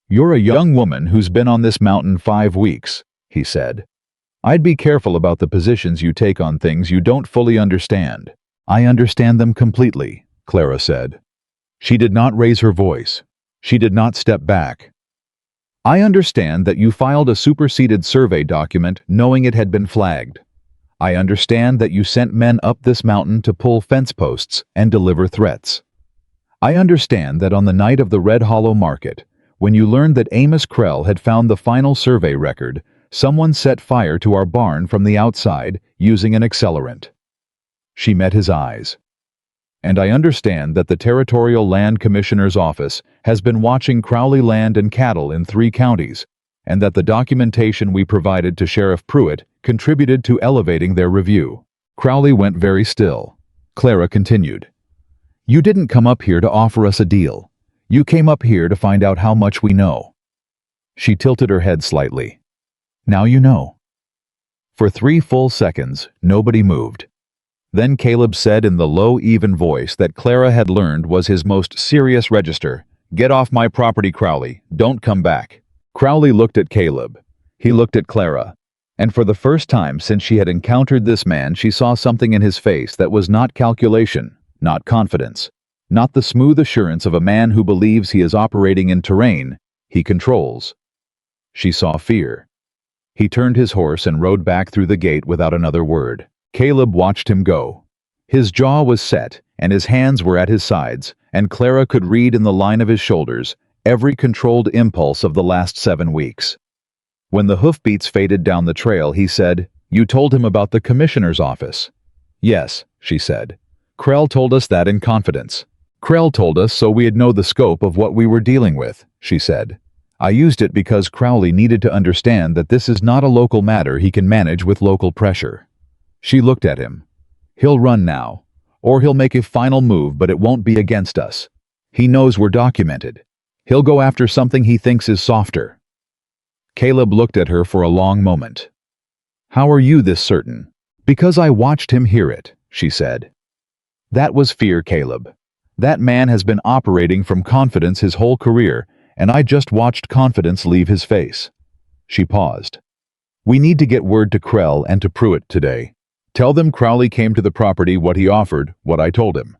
You're a young woman who's been on this mountain 5 weeks, he said. I'd be careful about the positions you take on things you don't fully understand. I understand them completely, Clara said. She did not raise her voice. She did not step back. I understand that you filed a superseded survey document knowing it had been flagged. I understand that you sent men up this mountain to pull fence posts and deliver threats. I understand that on the night of the Red Hollow market, when you learned that Amos Krell had found the final survey record, someone set fire to our barn from the outside using an accelerant. She met his eyes. And I understand that the Territorial Land Commissioner's Office has been watching Crowley land and cattle in 3 counties, and that the documentation we provided to Sheriff Pruitt contributed to elevating their review. Crowley went very still. Clara continued. You didn't come up here to offer us a deal. You came up here to find out how much we know. She tilted her head slightly. Now you know. For 3 full seconds, nobody moved. Then Caleb said in the low, even voice that Clara had learned was his most serious register, Get off my property, Crowley. Don't come back. Crowley looked at Caleb. He looked at Clara. And for the first time since she had encountered this man, she saw something in his face that was not calculation, not confidence, not the smooth assurance of a man who believes he is operating in terrain he controls. She saw fear. He turned his horse and rode back through the gate without another word. Caleb watched him go. His jaw was set, and his hands were at his sides, and Clara could read in the line of his shoulders every controlled impulse of the last 7 weeks. When the hoofbeats faded down the trail, he said, You told him about the commissioner's office. Yes, she said. Krell told us that in confidence. Krell told us so we'd know the scope of what we were dealing with, she said. I used it because Crowley needed to understand that this is not a local matter he can manage with local pressure. She looked at him. He'll run now, or he'll make a final move, but it won't be against us. He knows we're documented. He'll go after something he thinks is softer. Caleb looked at her for a long moment. How are you this certain? Because I watched him hear it, she said. That was fear, Caleb. That man has been operating from confidence his whole career, and I just watched confidence leave his face. She paused. We need to get word to Krell and to Pruitt today. Tell them Crowley came to the property what he offered, what I told him.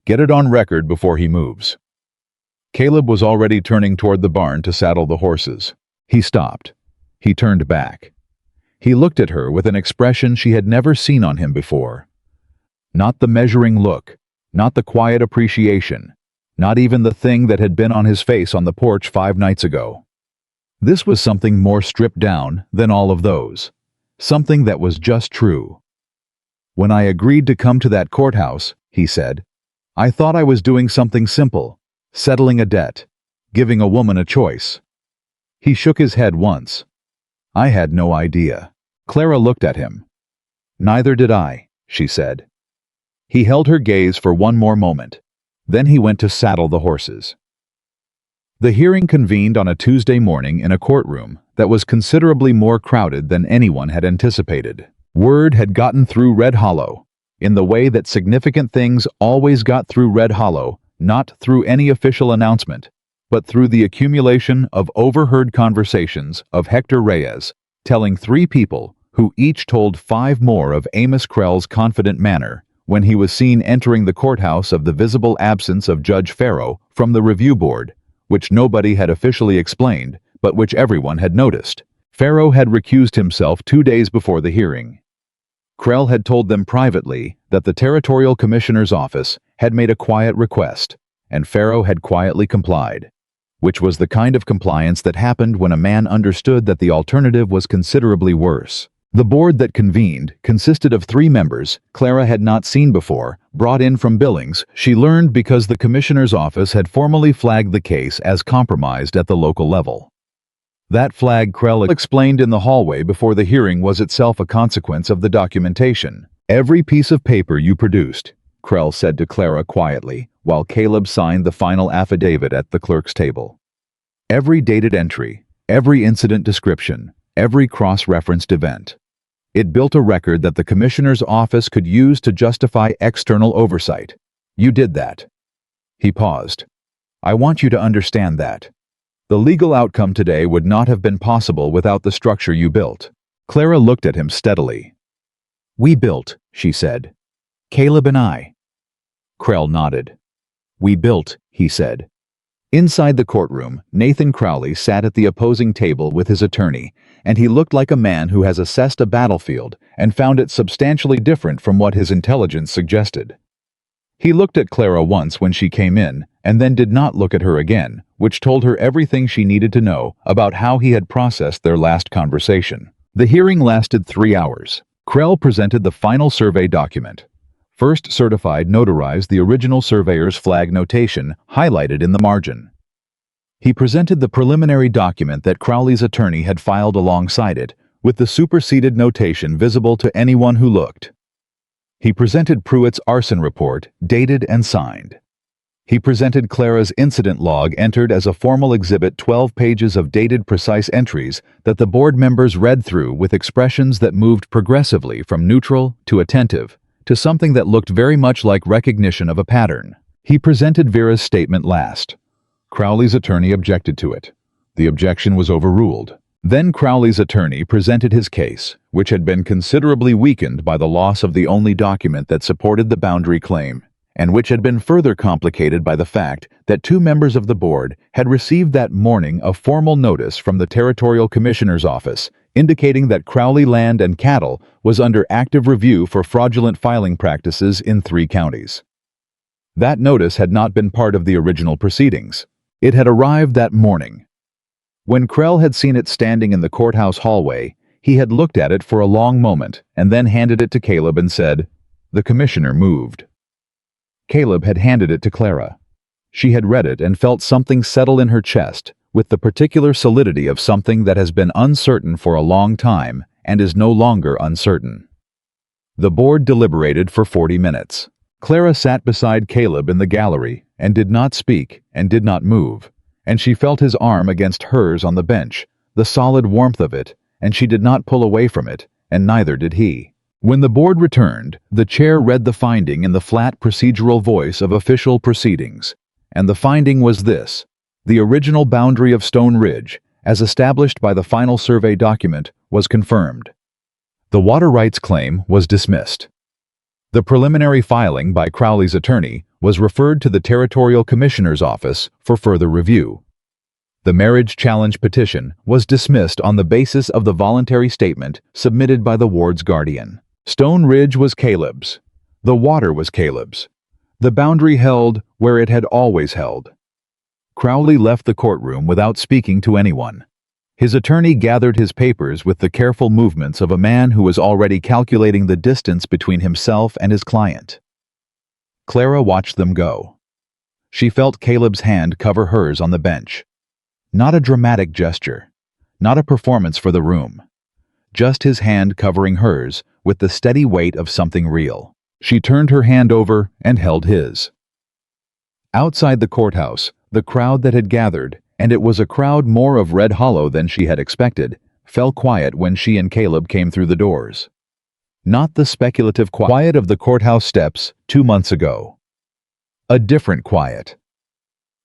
Get it on record before he moves. Caleb was already turning toward the barn to saddle the horses. He stopped. He turned back. He looked at her with an expression she had never seen on him before. Not the measuring look, not the quiet appreciation, not even the thing that had been on his face on the porch 5 nights ago. This was something more stripped down than all of those. Something that was just true. When I agreed to come to that courthouse, he said, I thought I was doing something simple, settling a debt, giving a woman a choice. He shook his head once. I had no idea. Clara looked at him. Neither did I, she said. He held her gaze for one more moment. Then he went to saddle the horses. The hearing convened on a Tuesday morning in a courtroom that was considerably more crowded than anyone had anticipated. Word had gotten through Red Hollow, in the way that significant things always got through Red Hollow, not through any official announcement, but through the accumulation of overheard conversations of Hector Reyes, telling 3 people who each told 5 more of Amos Krell's confident manner when he was seen entering the courthouse of the visible absence of Judge Farrow from the review board, which nobody had officially explained, but which everyone had noticed. Farrow had recused himself 2 days before the hearing. Krell had told them privately that the Territorial Commissioner's office had made a quiet request, and Farrow had quietly complied, which was the kind of compliance that happened when a man understood that the alternative was considerably worse. The board that convened consisted of 3 members Clara had not seen before, brought in from Billings, she learned because the commissioner's office had formally flagged the case as compromised at the local level. That flag, Krell explained in the hallway before the hearing, was itself a consequence of the documentation. Every piece of paper you produced, Krell said to Clara quietly, while Caleb signed the final affidavit at the clerk's table. Every dated entry, every incident description, every cross-referenced event. It built a record that the commissioner's office could use to justify external oversight. You did that. He paused. I want you to understand that. The legal outcome today would not have been possible without the structure you built. Clara looked at him steadily. We built, she said. Caleb and I. Krell nodded. We built, he said. Inside the courtroom, Nathan Crowley sat at the opposing table with his attorney, and he looked like a man who has assessed a battlefield and found it substantially different from what his intelligence suggested. He looked at Clara once when she came in, and then did not look at her again, which told her everything she needed to know about how he had processed their last conversation. The hearing lasted 3 hours. Krell presented the final survey document. First Certified notarized the original surveyor's flag notation highlighted in the margin. He presented the preliminary document that Crowley's attorney had filed alongside it, with the superseded notation visible to anyone who looked. He presented Pruitt's arson report, dated and signed. He presented Clara's incident log entered as a formal exhibit, 12 pages of dated precise entries that the board members read through with expressions that moved progressively from neutral to attentive, to something that looked very much like recognition of a pattern. He presented Vera's statement last. Crowley's attorney objected to it. The objection was overruled. Then Crowley's attorney presented his case, which had been considerably weakened by the loss of the only document that supported the boundary claim, and which had been further complicated by the fact that 2 members of the board had received that morning a formal notice from the Territorial Commissioner's office indicating that Crowley Land and Cattle was under active review for fraudulent filing practices in 3 counties. That notice had not been part of the original proceedings. It had arrived that morning. When Krell had seen it standing in the courthouse hallway, he had looked at it for a long moment and then handed it to Caleb and said, "The commissioner moved." Caleb had handed it to Clara. She had read it and felt something settle in her chest, with the particular solidity of something that has been uncertain for a long time and is no longer uncertain. The board deliberated for 40 minutes. Clara sat beside Caleb in the gallery and did not speak and did not move, and she felt his arm against hers on the bench, the solid warmth of it, and she did not pull away from it, and neither did he. When the board returned, the chair read the finding in the flat procedural voice of official proceedings, and the finding was this: the original boundary of Stone Ridge, as established by the final survey document, was confirmed. The water rights claim was dismissed. The preliminary filing by Crowley's attorney was referred to the Territorial Commissioner's office for further review. The marriage challenge petition was dismissed on the basis of the voluntary statement submitted by the ward's guardian. Stone Ridge was Caleb's. The water was Caleb's. The boundary held where it had always held. Crowley left the courtroom without speaking to anyone. His attorney gathered his papers with the careful movements of a man who was already calculating the distance between himself and his client. Clara watched them go. She felt Caleb's hand cover hers on the bench. Not a dramatic gesture, not a performance for the room. Just his hand covering hers with the steady weight of something real. She turned her hand over and held his. Outside the courthouse, the crowd that had gathered, and it was a crowd more of Red Hollow than she had expected, fell quiet when she and Caleb came through the doors. Not the speculative quiet of the courthouse steps 2 months ago. A different quiet.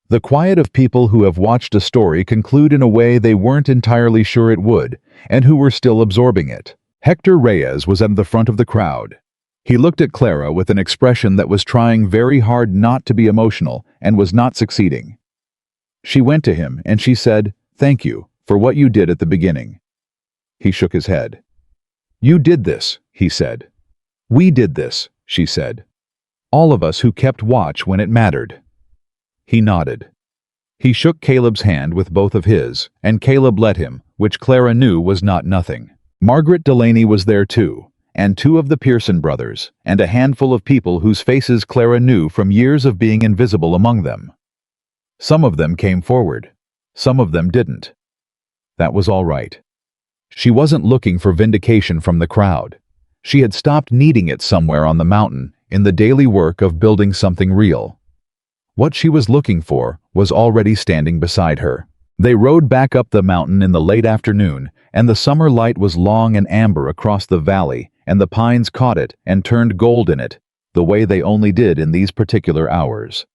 The quiet of people who have watched a story conclude in a way they weren't entirely sure it would, and who were still absorbing it. Hector Reyes was at the front of the crowd. He looked at Clara with an expression that was trying very hard not to be emotional and was not succeeding. She went to him and she said, "Thank you for what you did at the beginning." He shook his head. "You did this," he said. "We did this," she said. "All of us who kept watch when it mattered." He nodded. He shook Caleb's hand with both of his, and Caleb let him, which Clara knew was not nothing. Margaret Delaney was there too, and 2 of the Pearson brothers, and a handful of people whose faces Clara knew from years of being invisible among them. Some of them came forward. Some of them didn't. That was all right. She wasn't looking for vindication from the crowd. She had stopped needing it somewhere on the mountain in the daily work of building something real. What she was looking for was already standing beside her. They rode back up the mountain in the late afternoon, and the summer light was long and amber across the valley, and the pines caught it and turned gold in it, the way they only did in these particular hours.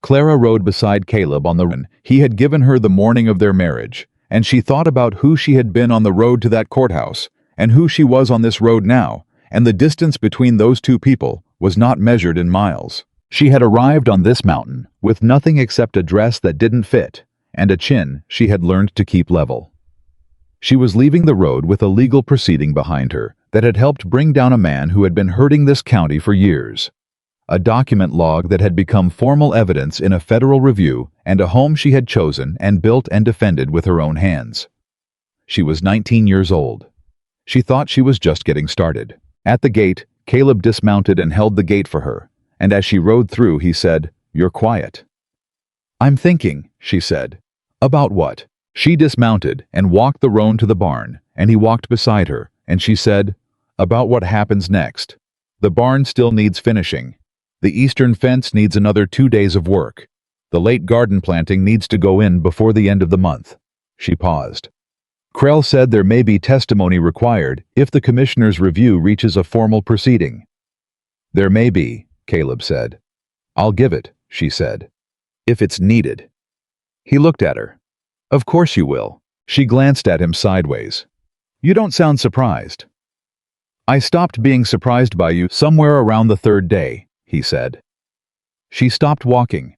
Clara rode beside Caleb on the run he had given her the morning of their marriage, and she thought about who she had been on the road to that courthouse, and who she was on this road now, and the distance between those 2 people was not measured in miles. She had arrived on this mountain with nothing except a dress that didn't fit, and a chin she had learned to keep level. She was leaving the road with a legal proceeding behind her that had helped bring down a man who had been hurting this county for years. A document log that had become formal evidence in a federal review, and a home she had chosen and built and defended with her own hands. She was 19 years old. She thought she was just getting started. At the gate, Caleb dismounted and held the gate for her, and as she rode through he said, "You're quiet." "I'm thinking," she said. "About what?" She dismounted and walked the roan to the barn, and he walked beside her, and she said, "About what happens next. The barn still needs finishing. The eastern fence needs another 2 days of work. The late garden planting needs to go in before the end of the month." She paused. Krell said there may be testimony required if the commissioner's review reaches a formal proceeding. "There may be," Caleb said. "I'll give it," she said. "If it's needed." He looked at her. "Of course you will." She glanced at him sideways. "You don't sound surprised." "I stopped being surprised by you somewhere around the 3rd day," he said. She stopped walking.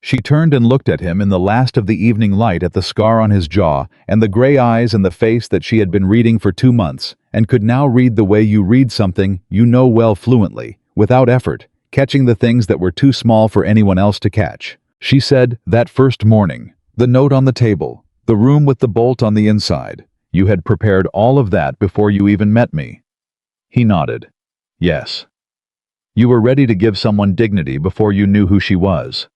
She turned and looked at him in the last of the evening light at the scar on his jaw and the gray eyes and the face that she had been reading for 2 months and could now read the way you read something you know well fluently, without effort, catching the things that were too small for anyone else to catch. She said, "That first morning, the note on the table, the room with the bolt on the inside, you had prepared all of that before you even met me." He nodded. "Yes. You were ready to give someone dignity before you knew who she was."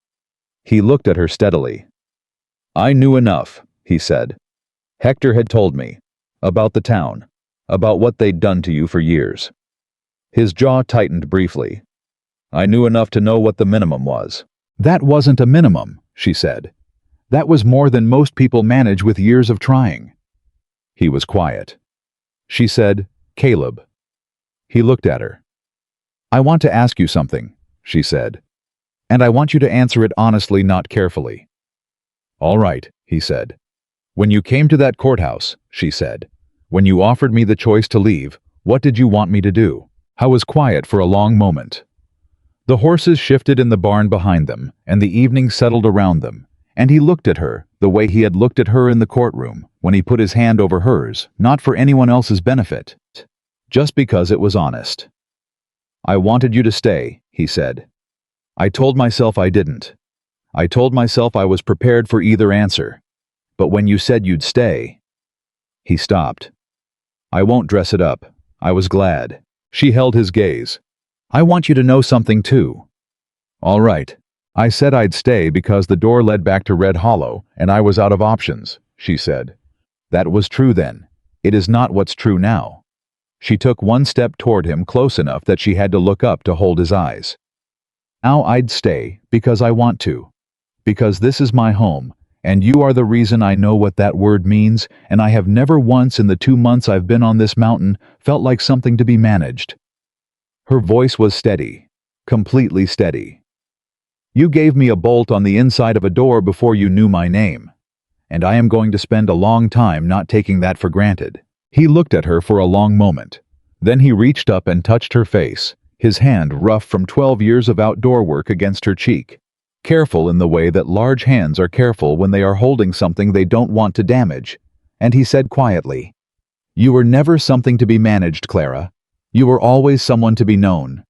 He looked at her steadily. I knew enough, he said. Hector had told me. About the town. About what they'd done to you for years. His jaw tightened briefly. I knew enough to know what the minimum was. That wasn't a minimum, she said. That was more than most people manage with years of trying. He was quiet. She said, Caleb. He looked at her. I want to ask you something, she said. And I want you to answer it honestly, not carefully. All right, he said. When you came to that courthouse, she said, when you offered me the choice to leave, what did you want me to do? I was quiet for a long moment. The horses shifted in the barn behind them, and the evening settled around them, and he looked at her the way he had looked at her in the courtroom, when he put his hand over hers, not for anyone else's benefit, just because it was honest. I wanted you to stay, he said. I told myself I didn't. I told myself I was prepared for either answer. But when you said you'd stay... He stopped. I won't dress it up. I was glad. She held his gaze. I want you to know something too. All right. I said I'd stay because the door led back to Red Hollow, and I was out of options, she said. That was true then. It is not what's true now. She took one step toward him, close enough that she had to look up to hold his eyes. Now I'd stay because I want to. Because this is my home, and you are the reason I know what that word means, and I have never once in the 2 months I've been on this mountain felt like something to be managed. Her voice was steady, completely steady. You gave me a bolt on the inside of a door before you knew my name, and I am going to spend a long time not taking that for granted. He looked at her for a long moment. Then he reached up and touched her face, his hand rough from 12 years of outdoor work against her cheek. Careful in the way that large hands are careful when they are holding something they don't want to damage. And he said quietly, You were never something to be managed, Clara. You were always someone to be known.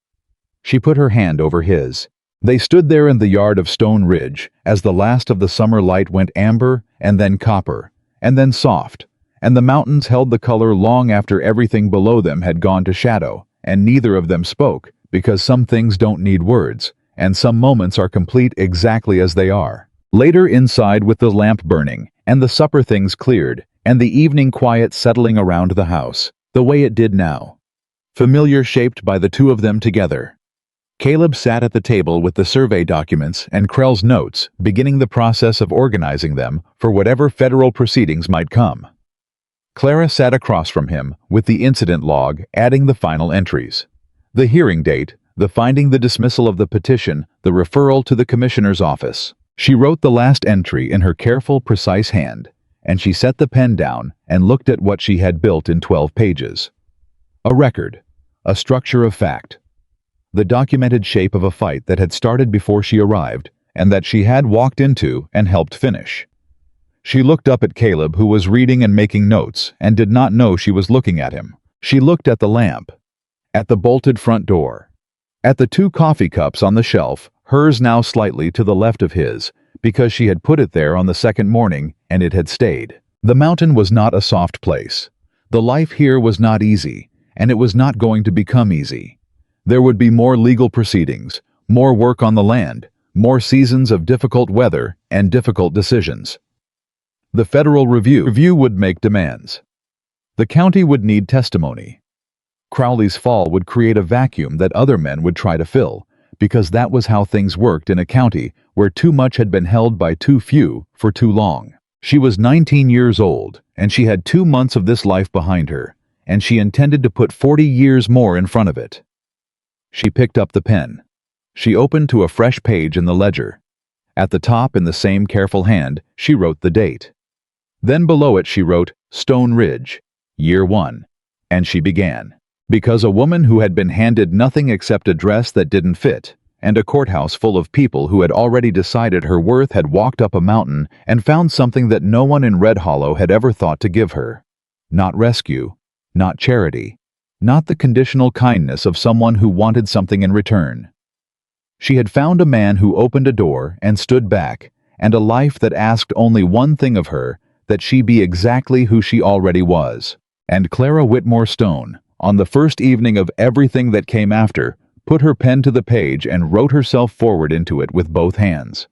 She put her hand over his. They stood there in the yard of Stone Ridge as the last of the summer light went amber and then copper, and then soft, and the mountains held the color long after everything below them had gone to shadow, and neither of them spoke, because some things don't need words, and some moments are complete exactly as they are. Later inside with the lamp burning, and the supper things cleared, and the evening quiet settling around the house, the way it did now. Familiar shaped by the two of them together. Caleb sat at the table with the survey documents and Krell's notes, beginning the process of organizing them for whatever federal proceedings might come. Clara sat across from him with the incident log adding the final entries. The hearing date, the finding, the dismissal of the petition, the referral to the commissioner's office. She wrote the last entry in her careful, precise hand, and she set the pen down and looked at what she had built in 12 pages. A record, a structure of fact. The documented shape of a fight that had started before she arrived, and that she had walked into and helped finish. She looked up at Caleb, who was reading and making notes, and did not know she was looking at him. She looked at the lamp, at the bolted front door, at the 2 coffee cups on the shelf, hers now slightly to the left of his, because she had put it there on the second morning, and it had stayed. The mountain was not a soft place. The life here was not easy, and it was not going to become easy. There would be more legal proceedings, more work on the land, more seasons of difficult weather and difficult decisions. The federal review would make demands. The county would need testimony. Crowley's fall would create a vacuum that other men would try to fill, because that was how things worked in a county where too much had been held by too few for too long. She was 19 years old, and she had 2 months of this life behind her, and she intended to put 40 years more in front of it. She picked up the pen. She opened to a fresh page in the ledger. At the top, in the same careful hand, she wrote the date. Then below it she wrote, Stone Ridge, Year 1, and she began. Because a woman who had been handed nothing except a dress that didn't fit, and a courthouse full of people who had already decided her worth, had walked up a mountain and found something that no one in Red Hollow had ever thought to give her. Not rescue, not charity, not the conditional kindness of someone who wanted something in return. She had found a man who opened a door and stood back, and a life that asked only one thing of her, that she be exactly who she already was. And Clara Whitmore Stone, on the first evening of everything that came after, put her pen to the page and wrote herself forward into it with both hands.